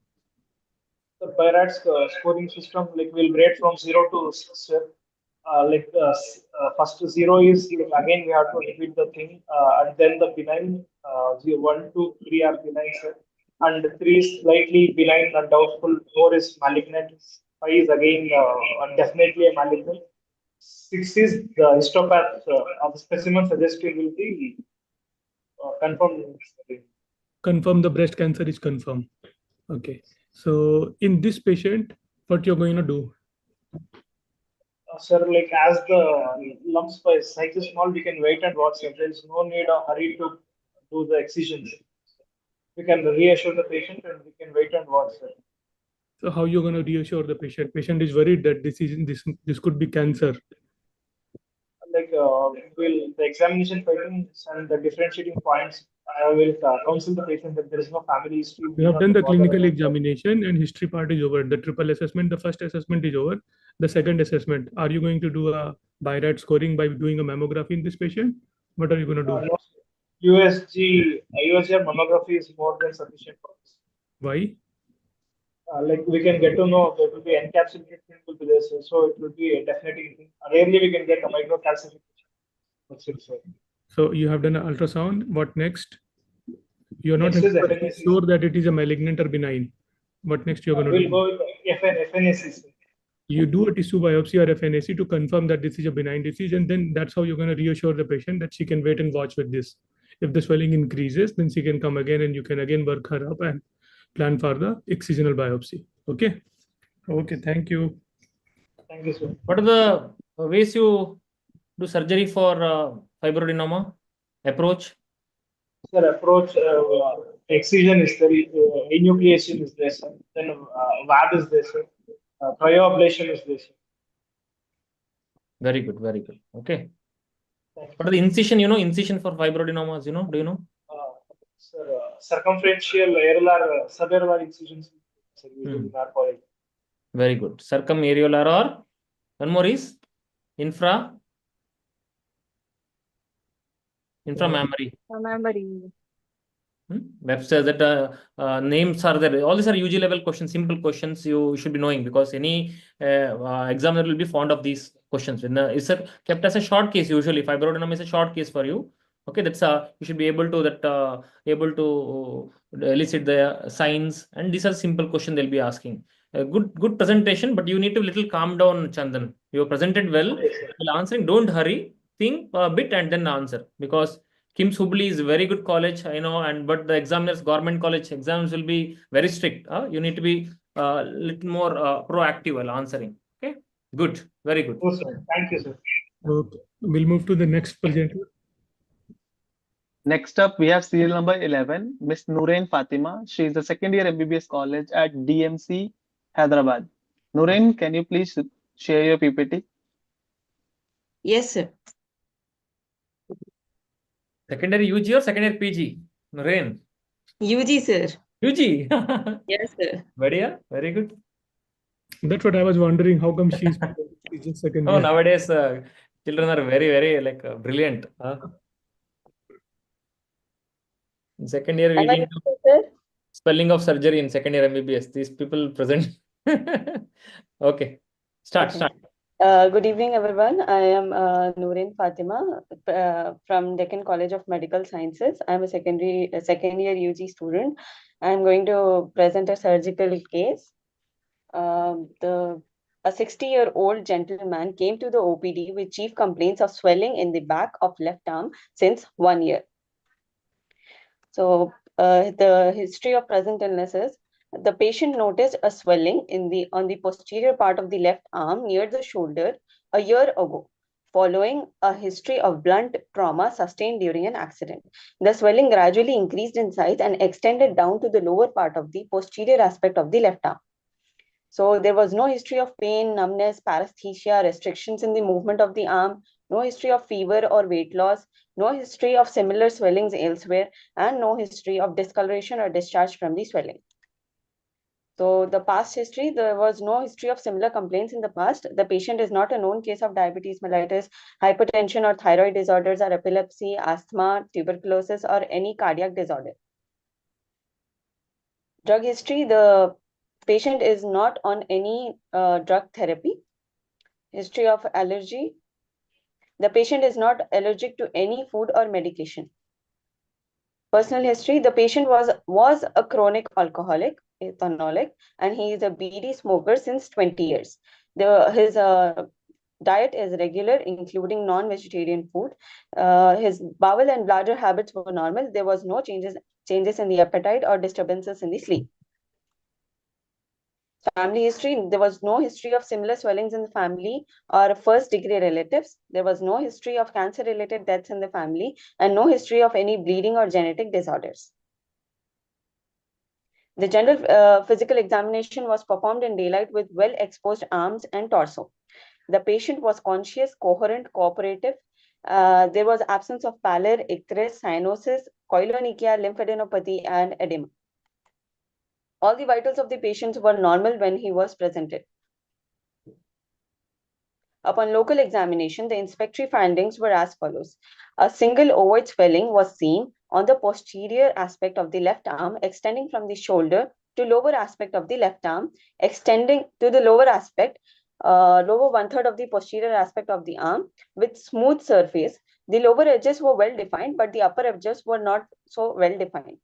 The BIRATS scoring system, like, will grade from 0 to 6, sir. First 0 is, again we have to repeat the thing, and then the benign, 1, 2, 3 are benign, sir, and 3 is slightly benign and doubtful, 4 is malignant, 5 is again definitely a malignant, 6 is the histopath of the specimen suggested will be confirmed. Confirm the breast cancer is confirmed. Okay, so in this patient, what you're going to do? Sir, like, as the lumps size is small, we can wait and watch. There is no need or hurry to do the excisions. We can reassure the patient and we can wait and watch, sir. So how you're going to reassure the patient? Patient is worried that this could be cancer. Like, the examination patterns and the differentiating points, I will counsel the patient that there is no family history. We have done the clinical examination and history part is over. The triple assessment, the first assessment is over. The second assessment, are you going to do a BIRAT scoring by doing a mammography in this patient? What are you going to do? USG mammography is more than sufficient for us. Why? Like, we can get to know there will be encapsulated thing will be there, so it will be a definite thing. Rarely we can get a microcalcification. So you have done an ultrasound. What next? You're not FNAC. sure that it is a malignant or benign. What next you're going to do? We'll go with FNAC. You do a tissue biopsy or FNAC to confirm that this is a benign disease, and then that's how you're going to reassure the patient that she can wait and watch with this. If the swelling increases, then she can come again and you can again work her up and plan for the excisional biopsy. Okay. Okay. Thank you. Thank you, sir. What are the ways you do surgery for fibroadenoma? Approach? Sir, approach, excision is there, enucleation is there, sir. Then VAD is there, sir. Cryoablation is there, sir. Very good, very good. Okay. What are the incision, incision for fibroadenomas, do you know? Sir, circumferential areolar, subareolar incisions. Very good. Circumareolar, or one more is inframammary. Webster, that names are there. All these are UG level questions, simple questions you should be knowing, because any examiner will be fond of these questions. It's kept as a short case usually. Fibroadenoma is a short case for you. Okay, that's you should be able to elicit the signs, and these are simple questions they'll be asking. Good presentation, but you need to little calm down, Chandan. You presented well. While answering, don't hurry. Think a bit and then answer, because KIMS Hubli is a very good college, I know, but the examiners, government college exams will be very strict. You need to be a little more proactive while answering. Okay, good, very good. Oh, sir. Thank you, sir. Okay. We'll move to the next presenter. Next up, we have serial number 11, Miss Nooreen Fatima. She is a second year MBBS college at DMC, Hyderabad. Nooreen, can you please share your PPT? Yes, sir. Secondary UG or secondary PG? Nooreen? UG, sir. UG? Yes, sir. Very good. That's what I was wondering. How come she's just second Oh, year? nowadays children are very, very like brilliant. In second year, we Am I didn't do audible, sir? spelling of surgery in second year MBBS. These people present. Okay, start. Okay. Good evening, everyone. I am Nooreen Fatima from Deccan College of Medical Sciences. I'm a second year UG student. I'm going to present a surgical case. A 60-year-old gentleman came to the OPD with chief complaints of swelling in the back of left arm since 1 year. So the history of present illnesses. The patient noticed a swelling on the posterior part of the left arm near the shoulder a year ago, following a history of blunt trauma sustained during an accident. The swelling gradually increased in size and extended down to the lower part of the posterior aspect of the left arm. So there was no history of pain, numbness, paresthesia, restrictions in the movement of the arm, no history of fever or weight loss, no history of similar swellings elsewhere, and no history of discoloration or discharge from the swelling. So the past history, there was no history of similar complaints in the past. The patient is not a known case of diabetes mellitus, hypertension or thyroid disorders or epilepsy, asthma, tuberculosis or any cardiac disorder. Drug history, the patient is not on any drug therapy. History of allergy, the patient is not allergic to any food or medication. Personal history, the patient was a chronic alcoholic, ethanolic, and he is a beady smoker since 20 years. His diet is regular, including non-vegetarian food. His bowel and bladder habits were normal. There was no changes in the appetite or disturbances in the sleep. Family history, there was no history of similar swellings in the family or first-degree relatives. There was no history of cancer-related deaths in the family and no history of any bleeding or genetic disorders. The general physical examination was performed in daylight with well-exposed arms and torso. The patient was conscious, coherent, cooperative. There was absence of pallor, icterus, cyanosis, koilonychia, lymphadenopathy, and edema. All the vitals of the patient were normal when he was presented. Upon local examination, the inspectory findings were as follows. A single ovoid swelling was seen on the posterior aspect of the left arm, extending from the shoulder to lower aspect of the left arm, extending to the lower aspect, lower 1/3 of the posterior aspect of the arm with smooth surface. The lower edges were well defined, but the upper edges were not so well defined.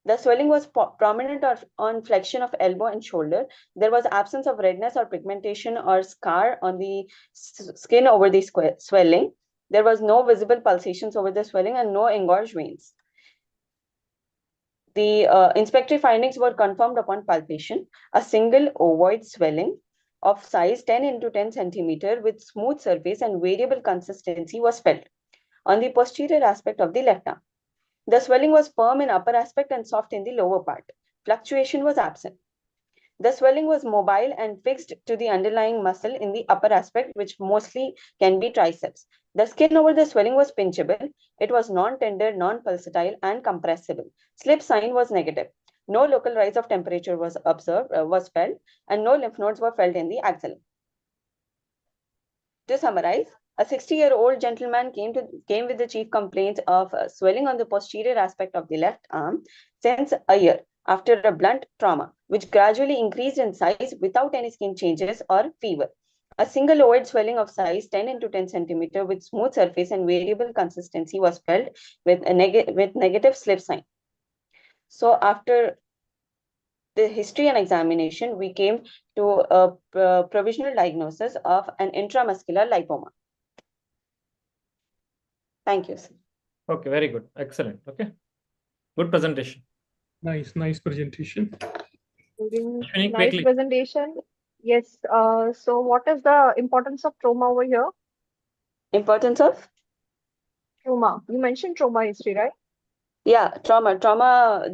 The swelling was prominent on flexion of elbow and shoulder. There was absence of redness or pigmentation or scar on the skin over the swelling. There was no visible pulsations over the swelling and no engorged veins. The inspectory findings were confirmed upon palpation. A single ovoid swelling of size 10 into 10 centimeter with smooth surface and variable consistency was felt on the posterior aspect of the left arm. The swelling was firm in upper aspect and soft in the lower part. Fluctuation was absent. The swelling was mobile and fixed to the underlying muscle in the upper aspect, which mostly can be triceps. The skin over the swelling was pinchable. It was non-tender, non-pulsatile, and compressible. Slip sign was negative. No local rise of temperature was felt, and no lymph nodes were felt in the axilla. To summarize, a 60-year-old gentleman came with the chief complaints of swelling on the posterior aspect of the left arm since a year after a blunt trauma, which gradually increased in size without any skin changes or fever. A single ovoid swelling of size 10 into 10 centimeter with smooth surface and variable consistency was felt with negative slip sign. So after the history and examination, we came to a provisional diagnosis of an intramuscular lipoma. Thank you, sir. Okay, very good. Excellent. Okay. Good presentation. Nice presentation. Ashwini, Nice quickly. presentation. Yes. So what is the importance of trauma over here? Importance of? Trauma. You mentioned trauma history, right? Yeah, trauma. Trauma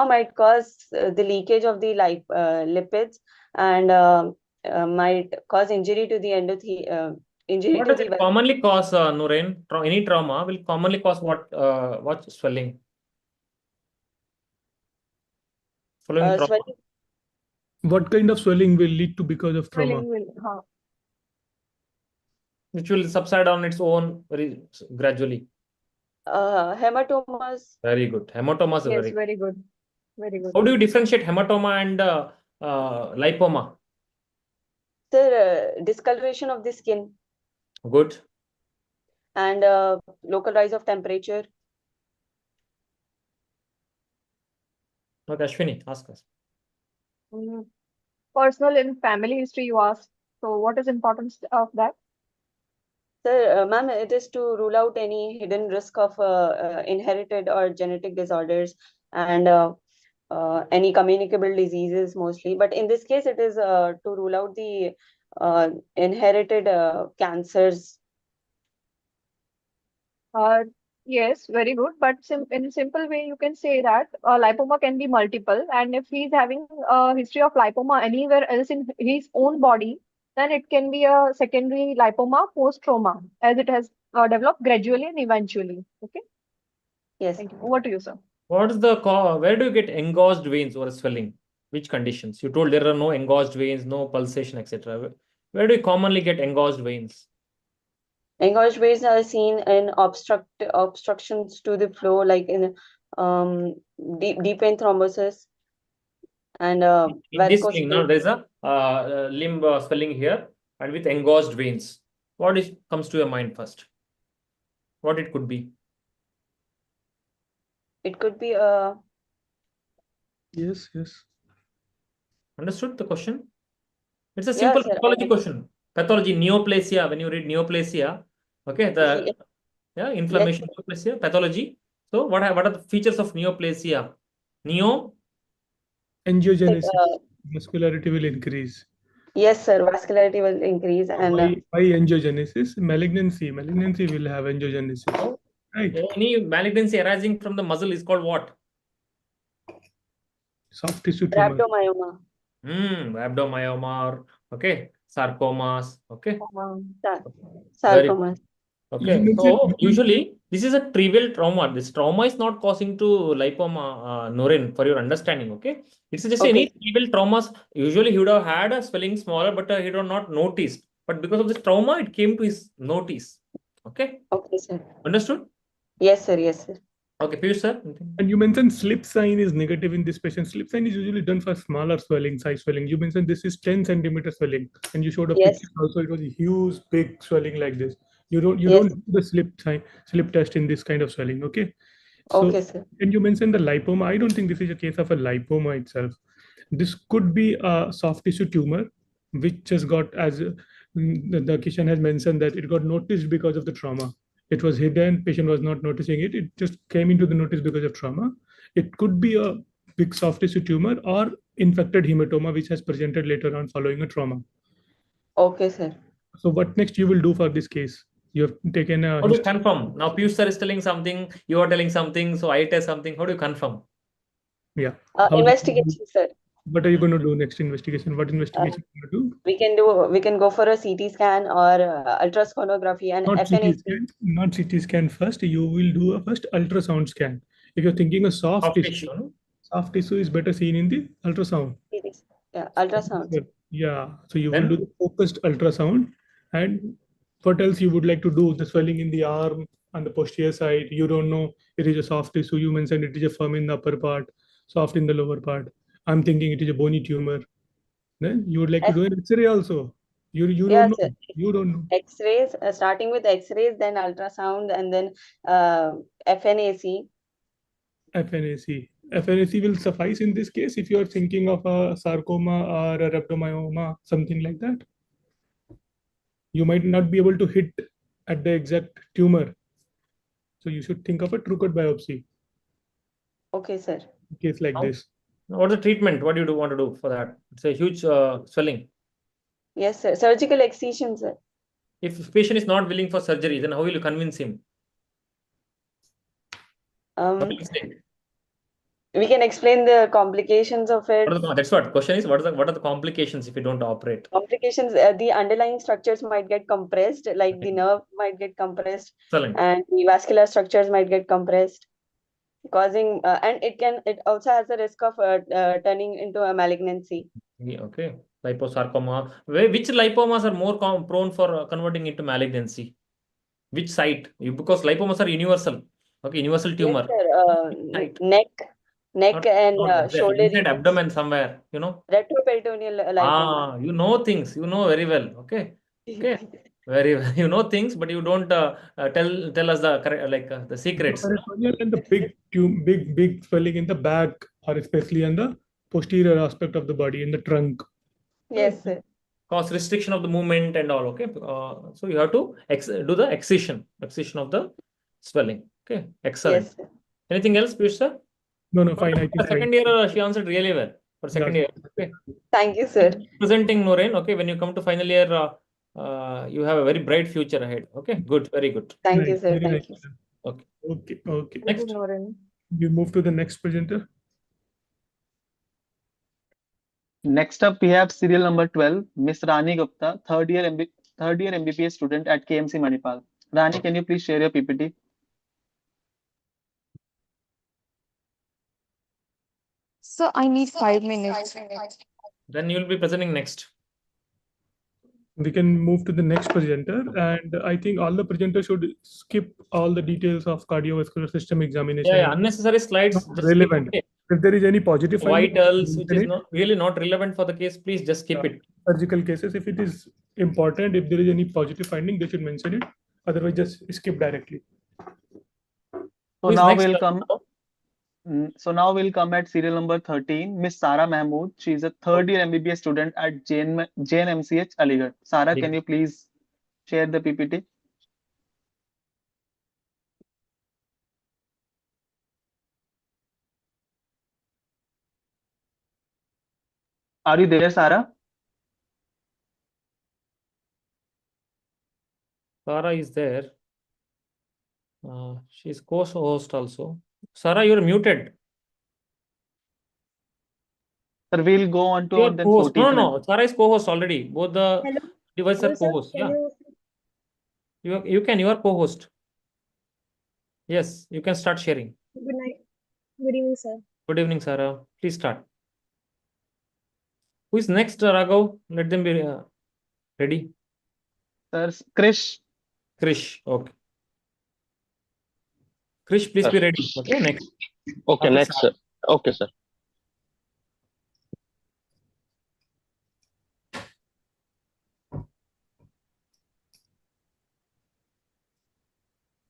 might cause the leakage of the lipids and might cause injury to the endothelium. What does it commonly cause, Nooreen? Any trauma will commonly cause what swelling? Following trauma. What kind of swelling will lead to because of trauma? Swelling will, Which will subside on its own very gradually. Hematomas. Very good. Hematomas are yes, very good. very good. Very good. How do you differentiate hematoma and lipoma? Sir, discoloration of the skin Good. and local rise of temperature. Okay, Ashwini, ask us. Personal and family history you asked. So what is importance of that? Sir, ma'am, it is to rule out any hidden risk of inherited or genetic disorders and any communicable diseases mostly. But in this case, it is to rule out the inherited cancers. Yes, very good. But in a simple way, you can say that lipoma can be multiple. And if he's having a history of lipoma anywhere else in his own body, then it can be a secondary lipoma post-trauma, as it has developed gradually and eventually. Okay. Yes. Thank you. Over to you, sir. What is the cause? Where do you get engorged veins or swelling? Which conditions? You told there are no engorged veins, no pulsation, etc. Where do you commonly get engorged veins? Engorged veins are seen in obstructions to the flow, like in deep vein thrombosis and In this varicose thing, vein. now there's a limb swelling here and with engorged veins. What comes to your mind first? What it could be? It could be Yes. Understood the question? It's a Yeah, simple sir, pathology question. Pathology, neoplasia. When you read neoplasia, okay, inflammation, neoplasia, pathology. So what are the features of neoplasia? Angiogenesis, muscularity will increase. Yes, sir. Vascularity will increase and By angiogenesis, malignancy will have angiogenesis. Right. Any malignancy arising from the muscle is called what? Soft tissue tumor. rhabdomyoma. Rhabdomyoma or okay, sarcomas. Okay. Sarcomas. Okay, so usually this is a trivial trauma. This trauma is not causing to lipoma, Norin, for your understanding. Okay, it's just any trivial traumas. Usually he would have had a swelling smaller, but he would have not noticed. But because of this trauma, it came to his notice. Okay. Okay, sir. Understood? Yes, sir. Yes, sir. Okay, Piyush, sir. And you mentioned slip sign is negative in this patient. Slip sign is usually done for smaller swelling, size swelling. You mentioned this is 10 centimeter swelling, and you showed a picture also. It was a huge, big swelling like this. You don't do the slip test in this kind of swelling. Okay. So, okay, sir. And you mentioned the lipoma. I don't think this is a case of a lipoma itself. This could be a soft tissue tumor, which has got, as the Kishan has mentioned, that it got noticed because of the trauma. It was hidden, patient was not noticing it. It just came into the notice because of trauma. It could be a big soft tissue tumor or infected hematoma, which has presented later on following a trauma. Okay, sir. So what next you will do for this case? You have taken a... How do you confirm? Now Piyush sir is telling something, you are telling something, so I tell something. How do you confirm? Yeah. Investigation, sir. What are you going to do next investigation? What investigation are you going to do? We can go for a CT scan or ultrasonography and FNAC. Not CT scan first. You will do a first ultrasound scan. If you're thinking a soft tissue, soft tissue is better seen in the ultrasound. Yeah, ultrasound. Yeah. So you will do the focused ultrasound. And what else you would like to do? The swelling in the arm on the posterior side. You don't know it is a soft tissue. You mentioned it is a firm in the upper part, soft in the lower part. I'm thinking it is a bony tumor. Then you would like to do an X-ray also. You don't know. Sir. You don't know. X-rays, starting with X-rays, then ultrasound, and then FNAC. FNAC will suffice in this case if you are thinking of a sarcoma or a rhabdomyoma, something like that. You might not be able to hit at the exact tumor. So you should think of a true cut biopsy. Okay, sir. In case like this. What's the treatment? What do you want to do for that? It's a huge swelling. Yes, sir. Surgical excision, sir. If patient is not willing for surgery, then how will you convince him? We can explain the complications of it. That's what question is. What are the complications if you don't operate? Complications. The underlying structures might get compressed, like the nerve might get compressed, and the vascular structures might get compressed, causing and it also has a risk of turning into a malignancy. Okay. Liposarcoma. Which lipomas are more prone for converting into malignancy? Which site? Because lipomas are universal. Okay, universal tumor. Yes, sir. Neck Not and exactly. shoulder Inside regions. abdomen somewhere, you know. Retroperitoneal lipoma. You know things. You know very well. Okay. Okay. Very well. You know things, but you don't tell us the the secrets. And the big swelling in the back, or especially in the posterior aspect of the body, in the trunk. Yes, sir. Cause restriction of the movement and all. Okay. So you have to do the excision of the swelling. Okay. Excellent. Yes, sir. Anything else, Piyush sir? No, fine. I think second year, she answered really well for second year. Okay. Thank you, sir. Presenting, Noreen. Okay. When you come to final year, you have a very bright future ahead. Okay. Good. Very good. Thank you, sir. Thank you. Okay. Okay. Next. We move to the next presenter. Next up, we have serial number 12, Miss Rani Gupta, third year MBBS student at KMC Manipal. Rani, can you please share your PPT? So I need 5 minutes. Then you will be presenting next. We can move to the next presenter, and I think all the presenters should skip all the details of cardiovascular system examination. Yeah, unnecessary slides. Not relevant. Okay. If there is any positive finding, Vitals, which is not really not relevant for the case, please just skip it. Surgical cases, if it is important, if there is any positive finding, they should mention it. Otherwise, just skip directly. So now we'll come. So now we'll come at serial number 13, Miss Sara Mahmood. She is a third year MBBS student at JNMCH Aligarh. Sara, can you please share the PPT? Are you there, Sara? Sara is there. She's co-host also. Sara, you're muted. Sir, we'll go on to You're then co-host. 14th. No. Sara is co-host already. Both the devices are co-host. Yeah. You are co-host. Yes, you can start sharing. Good night. Good evening, sir. Good evening, Sara. Please start. Who is next, Raghav? Let them be ready. Sir, Krish. Krish, okay. Krish, please be ready. Okay, next. Okay, After next, sir. Okay, sir.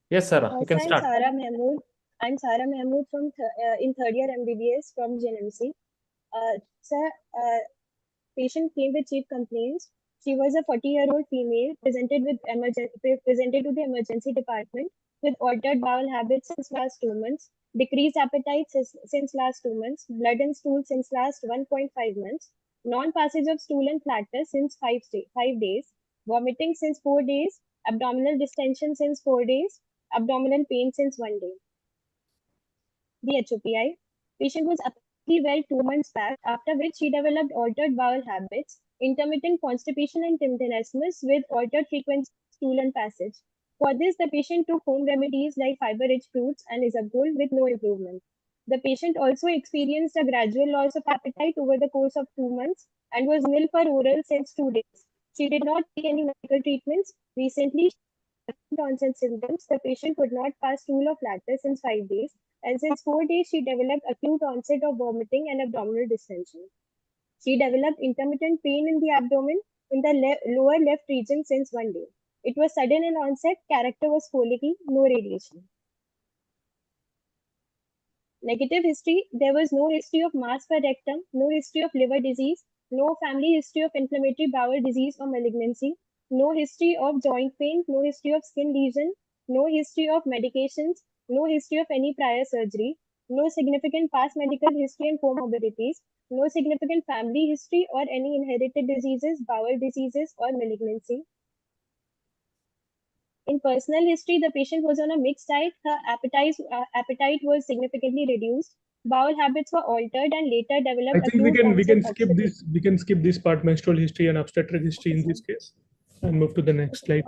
Yes, Sara, you can start. I'm Sara Mahmood from in third year MBBS from JNMC. Sir, patient came with chief complaints. She was a 40-year-old female presented to the emergency department with altered bowel habits since last 2 months, decreased appetite since last 2 months, blood and stool since last 1.5 months, non-passage of stool and platter since 5 days, vomiting since 4 days, abdominal distension since 4 days, abdominal pain since 1 day. The HOPI. Patient was apparently well 2 months back, after which she developed altered bowel habits, intermittent constipation and tenesmus with altered frequency of stool and passage. For this, the patient took home remedies like fiber-rich fruits and isabgol with no improvement. The patient also experienced a gradual loss of appetite over the course of 2 months and was nil for oral since 2 days. She did not take any medical treatments. Recently, onset symptoms, the patient could not pass stool or platter since 5 days, and since 4 days, she developed acute onset of vomiting and abdominal distension. She developed intermittent pain in the abdomen in the lower left region since 1 day. It was sudden in onset, character was colicky, no radiation. Negative history, there was no history of mass per rectum, no history of liver disease, no family history of inflammatory bowel disease or malignancy, no history of joint pain, no history of skin lesion, no history of medications, no history of any prior surgery, no significant past medical history and comorbidities, no significant family history or any inherited diseases, bowel diseases or malignancy. In personal history, the patient was on a mixed diet. Her appetite was significantly reduced. Bowel habits were altered and later developed. I think we can skip this. We can skip this part, menstrual history and obstetric history in this case, and move to the next slide.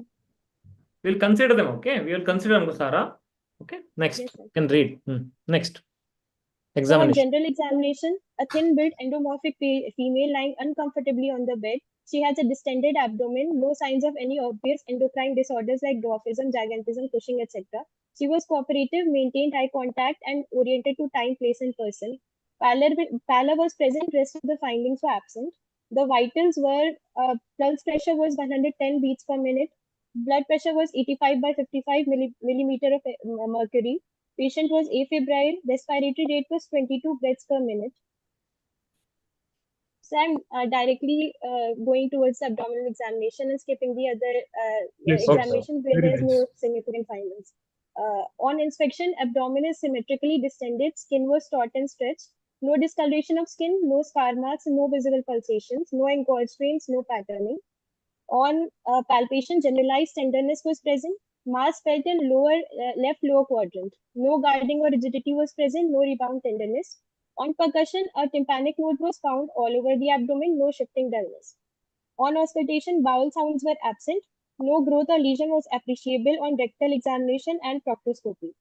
We'll consider them. Okay, we will consider them, Sara. Okay, next. Yes, you can read. Next. Examination. General examination, a thin-built endomorphic female lying uncomfortably on the bed. She has a distended abdomen, no signs of any obvious endocrine disorders like dwarfism, gigantism, Cushing, etc. She was cooperative, maintained eye contact, and oriented to time, place, and person. Pallor was present, rest of the findings were absent. The vitals were pulse pressure was 110 beats per minute. Blood pressure was 85 by 55 millimeter of mercury. Patient was afebrile. Respiratory rate was 22 breaths per minute. So I'm directly going towards the abdominal examination and skipping the other Yes, examinations where very there's nice. no significant findings. On inspection, abdomen is symmetrically distended, skin was taut and stretched, no discoloration of skin, no scar marks, no visible pulsations, no engorged veins, no patterning. On palpation, generalized tenderness was present, mass felt in left lower quadrant, no guarding or rigidity was present, no rebound tenderness. On percussion, a tympanic node was found all over the abdomen, no shifting dullness. On auscultation, bowel sounds were absent. No growth or lesion was appreciable on rectal examination and proctoscopy.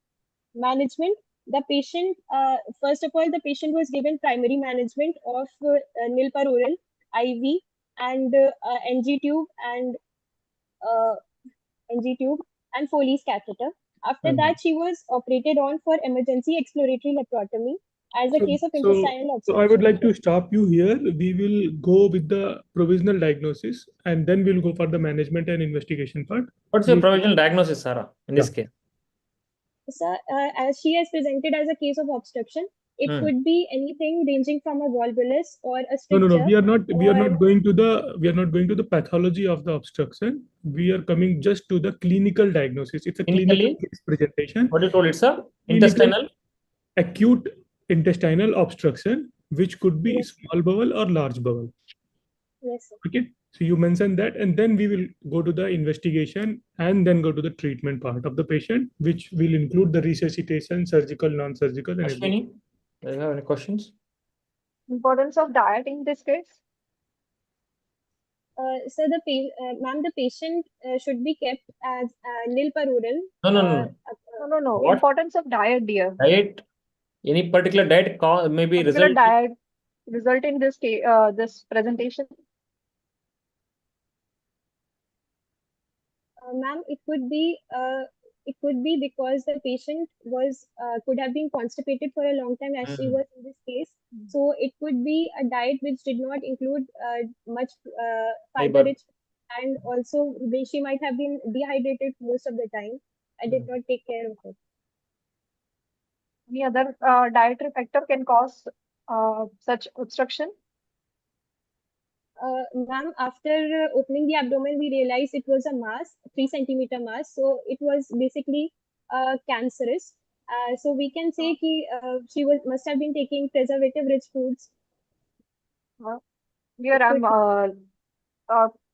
Management, the patient, first of all, the patient was given primary management of nilparoral, IV, and NG tube and Foley's catheter. After that, she was operated on for emergency exploratory laparotomy as a case of intestinal obstruction. So I would like to stop you here. We will go with the provisional diagnosis and then we'll go for the management and investigation part. What's your provisional diagnosis, Sarah, in this case? Sir, as she has presented as a case of obstruction, it could be anything ranging from a volvulus or a stricture. No. We are not going to the pathology of the obstruction. We are coming just to the clinical diagnosis. It's a clinical case presentation. What you told it, sir? Intestinal? Acute intestinal obstruction, which could be small bowel or large bowel. Yes, sir. Okay. So you mentioned that, and then we will go to the investigation and then go to the treatment part of the patient, which will include the resuscitation, surgical, non-surgical, and Ashwini, do you have any questions? Importance of diet in this case? So ma'am, the patient should be kept as nilparoral. No. What? Importance of diet, dear. Diet? Any particular diet maybe Particular diet result in this case, this presentation? Ma'am, it could be because the patient was could have been constipated for a long time as she was in this case. So it could be a diet which did not include much fiber rich, and also she might have been dehydrated most of the time and did not take care of it. Any other dietary factor can cause such obstruction? Ma'am, after opening the abdomen, we realized it was a mass, 3 centimeter mass. So it was basically cancerous. So we can say she must have been taking preservative-rich foods.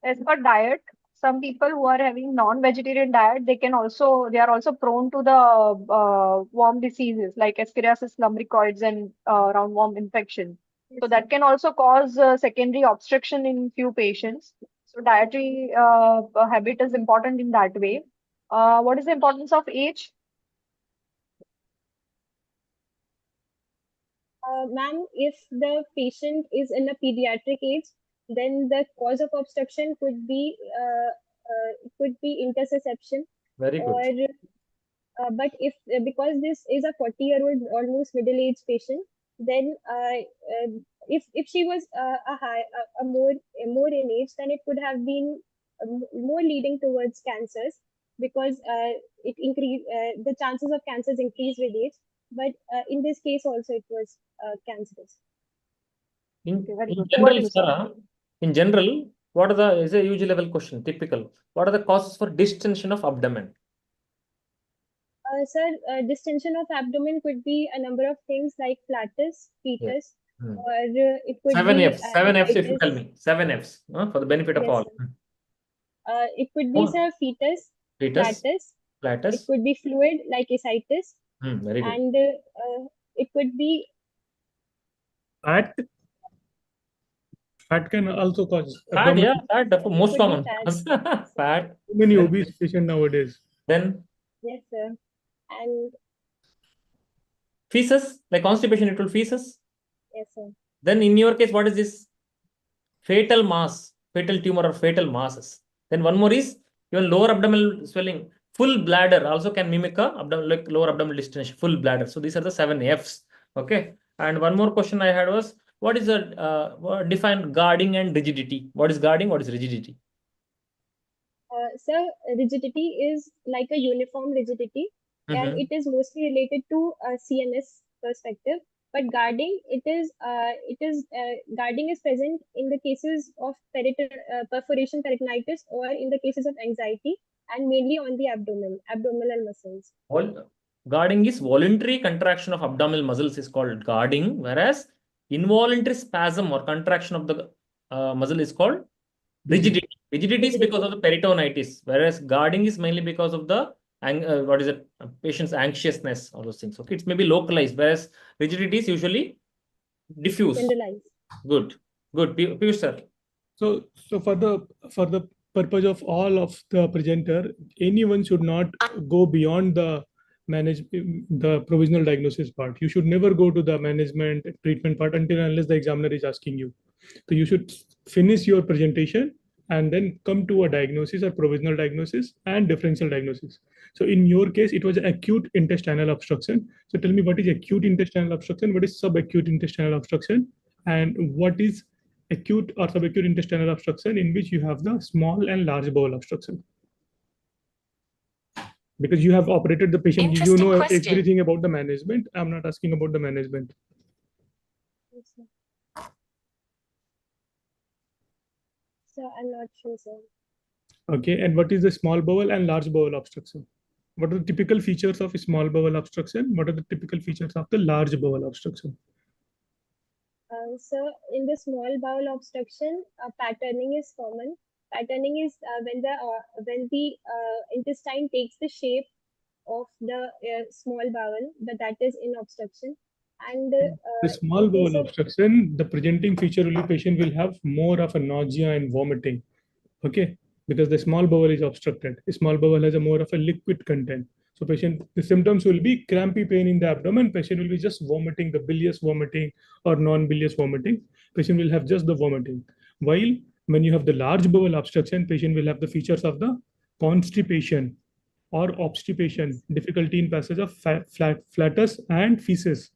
As per diet, some people who are having non-vegetarian diet, they are also prone to the worm diseases like Ascariasis lumbricoides and roundworm infection. So that can also cause secondary obstruction in few patients. So dietary habit is important in that way. What is the importance of age? Ma'am, if the patient is in a pediatric age, then the cause of obstruction could be intersusception. Very good. But because this is a 40-year-old almost middle-aged patient, then if she was more in age, then it could have been more leading towards cancers, because the chances of cancers increase with age. But in this case also it was cancerous. In general, Sarah, what are is a UG level question, typical. What are the causes for distension of abdomen? Sir, distension of abdomen could be a number of things like flatus, fetus, or it could Seven be Fs if you tell me. 7 Fs for the benefit of all. It could be fetus, flatus. It could be fluid like ascites. Very good. And it could be fat. Fat can also cause fat. Yeah, fat. Most common. Fat. Too many obese patients nowadays. Then. Yes, sir. And feces, like constipation, it will feces. Yes, sir. Then in your case, what is this? Fatal mass, fatal tumor or fatal masses. Then one more is even lower abdominal swelling. Full bladder also can mimic a like lower abdominal distension, full bladder. So these are the 7 Fs. Okay. And one more question I had was, what is the define guarding and rigidity? What is guarding? What is rigidity? So rigidity is like a uniform rigidity, and it is mostly related to CNS perspective. But guarding, guarding is present in the cases of perforation peritonitis or in the cases of anxiety, and mainly on the abdominal muscles. Guarding is voluntary contraction of abdominal muscles is called guarding, whereas involuntary spasm or contraction of the muscle is called rigidity. Rigidity is because of the peritonitis, whereas guarding is mainly because of the patient's anxiousness, all those things. Okay, it's maybe localized, whereas rigidity is usually diffuse. Generalized. Good. Piyush sir. So for the purpose of all of the presenter, anyone should not go beyond the provisional diagnosis part. You should never go to the management treatment part until unless the examiner is asking you. So you should finish your presentation and then come to a diagnosis or provisional diagnosis and differential diagnosis. So in your case, it was acute intestinal obstruction. So tell me, what is acute intestinal obstruction? What is subacute intestinal obstruction? And what is acute or subacute intestinal obstruction in which you have the small and large bowel obstruction? Because you have operated the patient, you know everything about the management. I'm not asking about the management. So I'm not sure, sir. Okay, and what is the small bowel and large bowel obstruction? What are the typical features of a small bowel obstruction? What are the typical features of the large bowel obstruction? So in the small bowel obstruction, patterning is common. Patterning is when the intestine takes the shape of the small bowel, but that is in obstruction. And the small bowel obstruction, the presenting feature will be patient will have more of a nausea and vomiting. Okay, because the small bowel is obstructed. The small bowel has a more of a liquid content. So the symptoms will be crampy pain in the abdomen. Patient will be just vomiting, the bilious vomiting or non-bilious vomiting. Patient will have just the vomiting. While when you have the large bowel obstruction, patient will have the features of the constipation or obstipation, difficulty in passage of flatus and feces.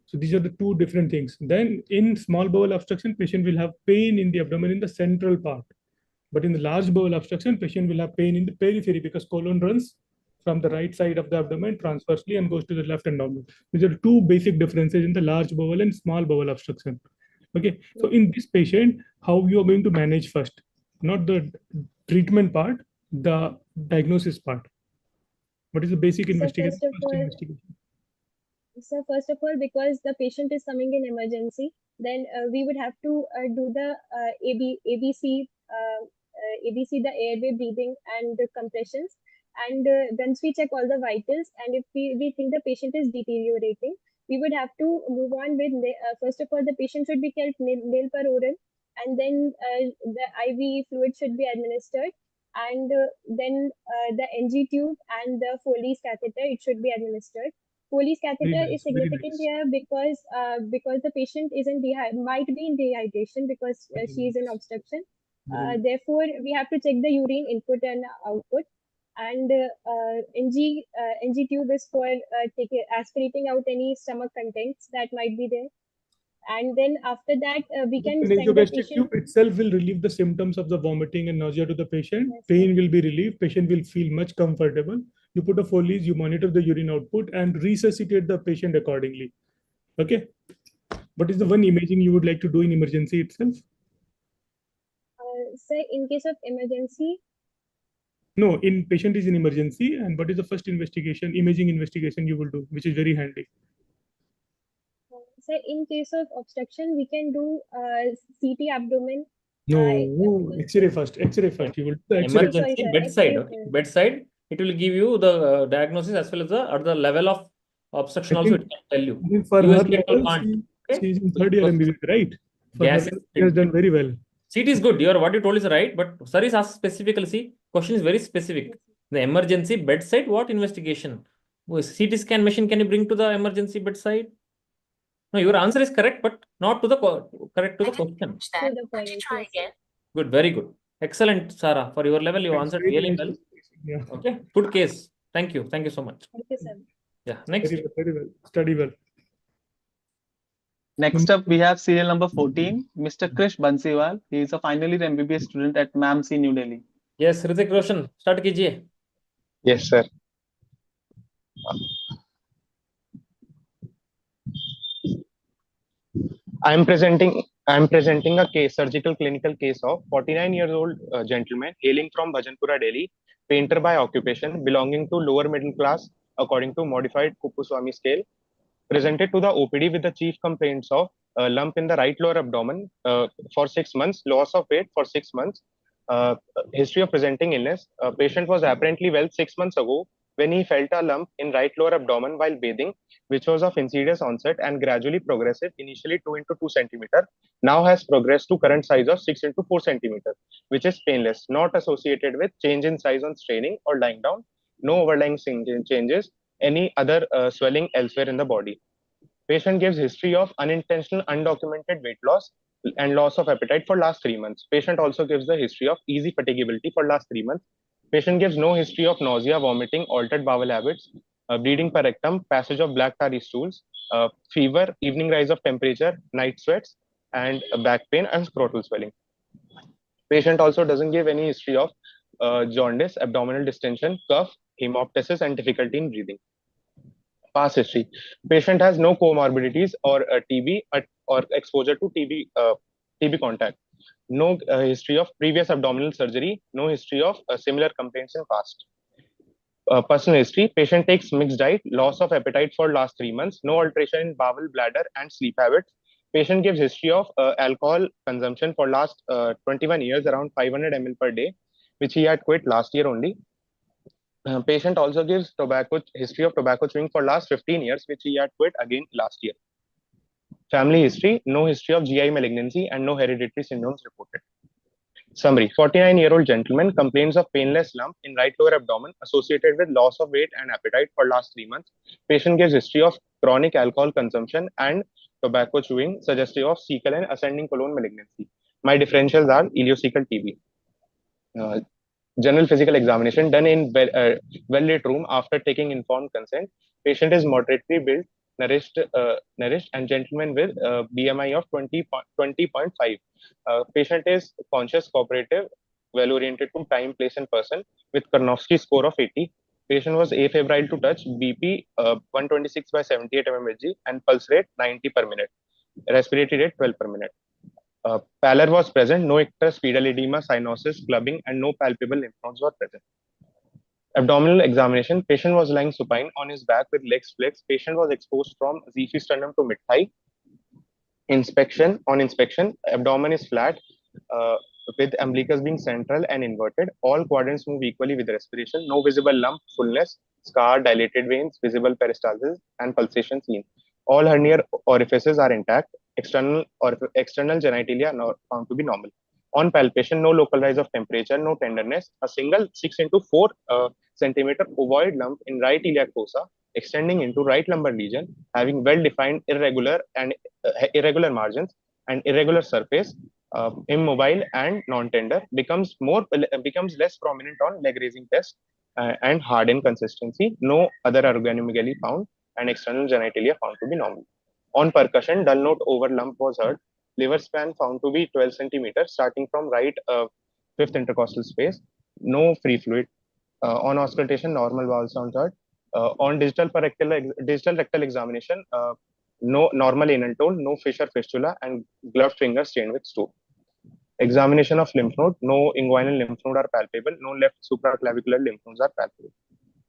So these are the two different things. Then in small bowel obstruction, patient will have pain in the abdomen in the central part. But in the large bowel obstruction, patient will have pain in the periphery because colon runs from the right side of the abdomen transversely and goes to the left and down. These are two basic differences in the large bowel and small bowel obstruction. Okay, so in this patient, how you are going to manage first, not the treatment part, the diagnosis part. What is the basic investigation? So first of all, because the patient is coming in emergency, then we would have to do the ABC, the airway breathing and the compressions. And once we check all the vitals, and if we think the patient is deteriorating, we would have to move on with, first of all, the patient should be kept nil per oral, and then the IV fluid should be administered, and then the NG tube and the Foley's catheter, it should be administered. Foley's catheter is significant here because the patient is might be in dehydration because she is in obstruction. Therefore, we have to check the urine input and output. And NG tube is for aspirating out any stomach contents that might be there. And then after that, we can send the patient. Tube itself will relieve the symptoms of the vomiting and nausea to the patient. Yes. Pain will be relieved. Patient will feel much comfortable. You put a Foley's, you monitor the urine output and resuscitate the patient accordingly. Okay. What is the one imaging you would like to do in emergency itself? So in case of emergency. No, in patient is in emergency, and what is the first imaging investigation you will do, which is very handy? So in case of obstruction, we can do CT abdomen. No, X-ray first. X-ray first. You will do the emergency bedside. Okay. Bedside, it will give you the diagnosis as well as the level of obstruction. Also, it can tell you. For her level, she is in third year MBBS, right? Yes, she has done very well. CT is good. What you told is right, but sir is asked specifically. See, question is very specific. The emergency bedside, what investigation? CT scan machine can you bring to the emergency bedside? No, your answer is correct, but not to the correct to the question. To the point. Yes. Good, very good. Excellent, Sarah. For your level, you answered really well. Yeah. Okay, good case. Thank you. Thank you so much. Thank you, sir. Yeah, next. Very well. Study well. Next up, we have serial number 14, Mr. Krish Bansiwal. He is a final year MBBS student at MAMC, New Delhi. Yes, Hrithik Roshan, start कीजिए. Yes, sir. I'm presenting a case, surgical clinical case of 49-year-old gentleman hailing from Bhajanpura, Delhi, painter by occupation, belonging to lower middle class according to modified Kuppuswamy scale, presented to the OPD with the chief complaints of lump in the right lower abdomen for 6 months, loss of weight for 6 months, history of presenting illness. Patient was apparently well 6 months ago when he felt a lump in right lower abdomen while bathing, which was of insidious onset and gradually progressive, initially 2 into 2 centimeter, now has progressed to current size of 6 into 4 centimeter, which is painless, not associated with change in size on straining or lying down, no overlying changes, any other swelling elsewhere in the body. Patient gives history of unintentional undocumented weight loss and loss of appetite for last 3 months. Patient also gives the history of easy fatigability for last 3 months. Patient gives no history of nausea, vomiting, altered bowel habits, bleeding per rectum, passage of black tarry stools, fever, evening rise of temperature, night sweats, and back pain and scrotal swelling. Patient also doesn't give any history of jaundice, abdominal distension, cough, hemoptysis, and difficulty in breathing. Past history. Patient has no comorbidities or TB or exposure to TB contact. No history of previous abdominal surgery. No history of similar complaints in past. Personal history. Patient takes mixed diet, loss of appetite for last 3 months, no alteration in bowel, bladder, and sleep habits. Patient gives history of alcohol consumption for last 21 years, around 500 ml per day, which he had quit last year only. Patient also gives history of tobacco chewing for last 15 years, which he had quit again last year. Family history, no history of GI malignancy and no hereditary syndromes reported. Summary, 49-year-old gentleman complains of painless lump in right lower abdomen associated with loss of weight and appetite for last 3 months. Patient gives history of chronic alcohol consumption and tobacco chewing suggestive of cecal and ascending colon malignancy. My differentials are ileocecal TB. General physical examination done in well-lit room after taking informed consent. Patient is moderately built, nourished, and gentleman with BMI of 20.5. Patient is conscious, cooperative, well-oriented to time, place, and person with Karnofsky score of 80. Patient was afebrile to touch, BP 126 by 78 mmHg, and pulse rate 90 per minute. Respiratory rate 12 per minute. Pallor was present, no icterus, pedal edema, cyanosis, clubbing, and no palpable lymph nodes were present. Abdominal examination, patient was lying supine on his back with legs flexed. Patient was exposed from xephisternum to mid-thigh. On inspection, abdomen is flat with umbilicus being central and inverted. All quadrants move equally with respiration. No visible lump, fullness, scar, dilated veins, visible peristalsis, and pulsation seen. All hernia orifices are intact. External genitalia are found to be normal. On palpation, no local rise of temperature, no tenderness. A single 6 into 4 centimeter ovoid lump in right iliac fossa extending into right lumbar region, having well-defined irregular margins and irregular surface, immobile and non-tender, becomes less prominent on leg raising test and hard in consistency. No other organomegaly found, and external genitalia found to be normal. On percussion, dull note over lump was heard. Liver span found to be 12 centimeters, starting from right fifth intercostal space. No free fluid. On auscultation, normal vowel sounds heard. On digital rectal examination, no normal anal tone, no fissure fistula, and gloved fingers stained with stool. Examination of lymph node, no inguinal lymph node are palpable, no left supraclavicular lymph nodes are palpable.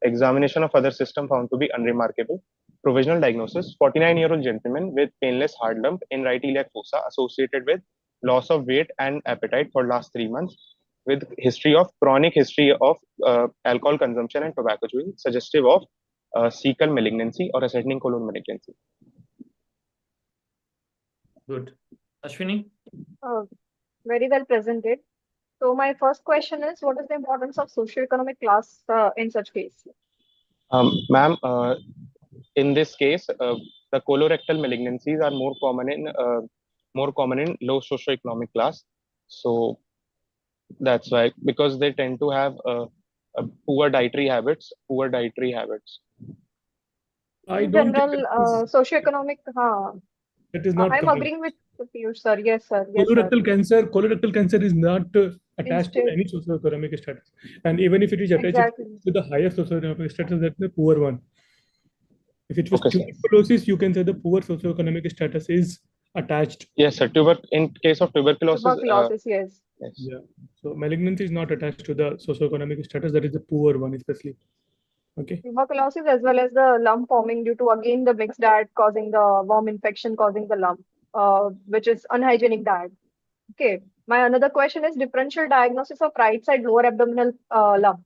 Examination of other system found to be unremarkable. Provisional diagnosis, 49-year-old gentleman with painless hard lump in right iliac fossa associated with loss of weight and appetite for last 3 months, with chronic history of alcohol consumption and tobacco chewing, suggestive of cecal malignancy or ascending colon malignancy. Good. Ashwini? Very well presented. So my first question is, what is the importance of socioeconomic class in such case? Ma'am, in this case, the colorectal malignancies are more common in low socioeconomic class. So that's why, because they tend to have poor dietary habits. I In don't think general, socioeconomic, that is not I'm correct. agreeing with Piyush, sir. Yes, sir. Yes, sir. Colorectal cancer is not attached to Instead, any socioeconomic status. And even if it is attached exactly. to the higher socioeconomic status, that's the poor one. If it was Okay, sir. tuberculosis, you can say the poor socioeconomic status is attached. Yes, sir. In case of tuberculosis, Tuberculosis, yes. yes. Yeah. So malignancy is not attached to the socioeconomic status. That is the poor one, especially. Okay. Tuberculosis as well as the lump forming due to again the mixed diet causing the worm infection causing the lump, which is unhygienic diet. Okay. My another question is differential diagnosis of right side lower abdominal lump.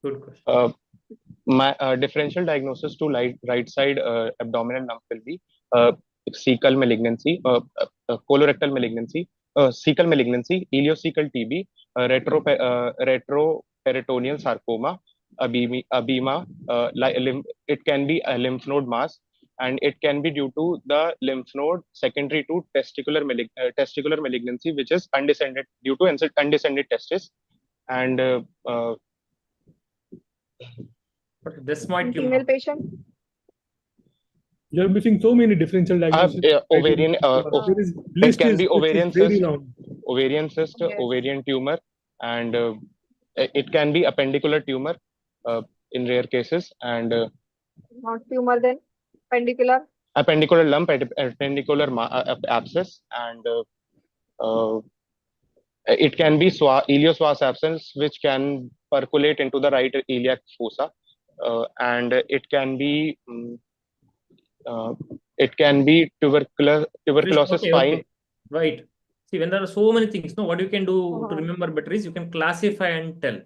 Good question. My differential diagnosis to right side abdominal lump will be cecal malignancy, colorectal malignancy, cecal malignancy, ileocecal TB, retroperitoneal sarcoma, abema. It can be a lymph node mass, and it can be due to the lymph node secondary to testicular malignancy, which is undescended due to undescended testis, and desmoid tumor. Female patient. You're missing so many differential diagnoses. Ovarian. It can be ovarian cyst, Yes. ovarian tumor, and it can be appendicular tumor in rare cases, and Not tumor then. Appendicular. appendicular lump, appendicular abscess, and it can be iliopsoas abscess, which can percolate into the right iliac fossa, and it can be tuberculosis Okay, spine. okay. Right. See, when there are so many things, what you can do to remember better is you can classify and tell.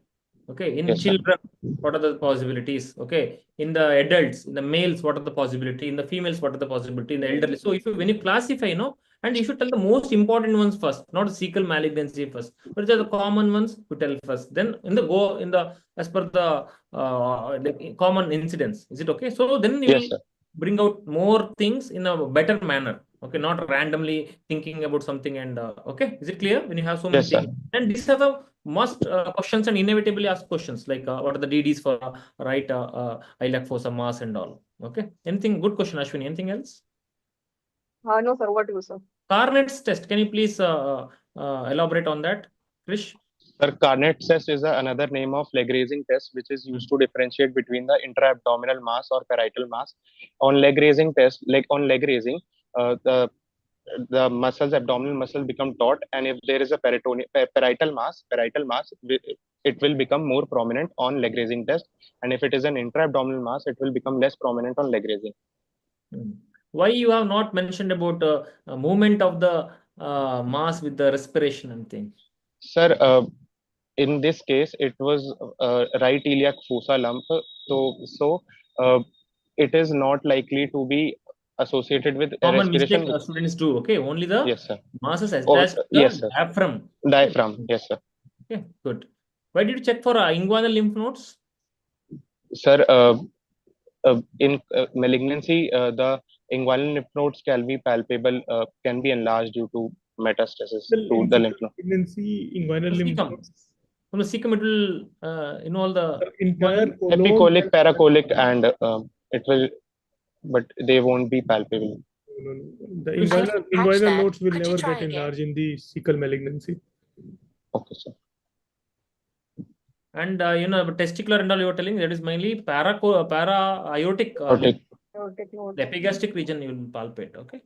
Okay, in Yes, sir. children, what are the possibilities? Okay, in the adults, in the males, what are the possibility? In the females, what are the possibility? In the elderly. So when you classify, and you should tell the most important ones first, not the cecal malignancy first. But the common ones you tell first. Then as per the common incidence. Is it okay? So then you Yes, will sir. bring out more things in a better manner. Okay, not randomly thinking about something and okay. Is it clear? When you have so many Yes, sir. things, and these are the must questions and inevitably asked questions like what are the DDs for right iliac fossa mass and all. Okay, anything good question, Ashwini? Anything else? No, sir. What do you, sir? Carnet's test. Can you please elaborate on that, Krish? Sir, Carnet's test is another name of leg raising test, which is used to differentiate between the intra-abdominal mass or parietal mass. On leg raising, the muscles, abdominal muscle become taut, and if there is a parietal mass, it will become more prominent on leg raising test, and if it is an intra-abdominal mass, it will become less prominent on leg raising. Why you have not mentioned about movement of the mass with the respiration and things? Sir, in this case, it was right iliac fossa lump, so it is not likely to be associated with Common respiration. mistake students do. Okay, only the Yes, sir. masses attached to the yes, sir. diaphragm. Diaphragm, yes, sir. Okay, good. Why did you check for inguinal lymph nodes? Sir, in malignancy, the inguinal lymph nodes can be palpable, can be enlarged due to metastasis to the lymph node. Malignancy, inguinal lymph nodes. From the cecum, it will all the entire epicolic, paracolic, and it will, but they won't be palpable. The inguinal nodes will never get enlarged in the cecal malignancy. Okay, sir. And testicular and all you were telling, that is mainly para-aortic. The epigastric region you will palpate. Okay.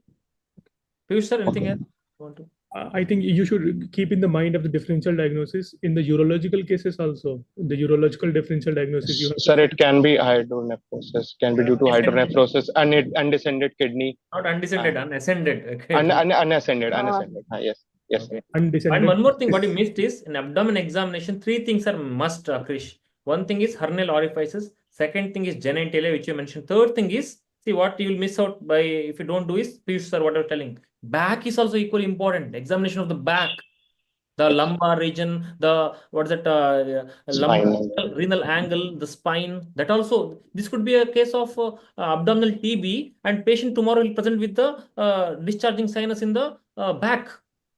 Piyush, sir, anything else you want to? I think you should keep in the mind of the differential diagnosis in the urological cases also. The urological differential diagnosis you have. Sir, it can be hydronephrosis, can be due to hydronephrosis, undescended kidney. Not undescended, unascended. Okay. Unascended. Yes. Yes. Okay. And one more thing, what you missed is in abdomen examination, 3 things are must, Krish. One thing is hernial orifices. Second thing is genitalia, which you mentioned. Third thing is, see what you will miss out by if you don't do is, Piyush sir, what I'm telling. Back is also equally important. Examination of the back. The lumbar region, the what's that? Lumbar, renal angle, the spine. That also, this could be a case of abdominal TB, and patient tomorrow will present with the discharging sinus in the back.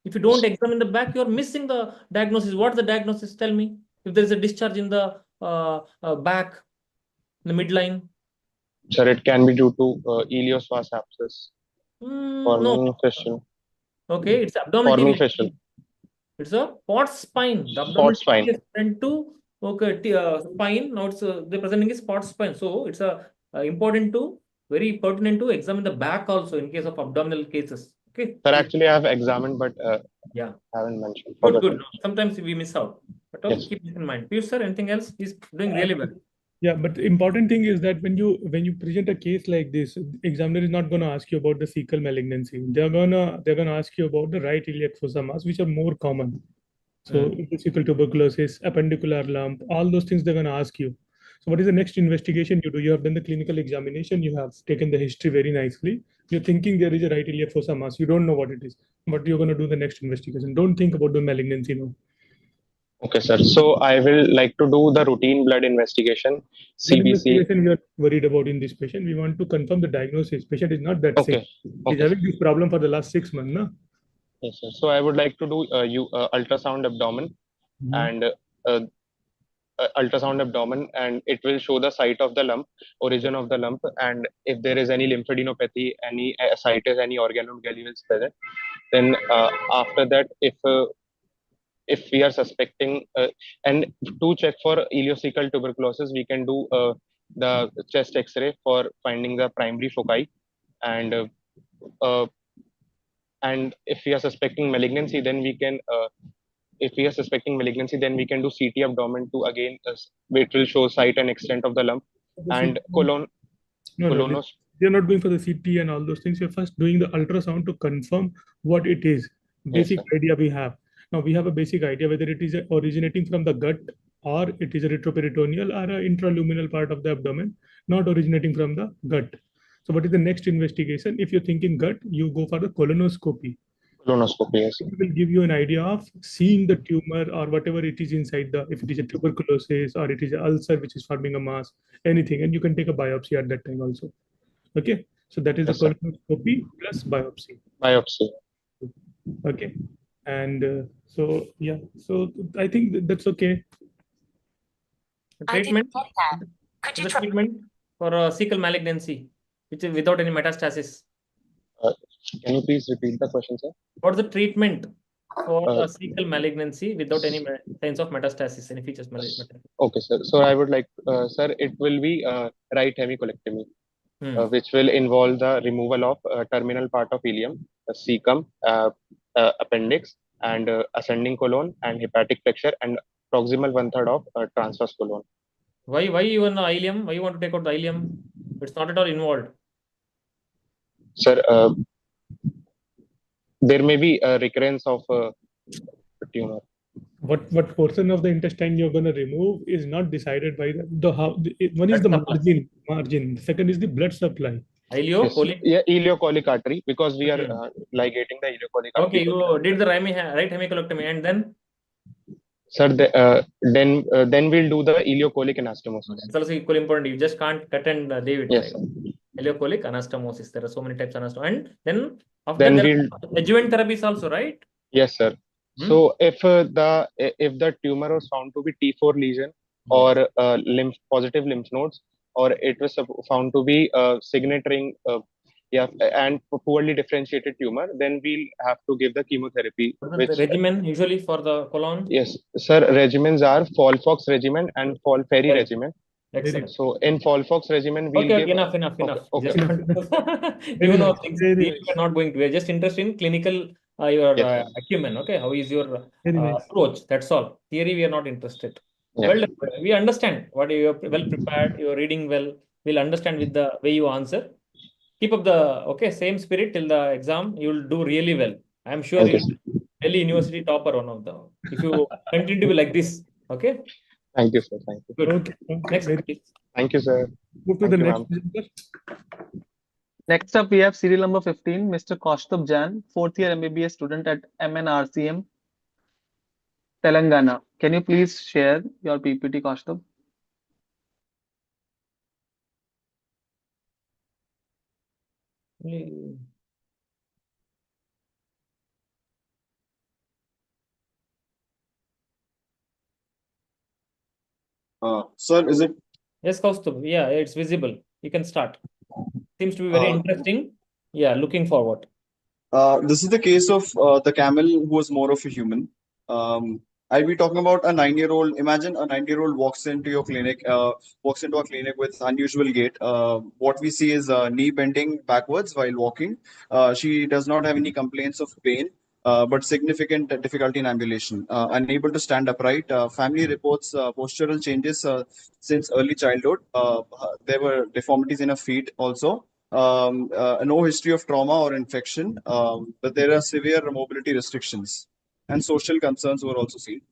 If you don't examine the back, you are missing the diagnosis. What's the diagnosis? Tell me. If there is a discharge in the back, in the midline. Sir, it can be due to ileus vas abscess. No. Fissure. Okay, it's abdominal Forming TB. fissure. It's a Pott's spine. The abdominal Pott's spine. is sent to spine. Now it's the presenting is Pott's spine. So it's important to very pertinent to examine the back also in case of abdominal cases. Okay. Sir, actually, I have examined, but yeah, haven't mentioned. Good. Sometimes we miss out, but Yes. keep this in mind. Piyush sir, anything else? He's doing really well. Yeah, but the important thing is that when you present a case like this, examiner is not going to ask you about the cecal malignancy. They're gonna ask you about the right iliac fossa mass, which are more common. So cecal tuberculosis, appendicular lump, all those things they're going to ask you. So what is the next investigation you do? You have done the clinical examination. You have taken the history very nicely. You're thinking there is a right iliac fossa mass. You don't know what it is, but you're going to do the next investigation. Don't think about the malignancy now. Okay, sir. So I will like to do the routine blood investigation, Blood CBC. investigation we are worried about in this patient. We want to confirm the diagnosis. Patient is not that sick. He's having this problem for the last 6 months, no? Yes, sir. So I would like to do ultrasound abdomen and ultrasound abdomen, and it will show the site of the lump, origin of the lump, and if there is any lymphadenopathy, any ascites, any organomegaly present. Then after that, if we are suspecting and to check for ileocecal tuberculosis, we can do the chest X-ray for finding the primary foci, and if we are suspecting malignancy, then we can do CT abdomen to again it will show site and extent of the lump, and colonos. You're not going for the CT and all those things. You're first doing the ultrasound to confirm what it is. Basic idea we have. Now we have a basic idea whether it is originating from the gut or it is a retroperitoneal or an intraluminal part of the abdomen, not originating from the gut. So what is the next investigation? If you're thinking gut, you go for the colonoscopy. Colonoscopy, yes. It will give you an idea of seeing the tumor or whatever it is inside if it is a tuberculosis or it is an ulcer which is forming a mass, anything, and you can take a biopsy at that time also. Okay, so that is the colonoscopy plus biopsy. Okay, and so yeah, so I think that's okay. Treatment. The treatment for cecal malignancy, which is without any metastasis. Can you please repeat the question, sir? What's the treatment for cecal malignancy without any signs of metastasis, any features metastasis? Okay, sir. So I would like, sir, it will be right hemicolectomy, which will involve the removal of terminal part of ileum, cecum, appendix, and ascending colon, and hepatic flexure, and proximal 1/3 of transverse colon. Why even the ileum? Why you want to take out the ileum? It's not at all involved. Sir, there may be a recurrence of tumor. What portion of the intestine you're going to remove is not decided by one is the margin. Second is the blood supply. Ileocolic. Yes. Yeah, ileocolic artery, because we are ligating the ileocolic artery. Okay, you did the right hemicolectomy, and then? Sir, then we'll do the ileocolic anastomosis. It's also equally important. You just can't cut and leave it. Yes. Right? Ileocolic anastomosis. There are so many types of anastomosis. And then after that, there are adjuvant therapies also, right? Yes, sir. So if the tumor was found to be T4 lesion or positive lymph nodes, or it was found to be signatoring and poorly differentiated tumor, then we'll have to give the chemotherapy. The regimen usually for the colon? Yes, sir. Regimens are Folfox regimen and Folferi regimen. Excellent. So in Folfox regimen, we'll give... enough. Okay. You know things we are not going to. We are just interested in clinical acumen. Okay, how is your approach? That's all. Theory we are not interested. Yes. Well, we understand what you are well prepared. You are reading well. We'll understand with the way you answer. Keep up the same spirit till the exam. You will do really well. I am sure you'll be Delhi University topper, one of them. If you continue to be like this, okay. Thank you, sir. Thank you. Good. Okay. Next, please. Thank you, sir. Move to the next. Next up, we have serial number 15, Mr. Kaustubh Jain, 4th year MBBS student at MNRCM. Telangana. Can you please share your PPT, Kaustubh? Sir, is it? Yes, Kaustubh. Yeah, it's visible. You can start. Seems to be very interesting. Yeah, looking forward. This is the case of the camel who was more of a human. I'll be talking about a 9-year-old. Imagine a 9-year-old walks into your clinic, walks into a clinic with unusual gait. What we see is knee bending backwards while walking. She does not have any complaints of pain, but significant difficulty in ambulation. Unable to stand upright. Family reports postural changes since early childhood. There were deformities in her feet also. No history of trauma or infection, but there are severe mobility restrictions and social concerns were also seen.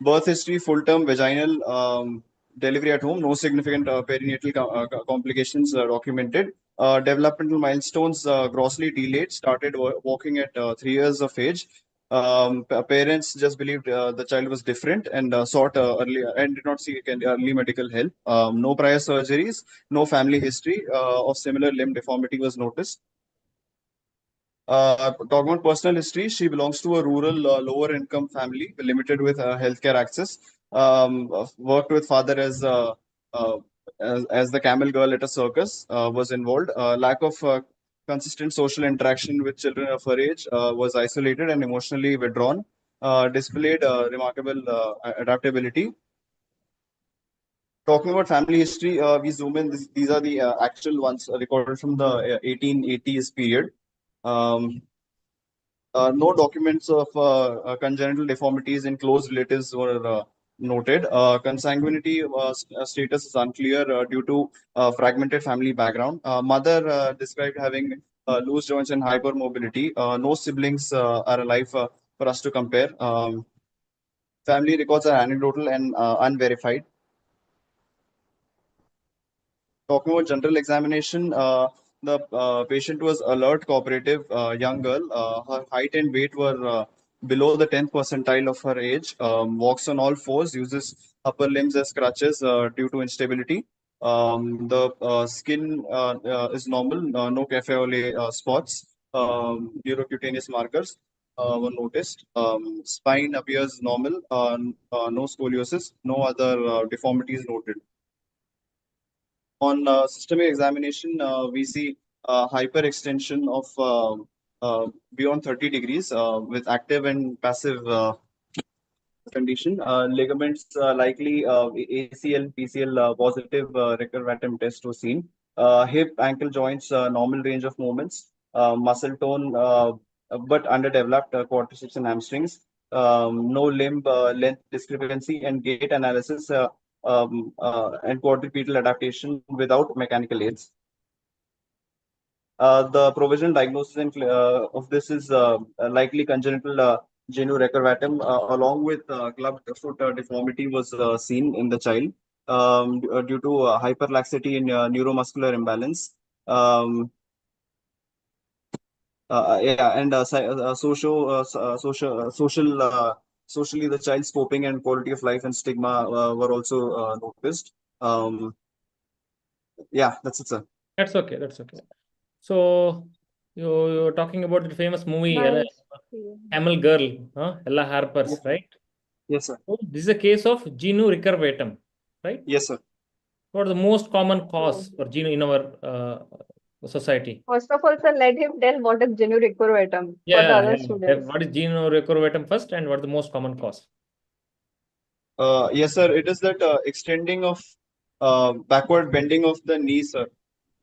Birth history, full-term vaginal delivery at home, no significant perinatal complications documented. Developmental milestones grossly delayed, started walking at 3 years of age. Parents just believed the child was different and sought early and did not seek early medical help. No prior surgeries, no family history of similar limb deformity was noticed. Talking about personal history, she belongs to a rural, lower income family, limited with healthcare access. Worked with father uh, as the camel girl at a circus, was involved. Lack of consistent social interaction with children of her age, was isolated and emotionally withdrawn. Displayed remarkable adaptability. Talking about family history, we zoom in. These are the actual ones recorded from the 1880s period. No documents of congenital deformities in close relatives were noted. Consanguinity status is unclear due to fragmented family background. Mother described having loose joints and hypermobility. No siblings are alive for us to compare. Family records are anecdotal and unverified. Talking about general examination, the patient was alert, cooperative, young girl. Her height and weight were below the 10th percentile of her age. Walks on all fours, uses upper limbs as crutches due to instability. The skin is normal, no cafe au lait spots. Neurocutaneous markers were noticed. Spine appears normal, no scoliosis, no other deformities noted. On systemic examination, we see hyperextension of beyond 30 degrees with active and passive condition. Ligaments likely ACL, PCL positive recurvatum test was seen. Hip, ankle joints, normal range of movements. Muscle tone, but underdeveloped quadriceps and hamstrings. No limb length discrepancy and gait analysis and quadrupedal adaptation without mechanical aids. The provisional diagnosis of this is likely congenital genu recurvatum, along with clubbed foot deformity was seen in the child due to hyperlaxity in neuromuscular imbalance. Yeah, and socially, the child's coping and quality of life and stigma were also noticed. Yeah, that's it, sir. That's okay. That's okay. So you're talking about the famous movie, Nice. Camel Girl, Ella Harper's, right? Yes, sir. So this is a case of genu recurvatum, right? Yes, sir. What is the most common cause for genu in our society? First of all, sir, let him tell what is genu recurvatum for the Yeah, other yeah. students. What is genu recurvatum first, and what is the most common cause? Yes, sir. It is that extending of backward bending of the knee, sir.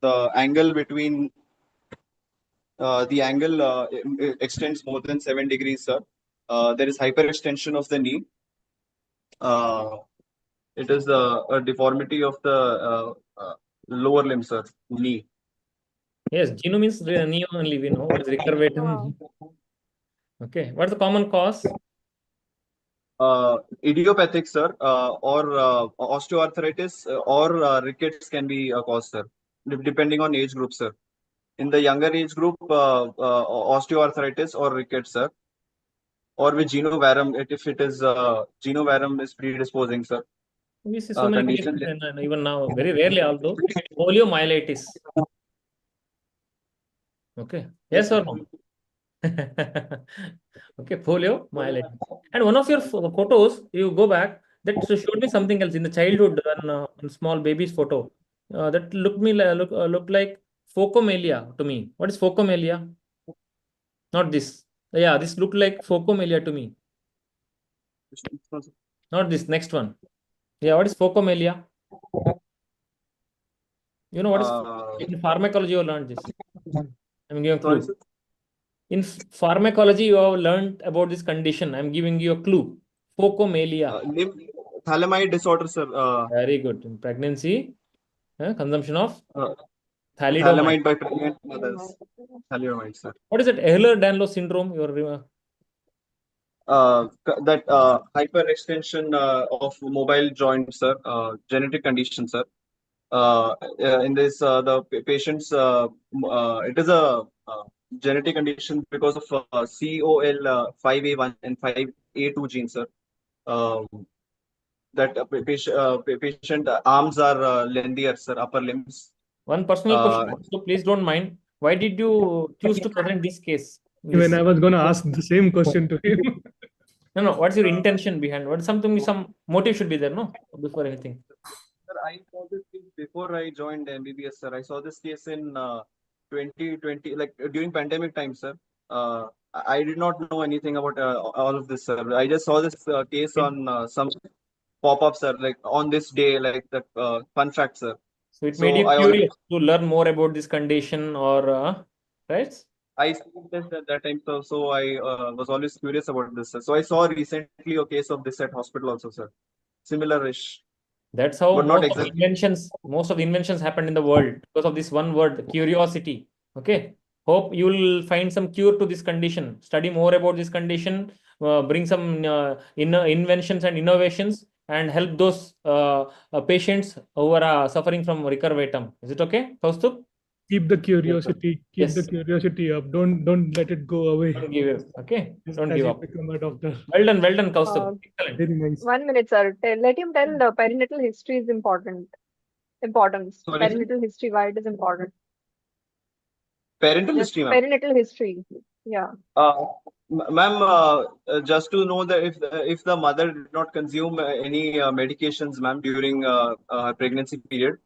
The angle between the angle extends more than 7 degrees, sir. There is hyperextension of the knee. It is a deformity of the lower limb, sir, knee. Yes, genu means knee only. We know what is recurvatum. Okay, what is the common cause? Idiopathic, sir, or osteoarthritis or rickets can be a cause, sir, depending on age group, sir. In the younger age group, osteoarthritis or rickets, sir. or with genovarum, if it is genovarum is predisposing, sir. We see so many condition. conditions, and even now, very rarely, although poliomyelitis. Okay. Yes or no? Okay, poliomyelitis. And one of your photos, you go back, that showed me something else in the childhood, one small baby's photo. That looked like phocomelia to me. What is phocomelia? Not this. Yeah, this looked like phocomelia to me. Not this. Next one. Yeah, what is phocomelia? You know what is in pharmacology? You learned this. I'm giving a clue. In pharmacology, you have learned about this condition. I'm giving you a clue. Phocomelia. Thalamide disorder, sir. Very good. In pregnancy, consumption of thalidomide by pregnant mothers. Thalidomide, sir. What is it? Ehlers-Danlos syndrome? That hyperextension of mobile joints, sir. Genetic condition, sir. In this, the patients, it is a genetic condition because of COL5A1 and 5A2 genes, sir. That patient arms are lengthier, sir, upper limbs. One personal question, so please don't mind. Why did you choose to present this case? When I was going to ask the same question to him. No. What's your intention behind? What some motive should be there, no? Before anything. Sir, I saw this case before I joined MBBS, sir. I saw this case in 2020, like during pandemic time, sir. I did not know anything about all of this, sir. I just saw this case on some pop-up, sir, like on this day, like that fun fact, sir. So it made you curious to learn more about this condition, or right? I studied this at that time, so I was always curious about this, sir. So I saw recently a case of this at hospital also, sir. Similar-ish. That's how most of the inventions happened in the world, because of this one word, curiosity. Okay. Hope you will find some cure to this condition. Study more about this condition, bring some inventions and innovations, and help those patients who are suffering from recurvatum. Is it okay, Kaustubh? Keep the curiosity. Keep the curiosity up. Don't let it go away. Don't give up. Okay. Don't give up. Become a doctor. Well done, Kaustubh. Excellent. Very nice. 1 minute, sir. Let him tell the perinatal history is importance. Sorry, Perinatal history, why it is important. Parental history, ma'am. Perinatal history. Yeah. Ma'am, just to know that if the mother did not consume any medications, ma'am, during her pregnancy period,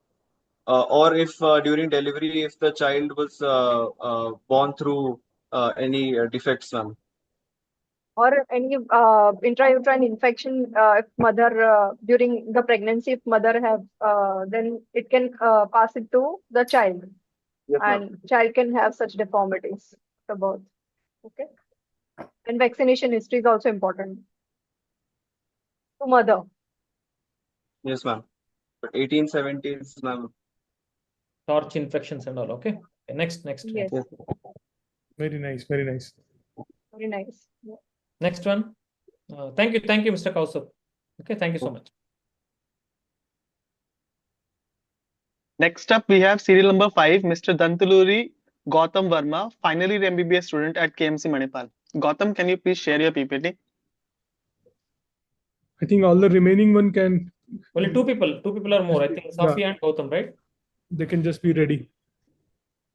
or if during delivery, if the child was born through any defects, ma'am. Or any intrauterine infection, if mother during the pregnancy, if mother have, then it can pass it to the child. Yes, and child can have such deformities at birth. Okay. And vaccination history is also important to mother. Yes, ma'am. But 1870s, ma'am. Torch infections and all. Okay. Next. Yes. Very nice. Very nice. Very nice. Yeah. Next one. Thank you, Mr. Kaustubh. Okay, thank you so much. Next up, we have serial number 5, Mr. Dantuluri Gowtham Varma, final year MBBS student at KMC Manipal. Gautam, can you please share your PPT? I think all the remaining one can. Only two people are more. I think Safi and Gautam, right? They can just be ready.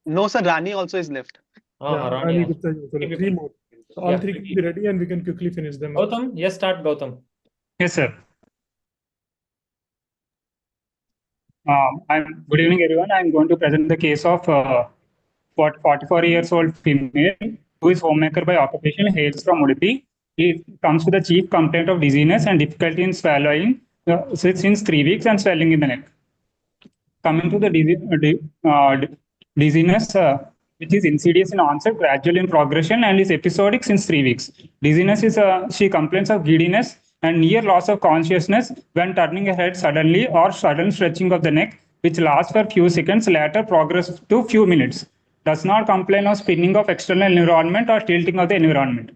No, sir. Rani also is left. Rani Gupta, three more. So all three can be ready, and we can quickly finish them. Gautam, yes, start, Gautam. Yes, sir. Good evening, everyone. I'm going to present the case of 44 years old female who is homemaker by occupation, hails from Udupi. He comes with the chief complaint of dizziness and difficulty in swallowing since 3 weeks and swelling in the neck. Coming to the dizziness, which is insidious in onset, gradual in progression, and is episodic since 3 weeks. Dizziness is she complains of giddiness and near loss of consciousness when turning her head suddenly or sudden stretching of the neck, which lasts for few seconds, later progress to few minutes. Does not complain of spinning of external environment or tilting of the environment.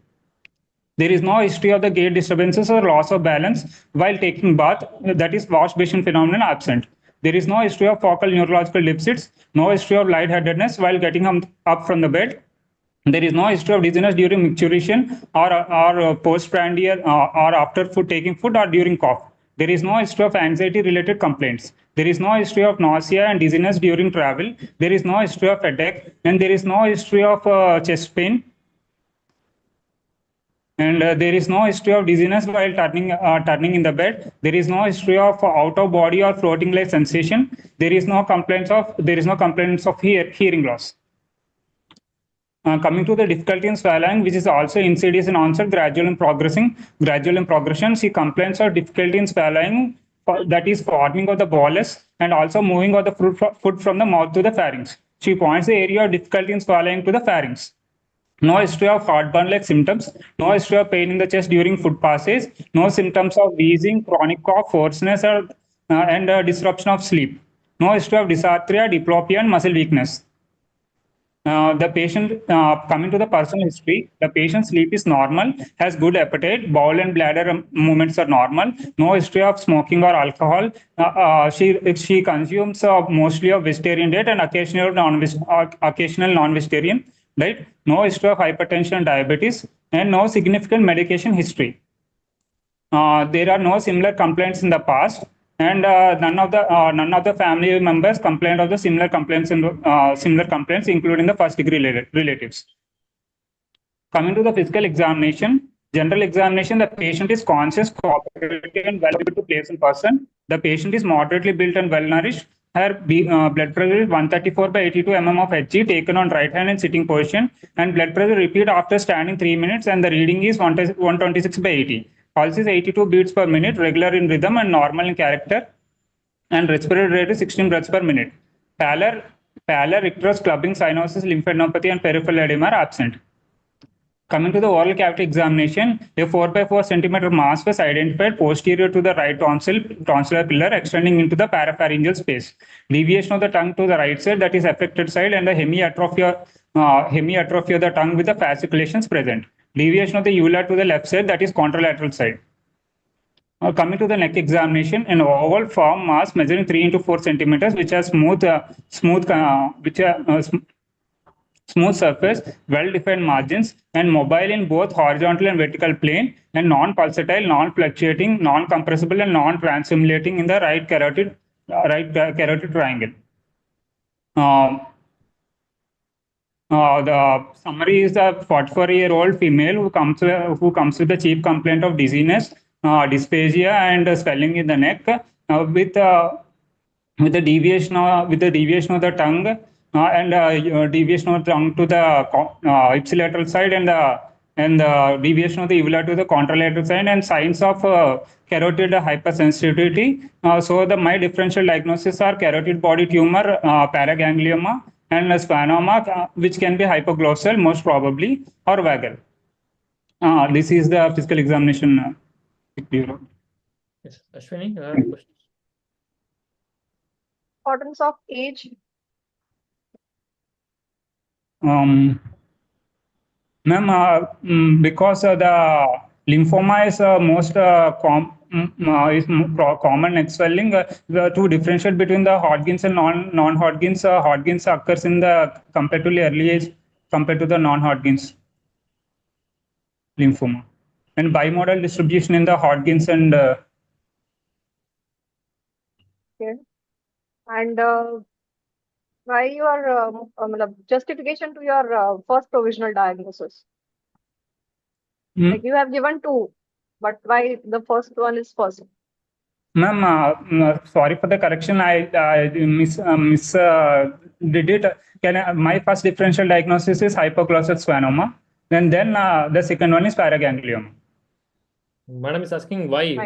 There is no history of the gait disturbances or loss of balance while taking bath, that is wash basin phenomenon absent. There is no history of focal neurological deficits, no history of lightheadedness while getting up from the bed. There is no history of dizziness during micturition or postprandial or after food taking food or during cough. There is no history of anxiety-related complaints. There is no history of nausea and dizziness during travel. There is no history of headache, and there is no history of chest pain. And there is no history of dizziness while turning in the bed. There is no history of out of body or floating like sensation. There is no complaints of hearing loss. Coming to the difficulty in swallowing, which is also insidious in onset, gradual in progression. She complains of difficulty in swallowing, that is forming of the bolus and also moving of the food from the mouth to the pharynx. She points the area of difficulty in swallowing to the pharynx. No history of heartburn-like symptoms, no history of pain in the chest during food passage, no symptoms of wheezing, chronic cough, hoarseness, and disruption of sleep. No history of dysarthria, diplopia, and muscle weakness. The patient, coming to the personal history, the patient's sleep is normal, has good appetite, bowel and bladder movements are normal, no history of smoking or alcohol. She consumes mostly of vegetarian diet and occasional non-vegetarian diet. No history of hypertension and diabetes, and no significant medication history. There are no similar complaints in the past, and none of the family members complained of the similar complaints, including the first-degree relatives. Coming to the physical examination, general examination, the patient is conscious, cooperative, and well able to place in person. The patient is moderately built and well nourished. Her blood pressure is 134/82 mm of Hg taken on right hand in sitting position, and blood pressure repeat after standing 3 minutes, and the reading is 126/80. Pulse is 82 beats per minute, regular in rhythm and normal in character, and respiratory rate is 16 breaths per minute. Pallor, icterus, clubbing, cyanosis, lymphadenopathy, and peripheral edema are absent. Coming to the oral cavity examination, a 4x4 centimeter mass was identified posterior to the right tonsillar pillar extending into the parapharyngeal space. Deviation of the tongue to the right side, that is affected side, and the hemiatrophy of the tongue with the fasciculations present. Deviation of the uvula to the left side, that is contralateral side. Coming to the neck examination, an oval form mass measuring 3 into 4 centimeters, which has smooth surface, well-defined margins, and mobile in both horizontal and vertical plane, and non-pulsatile, non-fluctuating, non-compressible, and non-transsimulating in the right carotid triangle. The summary is a 44-year-old female who comes with the chief complaint of dizziness, dysphagia, and swelling in the neck, with the deviation of the tongue and deviation of the tongue to the ipsilateral side, and the deviation of the uvula to the contralateral side, and signs of carotid hypersensitivity. So my differential diagnosis are carotid body tumor, paraganglioma, and schwannoma, which can be hypoglossal most probably, or vagal. This is the physical examination. Yes, Ashwini, you have a question? Importance of age. Ma'am, because the lymphoma is common neck swelling, to differentiate between the Hodgkin's and non-Hodgkin's, Hodgkin's occurs in the comparatively early age compared to the non-Hodgkin's lymphoma, and bimodal distribution in the Hodgkin's and. Okay. And why your justification to your first provisional diagnosis? Like you have given 2, but why the first one is first? Ma'am, sorry for the correction. I did it. My first differential diagnosis is hypoglossal schwannoma, and then the second one is paraganglioma. Madam is asking why?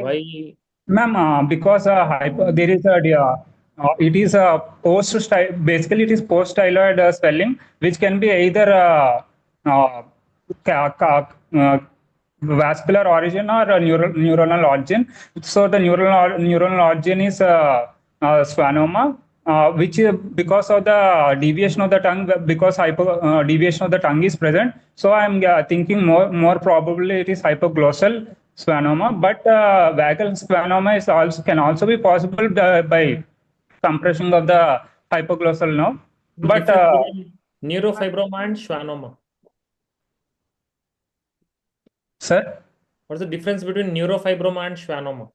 Ma'am, because there is it is a basically it is post-styloid swelling, which can be either vascular origin or neuronal origin. So the neuronal origin is schwannoma, which is because of the deviation of the tongue, because deviation of the tongue is present. So I'm thinking more probably it is hypoglossal schwannoma, but vagal schwannoma can also be possible by compression of the hypoglossal nerve. But neurofibroma and schwannoma. Sir? What's the difference between neurofibroma and schwannoma?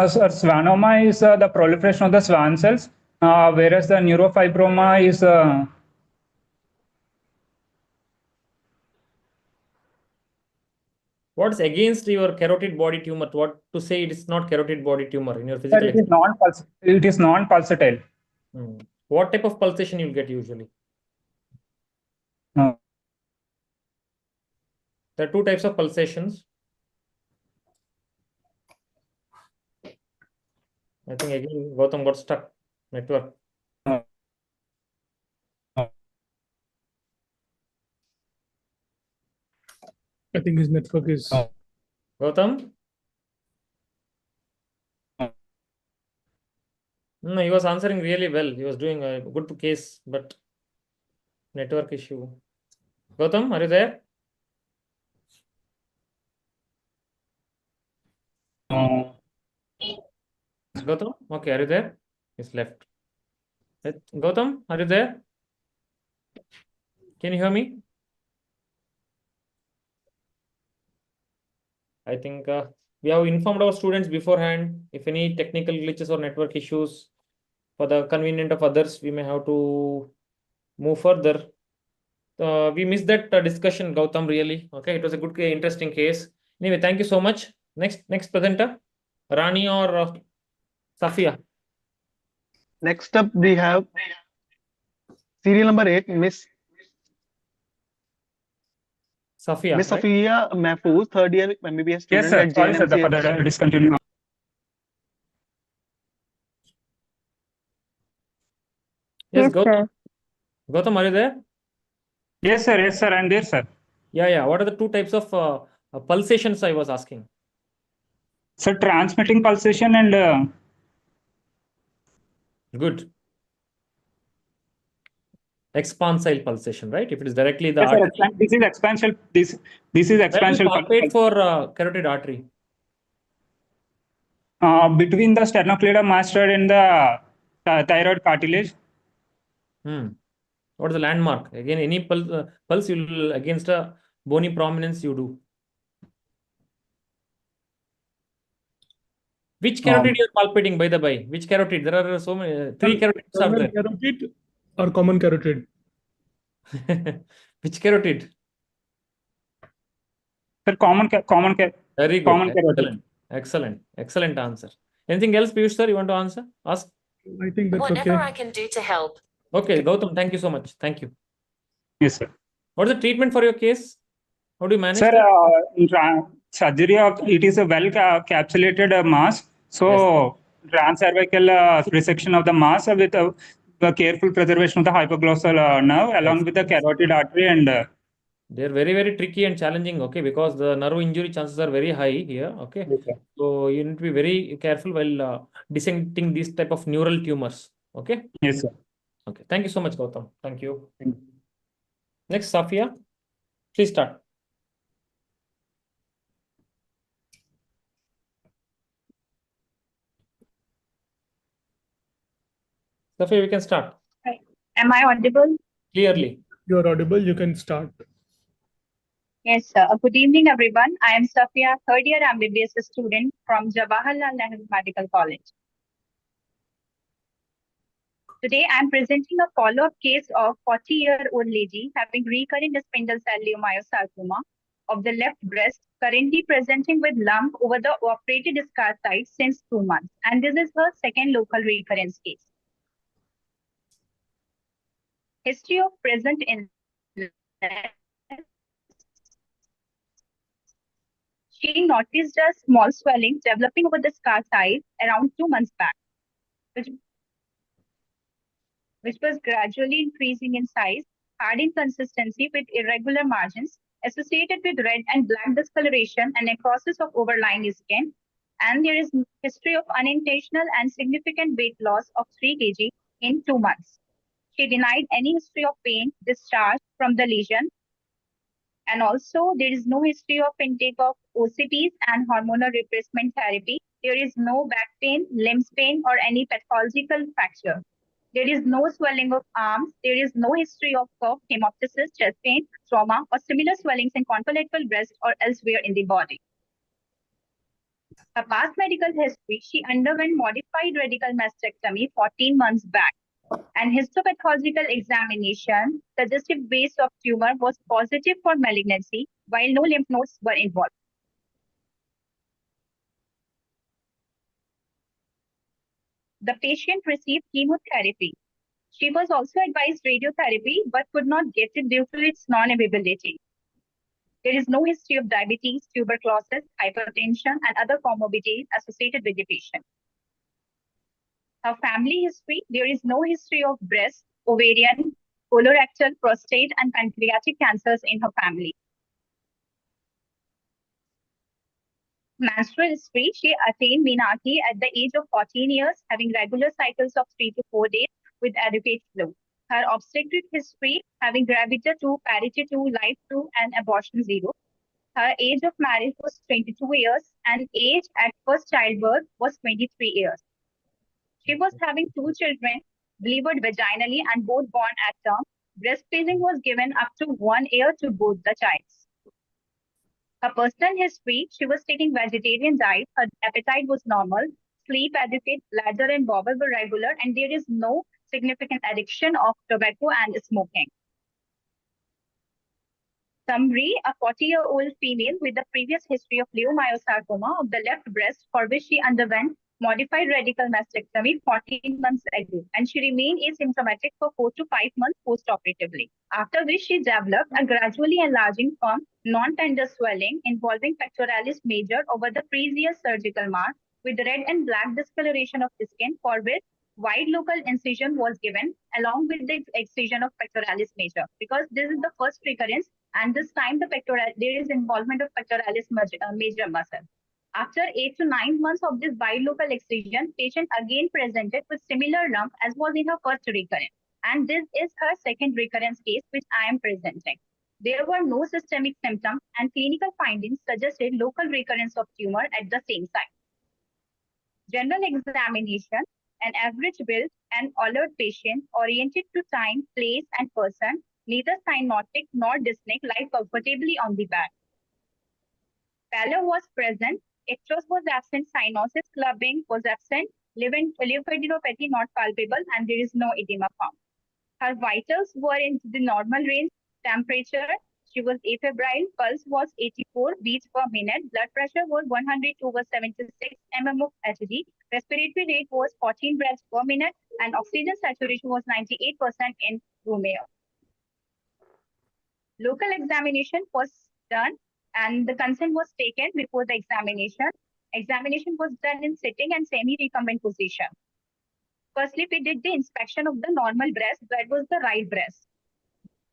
Sir, schwannoma is the proliferation of the Schwann cells, whereas the neurofibroma is What's against your carotid body tumor? What to say it is not carotid body tumor in your sir, physical it is non-pulsatile. What type of pulsation you get usually? No. There are two types of pulsations. I think again Gautham got stuck. Network. I think his network is. Gautham? No, he was answering really well. He was doing a good case, but network issue. Gautham, are you there? Gautham? Okay, are you there? He's left. Gautham, are you there? Can you hear me? I think we have informed our students beforehand. If any technical glitches or network issues, for the convenience of others, we may have to move further. We missed that discussion, Gautham, really. Okay, it was a good, interesting case. Anyway, thank you so much. Next presenter, Rani or Safia. Next up, we have serial number 8, Miss Safia. Miss Right? Safia Mahfouz, third year MBBS student Yes, sir. at Sorry, sir, for JNMC. the discontinue. Yes, Gautham. sir. Gautham, are you there? Yes, sir. Yes, sir. I'm there, sir. Yeah. What are the two types of pulsations I was asking? So transmitting pulsation and good. Expansile pulsation, right? If it is directly the yes, sir, artery. this is expansion. This is Where do you expansion. palpate for carotid artery? Between the sternocleidomastoid mastoid and the thyroid cartilage. What is the landmark? Again, any pulse you will against a bony prominence you do. Which carotid you are palpating, by the by? Which carotid? There are so many. Three carotids are there. Carotid or common carotid? Which carotid? Sir, common Very good. common carotid. Excellent answer. Anything else, Piyush sir, you want to answer? Ask. I think that's Whatever okay. I can do to help. Okay, Gautham, thank you so much. Thank you. Yes, sir. What is the treatment for your case? How do you manage Sir, that? surgery of it is a well capsulated mass. So transcervical resection of the mass with the careful preservation of the hypoglossal nerve along with the carotid artery and. They're very, very tricky and challenging, okay, because the nerve injury chances are very high here, okay. Okay. So you need to be very careful while dissecting these type of neural tumors, okay. Yes, sir. Okay, thank you so much, Gautham. Thank you. Next, Safia, please start. Safia, we can start. Right. Am I audible? Clearly. You're audible. You can start. Yes, sir. Good evening, everyone. I am Safia, third year MBBS student from Jawaharlal Nehru Medical College. Today, I am presenting a follow-up case of 40-year-old lady having recurrent spindle cell leiomyosarcoma of the left breast, currently presenting with lump over the operated scar site since 2 months. And this is her second local recurrence case. History of present illness. She noticed a small swelling developing over the scar site around 2 months back, which was gradually increasing in size, hard in consistency with irregular margins, associated with red and black discoloration and necrosis of overlying skin. And there is history of unintentional and significant weight loss of 3 kg in 2 months. She denied any history of pain, discharge from the lesion. And also, there is no history of intake of OCTs and hormonal replacement therapy. There is no back pain, limbs pain, or any pathological fracture. There is no swelling of arms. There is no history of cough, hemoptysis, chest pain, trauma, or similar swellings in contralateral breast or elsewhere in the body. Her past medical history, she underwent modified radical mastectomy 14 months back. And histopathological examination suggestive base of tumor was positive for malignancy, while no lymph nodes were involved. The patient received chemotherapy. She was also advised radiotherapy but could not get it due to its non-availability. There is no history of diabetes, tuberculosis, hypertension, and other comorbidities associated with the patient. Her family history, there is no history of breast, ovarian, colorectal, prostate, and pancreatic cancers in her family. Menstrual history, she attained menarche at the age of 14 years, having regular cycles of 3 to 4 days with adequate flow. Her obstetric history, having gravidia 2, parity 2, life 2, and abortion 0. Her age of marriage was 22 years, and age at first childbirth was 23 years. She was having 2 children, delivered vaginally and both born at term. Breastfeeding was given up to 1 year to both the childs. Her personal history, she was taking vegetarian diet, her appetite was normal, sleep adequate, bladder and bowel were regular, and there is no significant addiction of tobacco and smoking. Summary, a 40-year-old female with a previous history of leiomyosarcoma of the left breast for which she underwent modified radical mastectomy 14 months ago, and she remained asymptomatic for 4 to 5 months post-operatively, after which she developed a gradually enlarging firm non-tender swelling involving pectoralis major over the previous surgical mark with red and black discoloration of the skin, for which wide local incision was given along with the excision of pectoralis major, because this is the first recurrence, and this time there is involvement of pectoralis major muscle. After 8 to 9 months of this bilocal excision, patient again presented with similar lump as was in her first recurrence. And this is her second recurrence case which I am presenting. There were no systemic symptoms and clinical findings suggested local recurrence of tumor at the same site. General examination, an average build and alert patient oriented to time, place, and person, neither cyanotic nor dyspneic, lie comfortably on the back. Pallor was present. Icterus was absent, cyanosis clubbing was absent, lymphadenopathy not palpable, and there is no edema found. Her vitals were in the normal range. Temperature, she was afebrile, pulse was 84 beats per minute, blood pressure was 100/76 mm of Hg, respiratory rate was 14 breaths per minute, and oxygen saturation was 98% in room air. Local examination was done, and the consent was taken before the examination. Examination was done in sitting and semi-recumbent position. Firstly, we did the inspection of the normal breast, that was the right breast.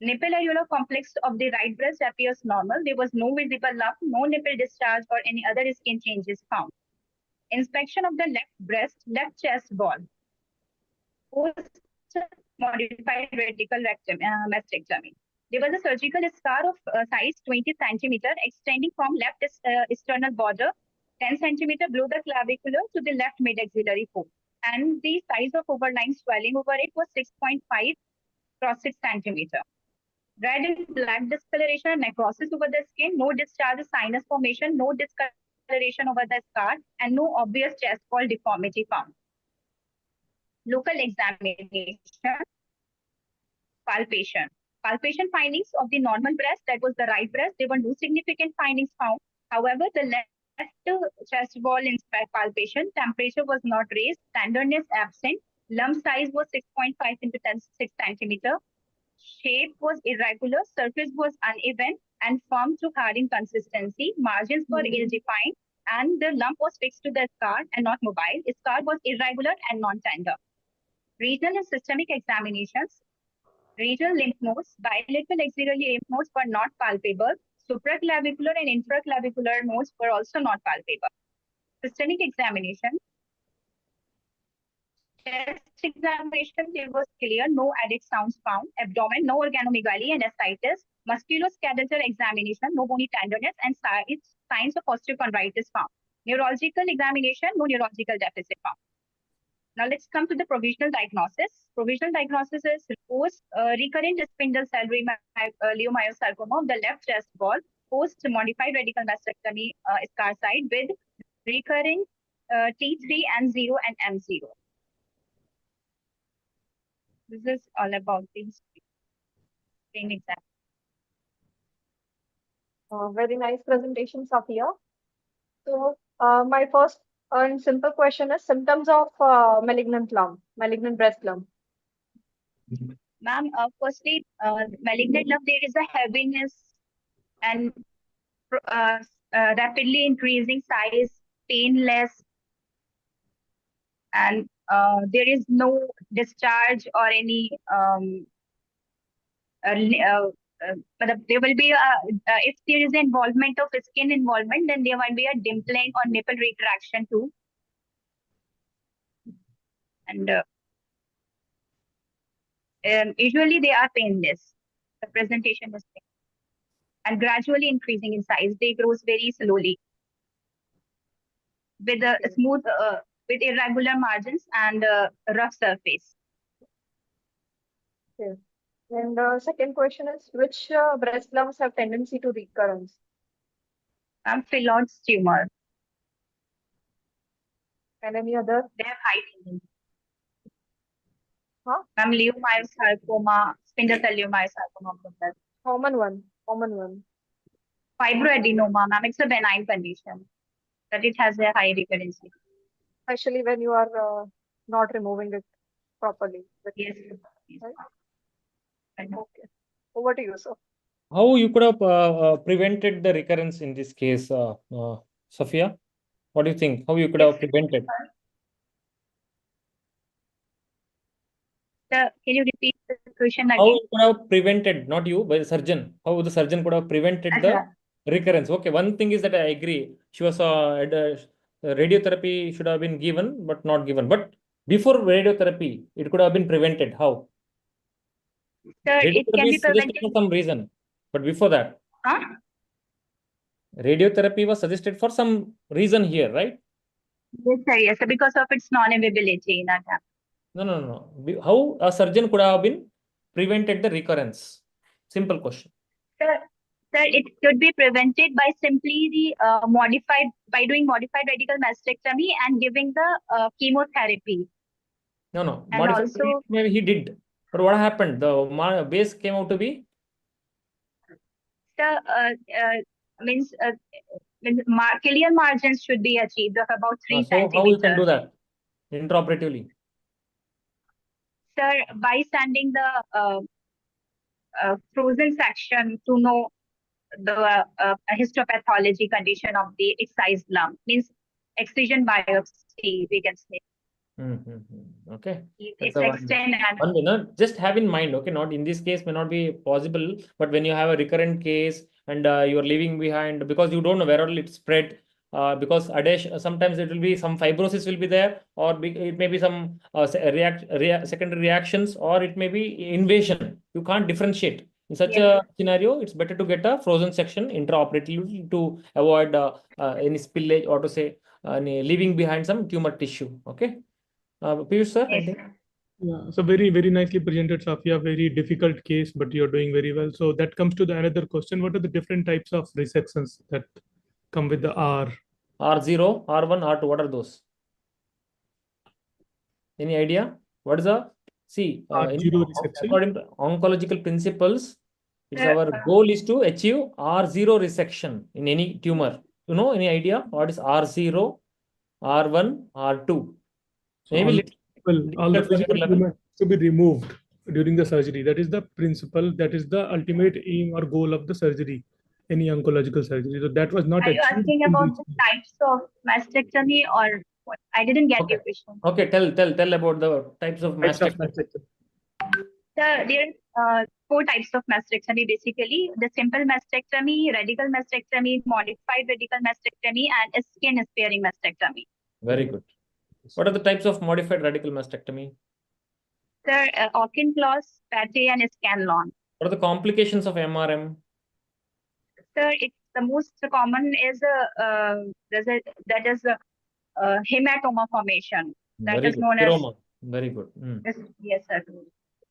Nipple areolar complex of the right breast appears normal. There was no visible lump, no nipple discharge or any other skin changes found. Inspection of the left breast, left chest wall. Post-modified radical mastectomy. There was a surgical scar of size 20 centimeter extending from left external border 10 centimeter below the clavicular to the left mid-axillary fold. And the size of overlying swelling over it was 6.5 cross 6 centimeter. Red and black discoloration and necrosis over the skin, no discharge of sinus formation, no discoloration over the scar, and no obvious chest wall deformity found. Local examination, palpation. Palpation findings of the normal breast, that was the right breast, there were no significant findings found. However, the left chest wall in palpation, temperature was not raised, tenderness absent, lump size was 6.5 into 6 centimeter, shape was irregular, surface was uneven and firm to hard in consistency, margins were ill-defined, and the lump was fixed to the scar and not mobile. Scar was irregular and non-tender. Regional and systemic examinations. Regional lymph nodes, bilateral axillary lymph nodes were not palpable. Supraclavicular and intraclavicular nodes were also not palpable. Systemic examination. Chest examination, there was clear, no added sounds found. Abdomen, no organomegaly and ascites. Musculoskeletal examination, no bony tenderness and signs of osteochondritis found. Neurological examination, no neurological deficit found. Now let's come to the provisional diagnosis. Provisional diagnosis is post recurrent spindle cell leiomyosarcoma of the left chest wall, post modified radical mastectomy scar site with recurring T3 and 0 and M0. This is all about these same example. Very nice presentation, Safia. So my first and simple question is symptoms of malignant breast lump. Ma'am, firstly, malignant lump, there is a heaviness and rapidly increasing size, painless, and there is no discharge or any there will be if there is involvement of skin involvement, then there might be a dimpling or nipple retraction too. And usually they are painless. The presentation is painless and gradually increasing in size. They grow very slowly with a smooth, with irregular margins and rough surface. Okay. And second question is, which breast lumps have tendency to recurrence? Phyllodes tumor. And any other? They have high tendency. Huh? Leiomyosarcoma, spindle cell leiomyosarcoma. Common one. Fibroadenoma, ma'am, it's a benign condition, but it has a high recurrency. Especially when you are not removing it properly. Yes. Right? Okay. Over to you, sir. How you could have prevented the recurrence in this case, Safia? What do you think? How you could have prevented? Can you repeat the question again? How you could have prevented, not you, but the surgeon. How the surgeon could have prevented the recurrence? Okay, one thing is that I agree. She was radiotherapy should have been given, but not given. But before radiotherapy, it could have been prevented. How? Sir, it can be prevented for some reason, but before that, radiotherapy was suggested for some reason here, right? Yes, sir, because of its non-availability. No. How a surgeon could have been prevented the recurrence? Simple question. Sir, it could be prevented by simply doing modified radical mastectomy and giving the chemotherapy. No. And Modified also, maybe he did. But what happened? The base came out to be? Sir, ciliary margins should be achieved of about 3 centimeters. So how you can do that intraoperatively? Sir, by sending the frozen section to know the histopathology condition of the excised lump, means excision biopsy, we can say. Okay. It's extend and just have in mind, okay, not in this case may not be possible, but when you have a recurrent case and you are leaving behind, because you don't know where all it spread, because sometimes it will be some fibrosis will be there, or it may be some secondary reactions, or it may be invasion. You can't differentiate. In such a scenario, it's better to get a frozen section intraoperatively to avoid any spillage, or to say leaving behind some tumor tissue. Okay. Piyush, sir, I think. Yeah, so very, very nicely presented, Safia. Very difficult case, but you're doing very well. So that comes to the another question. What are the different types of resections that come with the R? R0, R1, R2, what are those? Any idea? What is the, see, according to oncological principles, it's our goal is to achieve R0 resection in any tumor. You know, any idea? What is R0, R1, R2? Maybe all the physical elements to be removed during the surgery. That is the principle. That is the ultimate aim or goal of the surgery, any oncological surgery. So that was not. Are you asking about the types of mastectomy or what? I didn't get your question. Okay, tell about the types of mastectomy. There are 4 types of mastectomy basically: the simple mastectomy, radical mastectomy, modified radical mastectomy, and skin sparing mastectomy. Very good. What are the types of modified radical mastectomy? Sir, Auchincloss, Pate, and Scanlon. What are the complications of MRM? Sir, it's the most common is hematoma formation. That Very is good. known as Seroma. Very good. yes, sir.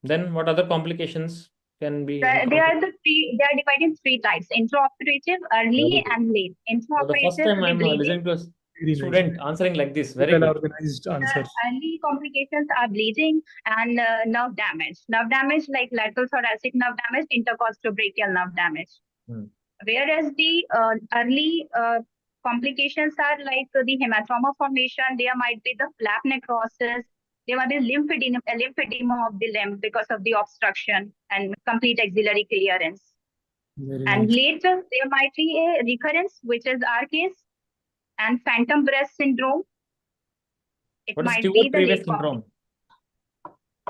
Then what other complications can be They are they are divided in three types: intraoperative, Very early, good. and late. For the first Intraoperative, time, the I'm bleeding. listening to a Very nice. student answering like this. Very Well good. organized answers. Early complications are bleeding and nerve damage. Nerve damage like lateral thoracic nerve damage, intercostobrachial nerve damage. Whereas the early complications are like the hematoma formation, there might be the flap necrosis, there might be lymphedema of the limb because of the obstruction and complete axillary clearance. Very And nice. later, there might be a recurrence, which is our case, and phantom breast syndrome. It What is might be the Stewart-Treves late syndrome?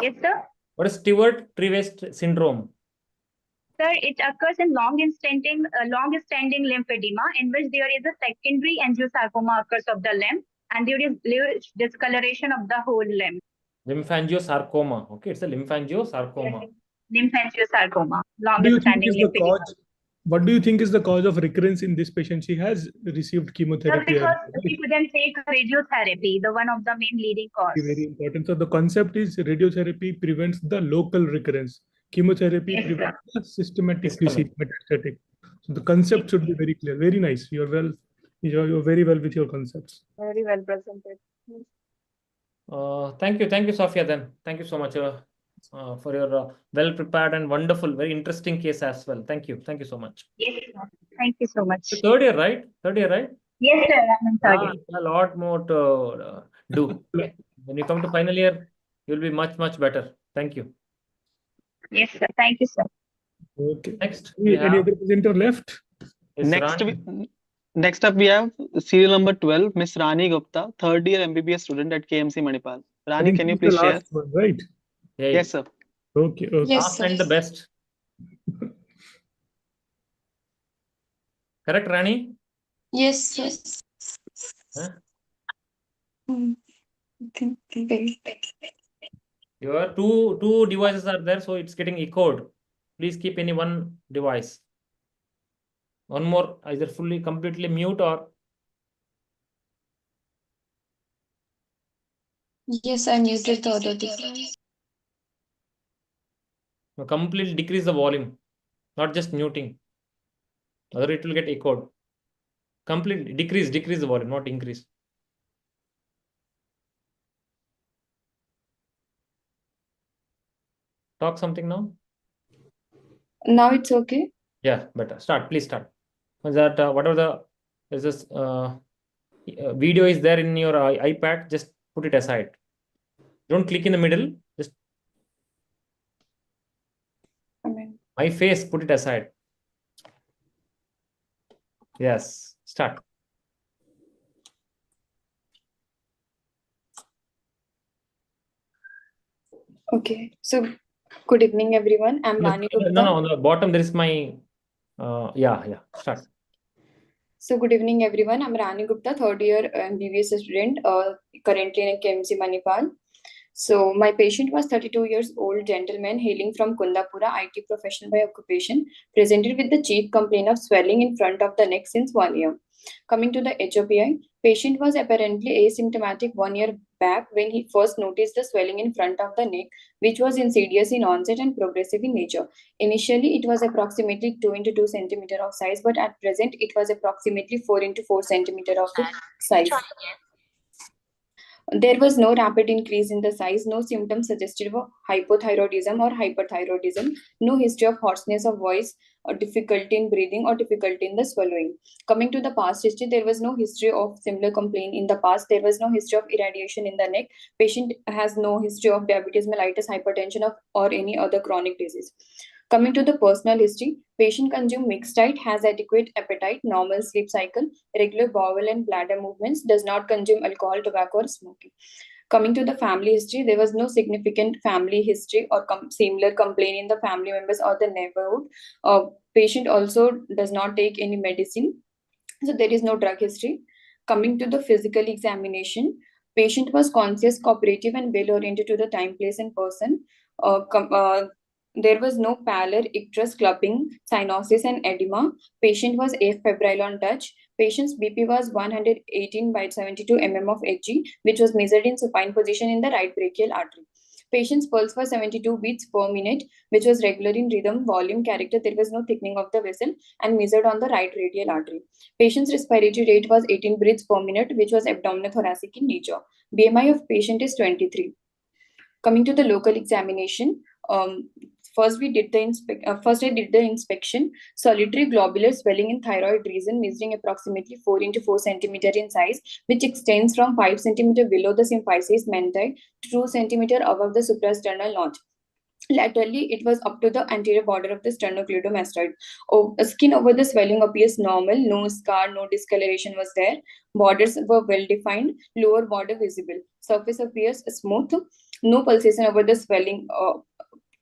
Yes, sir. What is Stewart-Treves syndrome? Sir, it occurs in long-standing lymphedema in which there is a secondary angiosarcoma occurs of the limb and there is discoloration of the whole limb. Lymphangiosarcoma. Okay, it's a lymphangiosarcoma. Lymphangiosarcoma, What do you think long-standing is the lymphedema. cause? What do you think is the cause of recurrence in this patient? She has received Sir, chemotherapy. because we couldn't take radiotherapy, the one of the main leading cause. Very important. So the concept is radiotherapy prevents the local recurrence. Chemotherapy Yes, prevents the systematic disease, metastatic. So the concept should be very clear. Very nice. You're very well with your concepts. Very well presented. Thank you, Sophia. Then thank you so much for your well prepared and wonderful, very interesting case as well. Thank you so much. Yes, sir. Thank you so much. Third year, right? Yes, sir. I'm in third year. A lot more to do. Okay. When you come to final year, you'll be much better. Thank you. Yes, sir. Thank you, sir. Okay. Next, Any other presenter left? Next up, we have serial number 12, Miss Rani Gupta, third year MBBS student at KMC Manipal. Rani, can you please share? Last one, right? Yes, sir. Okay. Last and the best. Correct, Rani? Yes. Huh? Your two devices are there, so it's getting echoed. Please keep any one device. One more, either completely mute or. Yes, I muted the other device. Completely decrease the volume, not just muting. Other it will get echoed. Completely decrease the volume, not increase. Talk something now. Now it's okay. Yeah, better. Please start. That whatever there's this video is there in your iPad, just put it aside. Don't click in the middle. Just my face, put it aside. Yes, start. Okay, so good evening, everyone. I'm Rani Gupta. No, on the bottom there is my start. So good evening, everyone. I'm Rani Gupta, third year MBBS student, currently in KMC Manipal. So my patient was 32 years old gentleman hailing from Kundapura, IT professional by occupation, presented with the chief complaint of swelling in front of the neck since 1 year. Coming to the HOPI, patient was apparently asymptomatic 1 year back when he first noticed the swelling in front of the neck, which was insidious in onset and progressive in nature. Initially, it was approximately 2 into 2 centimeter of size, but at present, it was approximately 4 into 4 centimeter of size. There was no rapid increase in the size, no symptoms suggestive of hypothyroidism or hyperthyroidism, no history of hoarseness of voice or difficulty in breathing or difficulty in the swallowing. Coming to the past history, there was no history of similar complaint in the past. There was no history of irradiation in the neck. Patient has no history of diabetes mellitus, hypertension or any other chronic disease. Coming to the personal history, patient consumed mixed diet, has adequate appetite, normal sleep cycle, regular bowel and bladder movements, does not consume alcohol, tobacco, or smoking. Coming to the family history, there was no significant family history or similar complaint in the family members or the neighborhood. Patient also does not take any medicine, so there is no drug history. Coming to the physical examination, patient was conscious, cooperative, and well-oriented to the time, place, and person. There was no pallor, icterus, clubbing, cyanosis, and edema. Patient was afebrile on touch. Patient's BP was 118 by 72 mm of Hg, which was measured in supine position in the right brachial artery. Patient's pulse was 72 beats per minute, which was regular in rhythm, volume, character. There was no thickening of the vessel and measured on the right radial artery. Patient's respiratory rate was 18 breaths per minute, which was abdominothoracic in nature. BMI of patient is 23. Coming to the local examination, first I did the inspection. Solitary globular swelling in thyroid region measuring approximately 4 into 4 centimeter in size, which extends from 5 centimeter below the symphysis menti to 2 centimeter above the suprasternal notch. Laterally, it was up to the anterior border of the sternocleidomastoid. Skin over the swelling appears normal. No scar, no discoloration was there. Borders were well defined. Lower border visible. Surface appears smooth. No pulsation over the swelling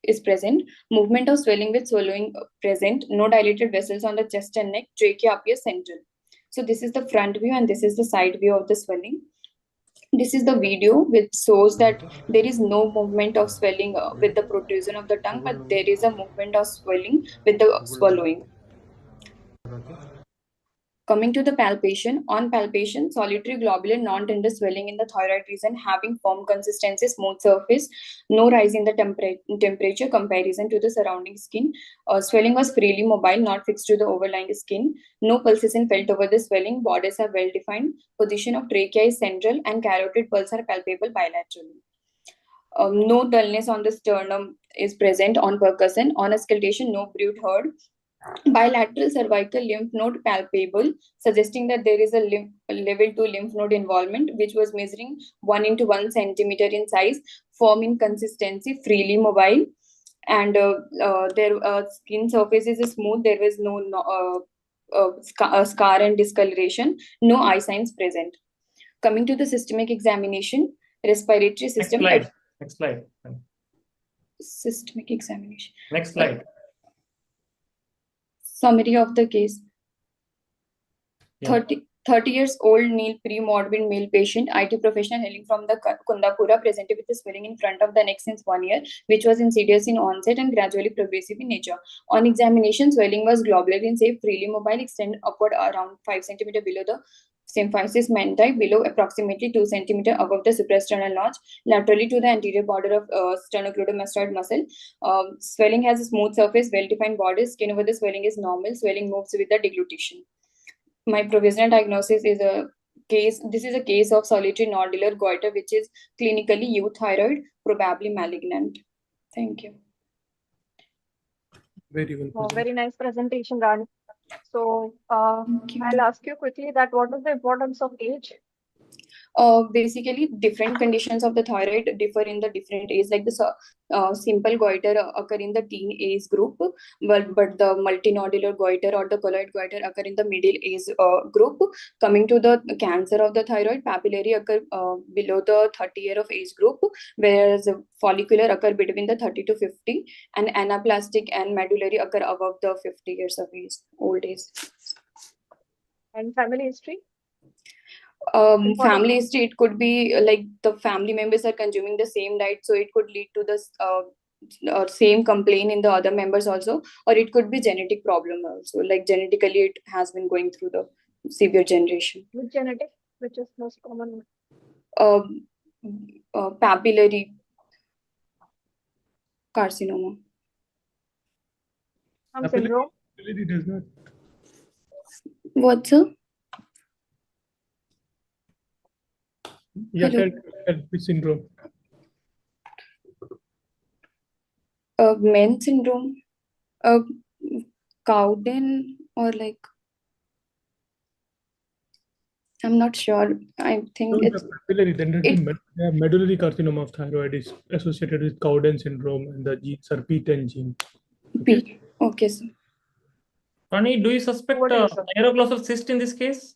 is present. Movement of swelling with swallowing present. No dilated vessels on the chest and neck. Trachea appears central. So this is the front view and this is the side view of the swelling. This is the video which shows that there is no movement of swelling with the protrusion of the tongue, but there is a movement of swelling with the swallowing. Coming to the palpation, on palpation, solitary globular non-tender swelling in the thyroid region having firm consistency, smooth surface, no rise in the temperature comparison to the surrounding skin. Swelling was freely mobile, not fixed to the overlying skin. No pulsation felt over the swelling. Borders are well defined. Position of trachea is central and carotid pulse are palpable bilaterally. No dullness on the sternum is present on percussion. On auscultation, no bruit heard. Bilateral cervical lymph node palpable, suggesting that there is a level 2 lymph node involvement, which was measuring 1 into 1 centimeter in size, firm in consistency, freely mobile, and their skin surface is smooth. There was no scar and discoloration, no eye signs present. Coming to the systemic examination, respiratory system. Next slide. Systemic examination. Next slide. Summary of the case. Yeah. 30 years old male pre-morbid male patient, IT professional hailing from the Kundapura, presented with a swelling in front of the neck since 1 year, which was insidious in onset and gradually progressive in nature. On examination, swelling was globular in shape, freely mobile, extend upward around 5 centimeter below the symphysis menti, below approximately 2 centimeter above the suprasternal notch, laterally to the anterior border of sternocleidomastoid muscle. Swelling has a smooth surface, well-defined borders. Skin over the swelling is normal. Swelling moves with the deglutition. My provisional diagnosis is a case. This is a case of solitary nodular goiter, which is clinically euthyroid, probably malignant. Thank you. Very well. Oh, very nice presentation, Rani. So I'll ask you quickly that what is the importance of age? Basically, different conditions of the thyroid differ in the different age. Like the simple goiter occur in the teen age group, but the multinodular goiter or the colloid goiter occur in the middle age group. Coming to the cancer of the thyroid, papillary occur below the 30 year of age group, whereas follicular occur between the 30 to 50, and anaplastic and medullary occur above the 50 years of age, old age. And family history? Family history, it could be like the family members are consuming the same diet, so it could lead to the same complaint in the other members also, or it could be genetic problem also, like genetically it has been going through the severe generation. Which genetic, which is most common? Papillary carcinoma. Syndrome? Papillary does not. What's a? Yeah, which syndrome? Men syndrome, Cowden, or like, I'm not sure. I think it's papillary. Then medullary carcinoma of thyroid is associated with Cowden syndrome, and the genes are P10 gene. P. Okay, sir. Rani, do you suspect aeroglossal cyst in this case?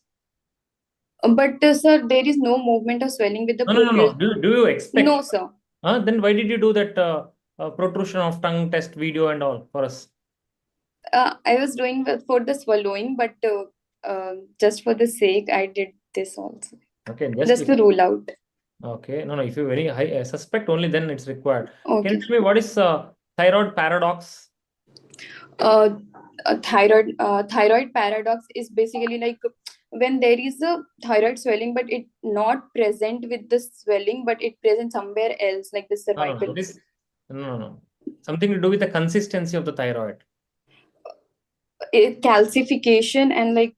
But sir, there is no movement of swelling with the No. Do you expect? No, sir. Then why did you do that protrusion of tongue test video and all for us? I was doing for the swallowing, but just for the sake, I did this also. Okay, just to rule out. Okay, no. If you very high suspect, only then it's required. Okay. Can you tell me what is thyroid paradox? Thyroid paradox is basically like when there is a thyroid swelling, but it not present with the swelling, but it present somewhere else, like the No, cervical. no. Something to do with the consistency of the thyroid. Calcification and like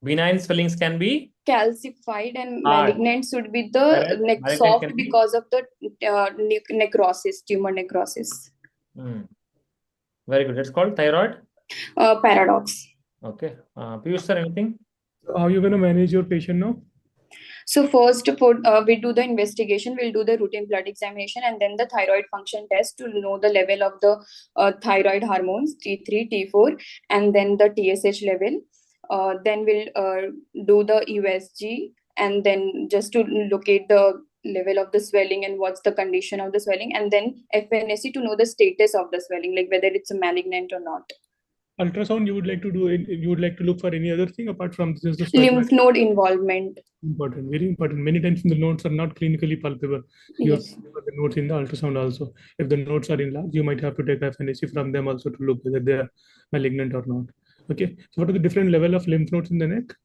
Benign swellings can be calcified, and hard. malignant should be the Whereas malignant soft can be- because of the necrosis, tumor necrosis. Very good. It's called thyroid Paradox. Okay. Piyush sir, anything? How are you going to manage your patient now? So first, we do the investigation, we'll do the routine blood examination, and then the thyroid function test to know the level of the thyroid hormones, T3, T4, and then the TSH level. Then we'll do the USG, and then just to locate the level of the swelling and what's the condition of the swelling, and then FNAC to know the status of the swelling, like whether it's a malignant or not. Ultrasound you would like to do, you would like to look for any other thing apart from this? Is the Lymph node involvement. Important, very important. Many times the nodes are not clinically palpable. You Yes. have to look at the nodes in the ultrasound also. If the nodes are enlarged, you might have to take FNAC from them also to look whether they are malignant or not. Okay. So what are the different level of lymph nodes in the neck?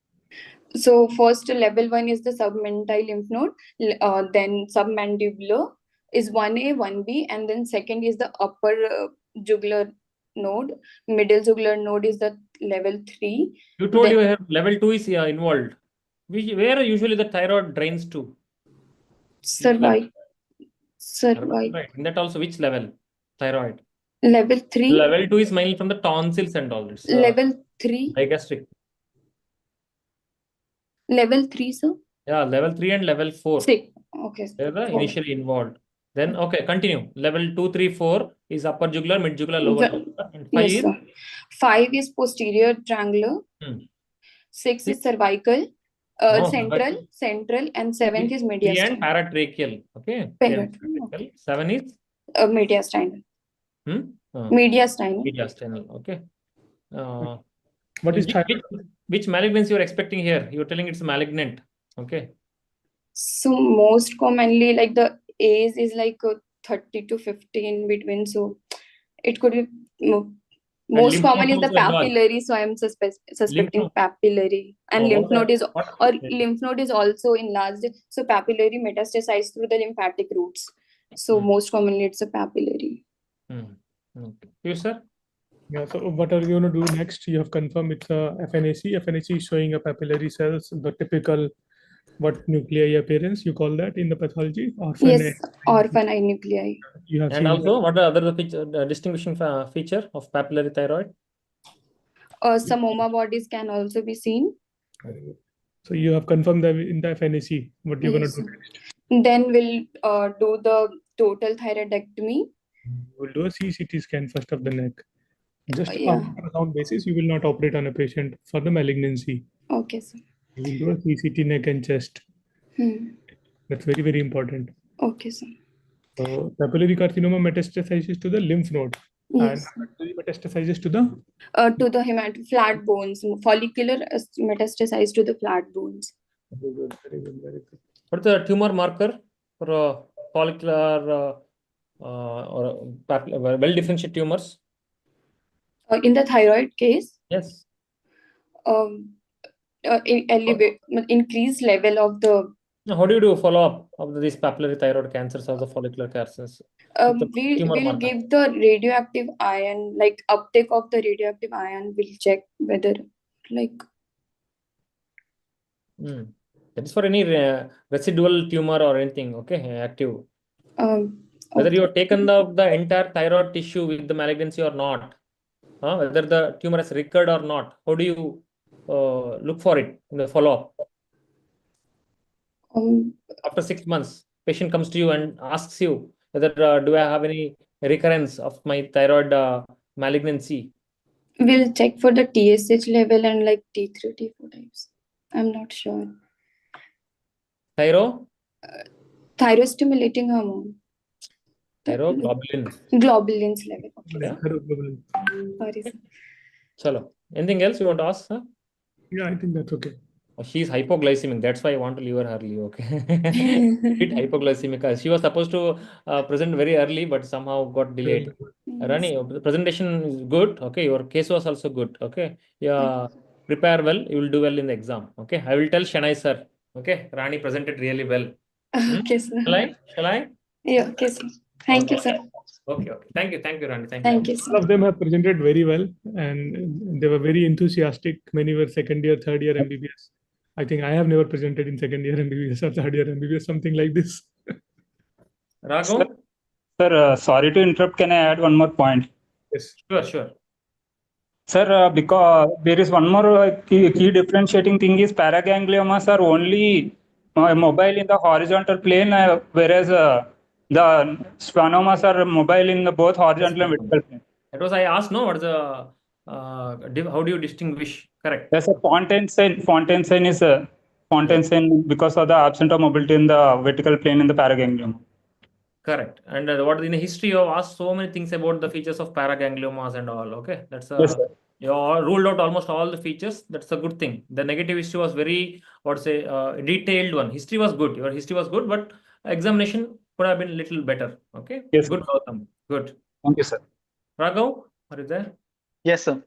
So first level 1 is the submental lymph node, then submandibular is 1A, 1B, and then second is the upper jugular node. Middle jugular node is the level 3. You told Then- you have level 2 is involved. Where usually the thyroid drains to? Cervical. Right. In that also, which level? Thyroid. Level 3. Level 2 is mainly from the tonsils and all this. Level 3. Digastric. Level 3, sir. Yeah, level 3 and level 4. 6. Okay. They're the initially involved. Then, okay, continue. Level 2, 3, 4 is upper jugular, mid jugular, lower jugular. And 5 Yes, is? sir. 5 is posterior triangular. 6 is cervical. No, Central, and 7th is 3 and mediastinal. paratracheal. Okay. Paratracheal. 7 is? Mediastinal. Mediastinal. Mediastinal. Okay. What is which malignancy you are expecting here? You are telling it's malignant. Okay. So most commonly, like the age is like 30 to 15 between. So it could be most lymph common is node the also enlarged. papillary. So I am suspecting node. papillary, and Oh, lymph node is what- lymph node is also enlarged. So papillary metastasized through the lymphatic roots. So most commonly it's a papillary. Okay. You sir? Yeah, so what are you going to do next? You have confirmed it's a FNAC. FNAC is showing a papillary cells, the typical what nuclei appearance you call that in the pathology? Orphan Yes, orphan eye nuclei. You have And seen also, what are the other distinguishing feature of papillary thyroid? Some OMA bodies can also be seen. So you have confirmed that in the FNAC. What you're Yes. going to do? Then we'll do the total thyroidectomy. We'll do a CT scan first of the neck. Just Yeah. on ultrasound basis, you will not operate on a patient for the malignancy. Okay, sir. You will do a CT neck and chest. That's very, very important. Okay, sir. So papillary carcinoma metastasizes to the lymph node. Yes. And papillary metastasizes to the Flat bones. Follicular metastasized to the flat bones. Very good, very good, very good. What's the tumor marker for follicular or well-differentiated tumors? In the thyroid case, Yes. increased level of the. Now, how do you do follow-up of these papillary thyroid cancers or the follicular cancers? We'll give the radioactive ion, like uptake of the radioactive ion. We'll check whether like. That is for any residual tumor or anything, okay, active. Whether you have taken the entire thyroid tissue with the malignancy or not, whether the tumor has recurred or not, how do you look for it in the follow-up? After 6 months, patient comes to you and asks you whether do I have any recurrence of my thyroid malignancy? We'll check for the TSH level and like T3, T4 types. I'm not sure. Thyroid-stimulating hormone. Thyroglobulin. Globulins level. Okay. Yeah. Sorry, sir. Chalo. Anything else you want to ask, sir? Yeah, I think that's okay. She's hypoglycemic. That's why I want to leave her early. Okay. Bit hypoglycemic. She was supposed to present very early, but somehow got delayed. Rani, the presentation is good. Okay. Your case was also good. Okay. Yeah. prepare well, you will do well in the exam. Okay, I will tell Shanai sir. Okay, Rani presented really well. Okay, sir. Shall I? Yeah, okay, sir. Thank you, sir. Okay. Thank you, Rani. Thank Thank you. you, sir. All of them have presented very well, and they were very enthusiastic. Many were second year, third year MBBS. I think I have never presented in second year MBBS or third year MBBS, something like this. Raghav? Sir, sorry to interrupt. Can I add one more point? Yes. Sure. Sir, because there is one more key differentiating thing is paragangliomas are only mobile in the horizontal plane, whereas the schwannomas are mobile in the both horizontal and vertical plane. That was I asked. No, what's the how do you distinguish? Correct. Yes, a Fontaine is a Fontaine because of the absence of mobility in the vertical plane in the paraganglioma. Correct. And what in the history you have asked so many things about the features of paragangliomas and all. Okay, that's Yes, sir. you all ruled out almost all the features. That's a good thing. The negative history was very detailed one. History was good. Your history was good, but examination could have been a little better. Okay. Yes. Good, Gautham. Good. Thank you, sir. Raghav, are you there? Yes, sir.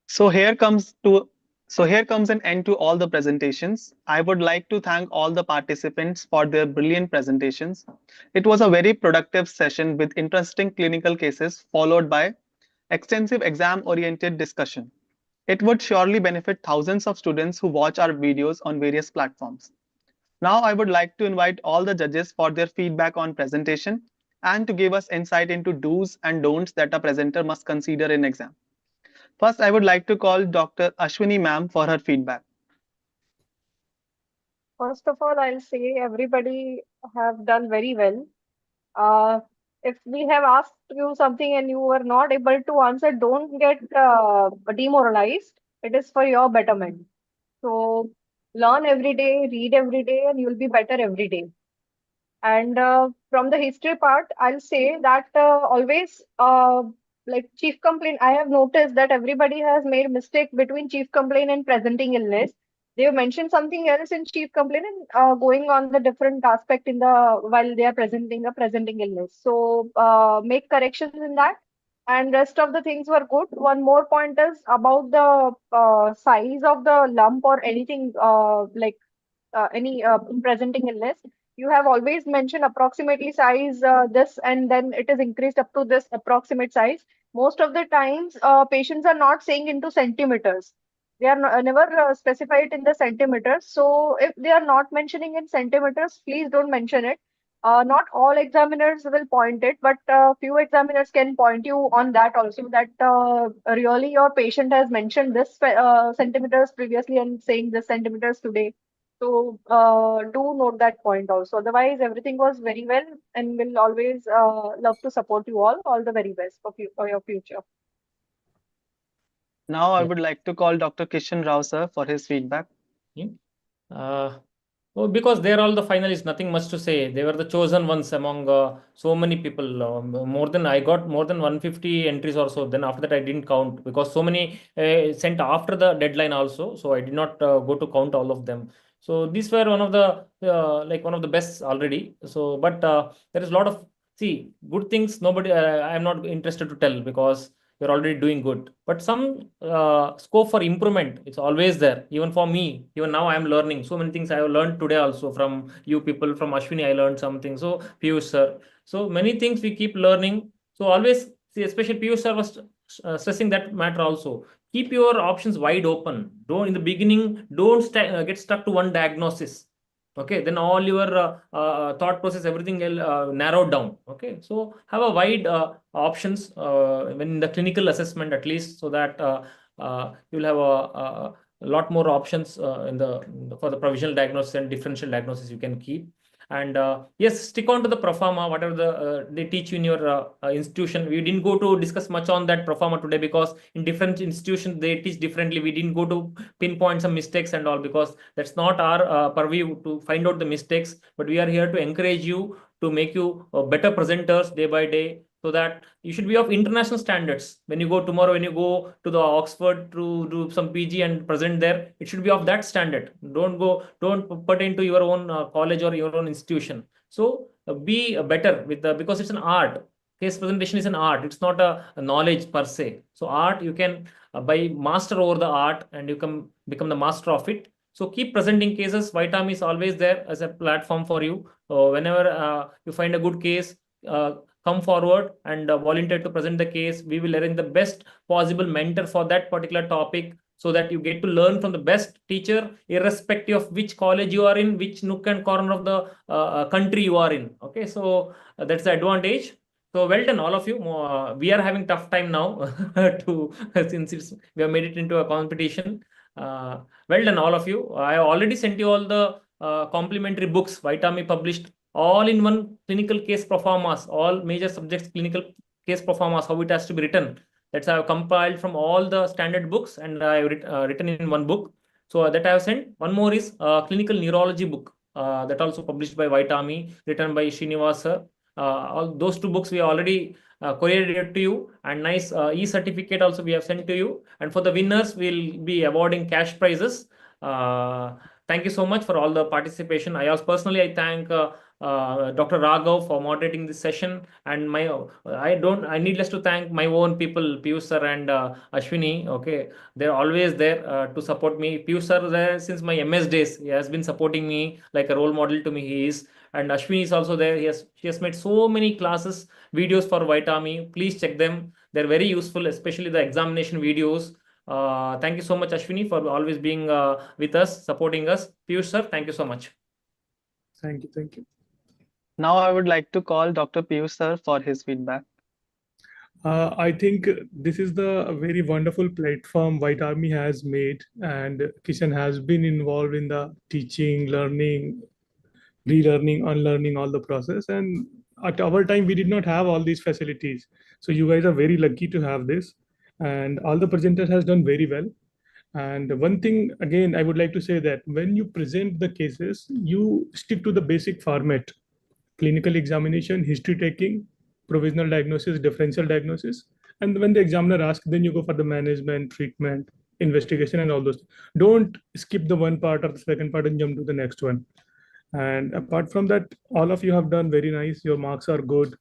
So here comes an end to all the presentations. I would like to thank all the participants for their brilliant presentations. It was a very productive session with interesting clinical cases followed by extensive exam-oriented discussion. It would surely benefit thousands of students who watch our videos on various platforms. Now I would like to invite all the judges for their feedback on presentation and to give us insight into do's and don'ts that a presenter must consider in exam. First, I would like to call Dr. Ashwini ma'am for her feedback. First of all, I'll say everybody have done very well. If we have asked you something and you were not able to answer, don't get demoralized. It is for your betterment. So learn every day, read every day, and you'll be better every day. And from the history part, I'll say that always like chief complaint, I have noticed that everybody has made mistake between chief complaint and presenting illness. They have mentioned something else in chief complaint and going on the different aspect in the while they are presenting a presenting illness. So make corrections in that. And rest of the things were good. One more point is about the size of the lump or anything like any presenting illness. You have always mentioned approximately size this and then it is increased up to this approximate size. Most of the times patients are not saying into centimeters. They are never specified in the centimeters. So if they are not mentioning in centimeters, please don't mention it. Not all examiners will point it, but few examiners can point you on that also, that really your patient has mentioned this centimeters previously and saying this centimeters today. So do note that point also. Otherwise, everything was very well and will always love to support you all. All the very best for your future. Now I would like to call Dr. Kishan Rao sir for his feedback. Well, because they're all the finalists, nothing much to say. They were the chosen ones among so many people. I got more than 150 entries or so. Then after that, I didn't count because so many sent after the deadline also. So I did not go to count all of them. So these were one of the best already. So, but there is a lot of good things. Nobody, I am not interested to tell because you're already doing good, but some scope for improvement, it's always there. Even for me, even now I am learning so many things. I have learned today also from you people, from Ashwini I learned something, so Piyush sir, so many things we keep learning. So always see, especially Piyush sir was stressing that matter also. Keep your options wide open. Don't in the beginning, don't get stuck to one diagnosis. Okay, then all your thought process, everything narrowed down. Okay, so have a wide options when in the clinical assessment at least, so that you'll have a lot more options for the provisional diagnosis and differential diagnosis you can keep. And yes, stick on to the proforma, whatever they teach you in your institution. We didn't go to discuss much on that proforma today because in different institutions they teach differently. We didn't go to pinpoint some mistakes and all because that's not our purview to find out the mistakes. But we are here to encourage you to make you better presenters day by day, so that you should be of international standards. When you go tomorrow, when you go to the Oxford to do some PG and present there, it should be of that standard. Don't put into your own college or your own institution. So be better with because it's an art. case presentation is an art. It's not a knowledge per se. So art, you can by master over the art and you can become the master of it. So keep presenting cases. Vitam is always there as a platform for you. Whenever you find a good case, come forward and volunteer to present the case. We will arrange the best possible mentor for that particular topic, so that you get to learn from the best teacher, irrespective of which college you are in, which nook and corner of the country you are in. Okay, so that's the advantage. So well done, all of you. We are having tough time now to since we have made it into a competition. Well done, all of you. I already sent you all the complimentary books Vitami published, all in one clinical case proformas, all major subjects clinical case proformas, how it has to be written. That's I have compiled from all the standard books and I have written in one book. So that I have sent. One more is clinical neurology book that also published by Vitami, written by Srinivasa. All those two books we already couriered to you, and nice e-certificate also we have sent to you. And for the winners, we'll be awarding cash prizes. Thank you so much for all the participation. I thank Dr. Raghav for moderating this session, and I needless to thank my own people, Piyush sir and Ashwini. Okay, they're always there to support me. Piyush sir there since my MS days. He has been supporting me like a role model to me. He is. And Ashwini is also there. She has made so many classes, videos for Vitami. Please check them. They're very useful, especially the examination videos. Thank you so much, Ashwini, for always being with us, supporting us. Piyush sir, thank you so much. Thank you. Thank you. Now I would like to call Dr. Piyush sir for his feedback. I think this is the very wonderful platform White Army has made, and Kishan has been involved in the teaching, learning, relearning, unlearning, all the process. And at our time, we did not have all these facilities. So you guys are very lucky to have this, and all the presenters has done very well. And one thing, again, I would like to say that when you present the cases, you stick to the basic format: clinical examination, history taking, provisional diagnosis, differential diagnosis. And when the examiner asks, then you go for the management, treatment, investigation, and all those. Don't skip the one part or the second part and jump to the next one. And apart from that, all of you have done very nice. Your marks are good,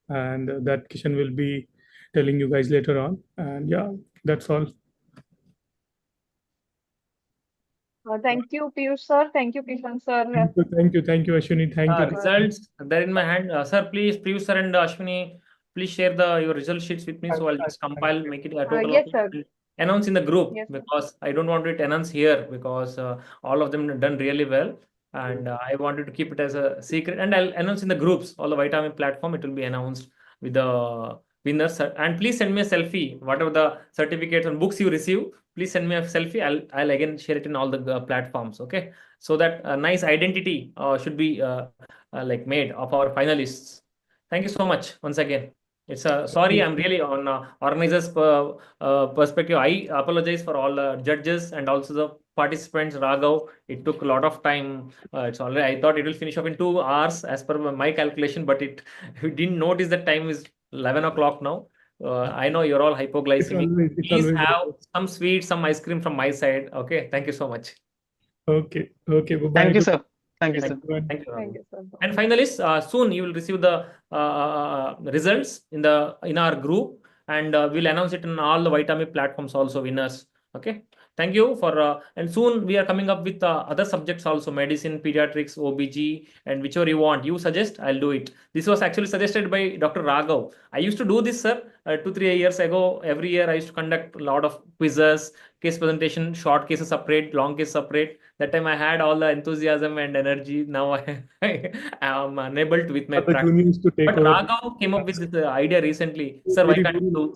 and that Kishan will be telling you guys later on. And yeah, that's all. Thank you, Piyush sir. Thank you, Kishan sir. Thank you, Ashwini. Thank you. Results, they're in my hand. Sir, please, Piyush sir and Ashwini, please share your result sheets with me. So I'll just compile, make it a total. Yes, sir. Announce in the group, yes, because I don't want it announced here, because all of them done really well. And I wanted to keep it as a secret, and I'll announce in the groups, all the Vitami platform, it will be announced with the winners. And please send me a selfie, whatever the certificates and books you receive, please send me a selfie. I'll again share it in all the platforms. Okay, so that a nice identity should be like made of our finalists. Thank you so much once again. It's sorry, I'm really on organizers perspective. I apologize for all the judges and also the participants. Raghav, it took a lot of time. It's already, I thought it will finish up in 2 hours as per my calculation, but we didn't notice that time is 11 o'clock now. I know you're all hypoglycemic. Please have some sweets, some ice cream from my side. Okay, thank you so much. Okay, bye-bye. Thank you, sir. Thank you, sir. Thank you, sir. And finalists, soon you will receive the results in our group, and we'll announce it in all the Vitami platforms also, winners. Okay, thank you for and soon we are coming up with other subjects also: medicine, pediatrics, OBG, and whichever you want, you suggest, I'll do it. This was actually suggested by Dr. Raghav. I used to do this, sir, 2-3 years ago. Every year I used to conduct a lot of quizzes, case presentation, short cases separate, long case separate. That time I had all the enthusiasm and energy. Now I am unable to with my practice. But Raghav came up with this idea recently. Sir, why can't you do?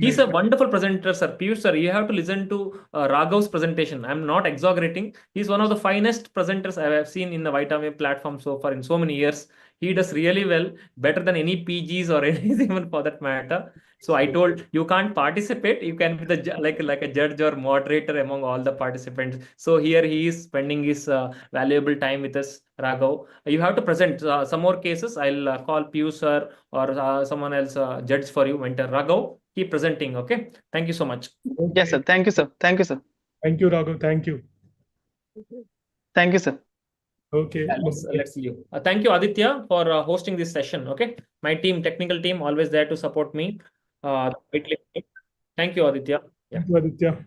He's a wonderful presenter, sir. Piyush sir, you have to listen to Raghav's presentation. I'm not exaggerating. He's one of the finest presenters I have seen in the Vitami platform so far in so many years. He does really well, better than any PGs or anything for that matter. So I told, you can't participate. You can be the like a judge or moderator among all the participants. So here he is spending his valuable time with us, Raghav. You have to present some more cases. I'll call Piyush sir or someone else judge for you, mentor. Raghav, keep presenting. Okay. Thank you so much. Yes, sir. Thank you, sir. Thank you, sir. Thank you, Raghav. Thank you. Thank you, sir. Okay. Let's leave. Thank you, Aditya, for hosting this session. Okay, my team, technical team, always there to support me. Thank you, Aditya. Yeah. Thank you, Aditya.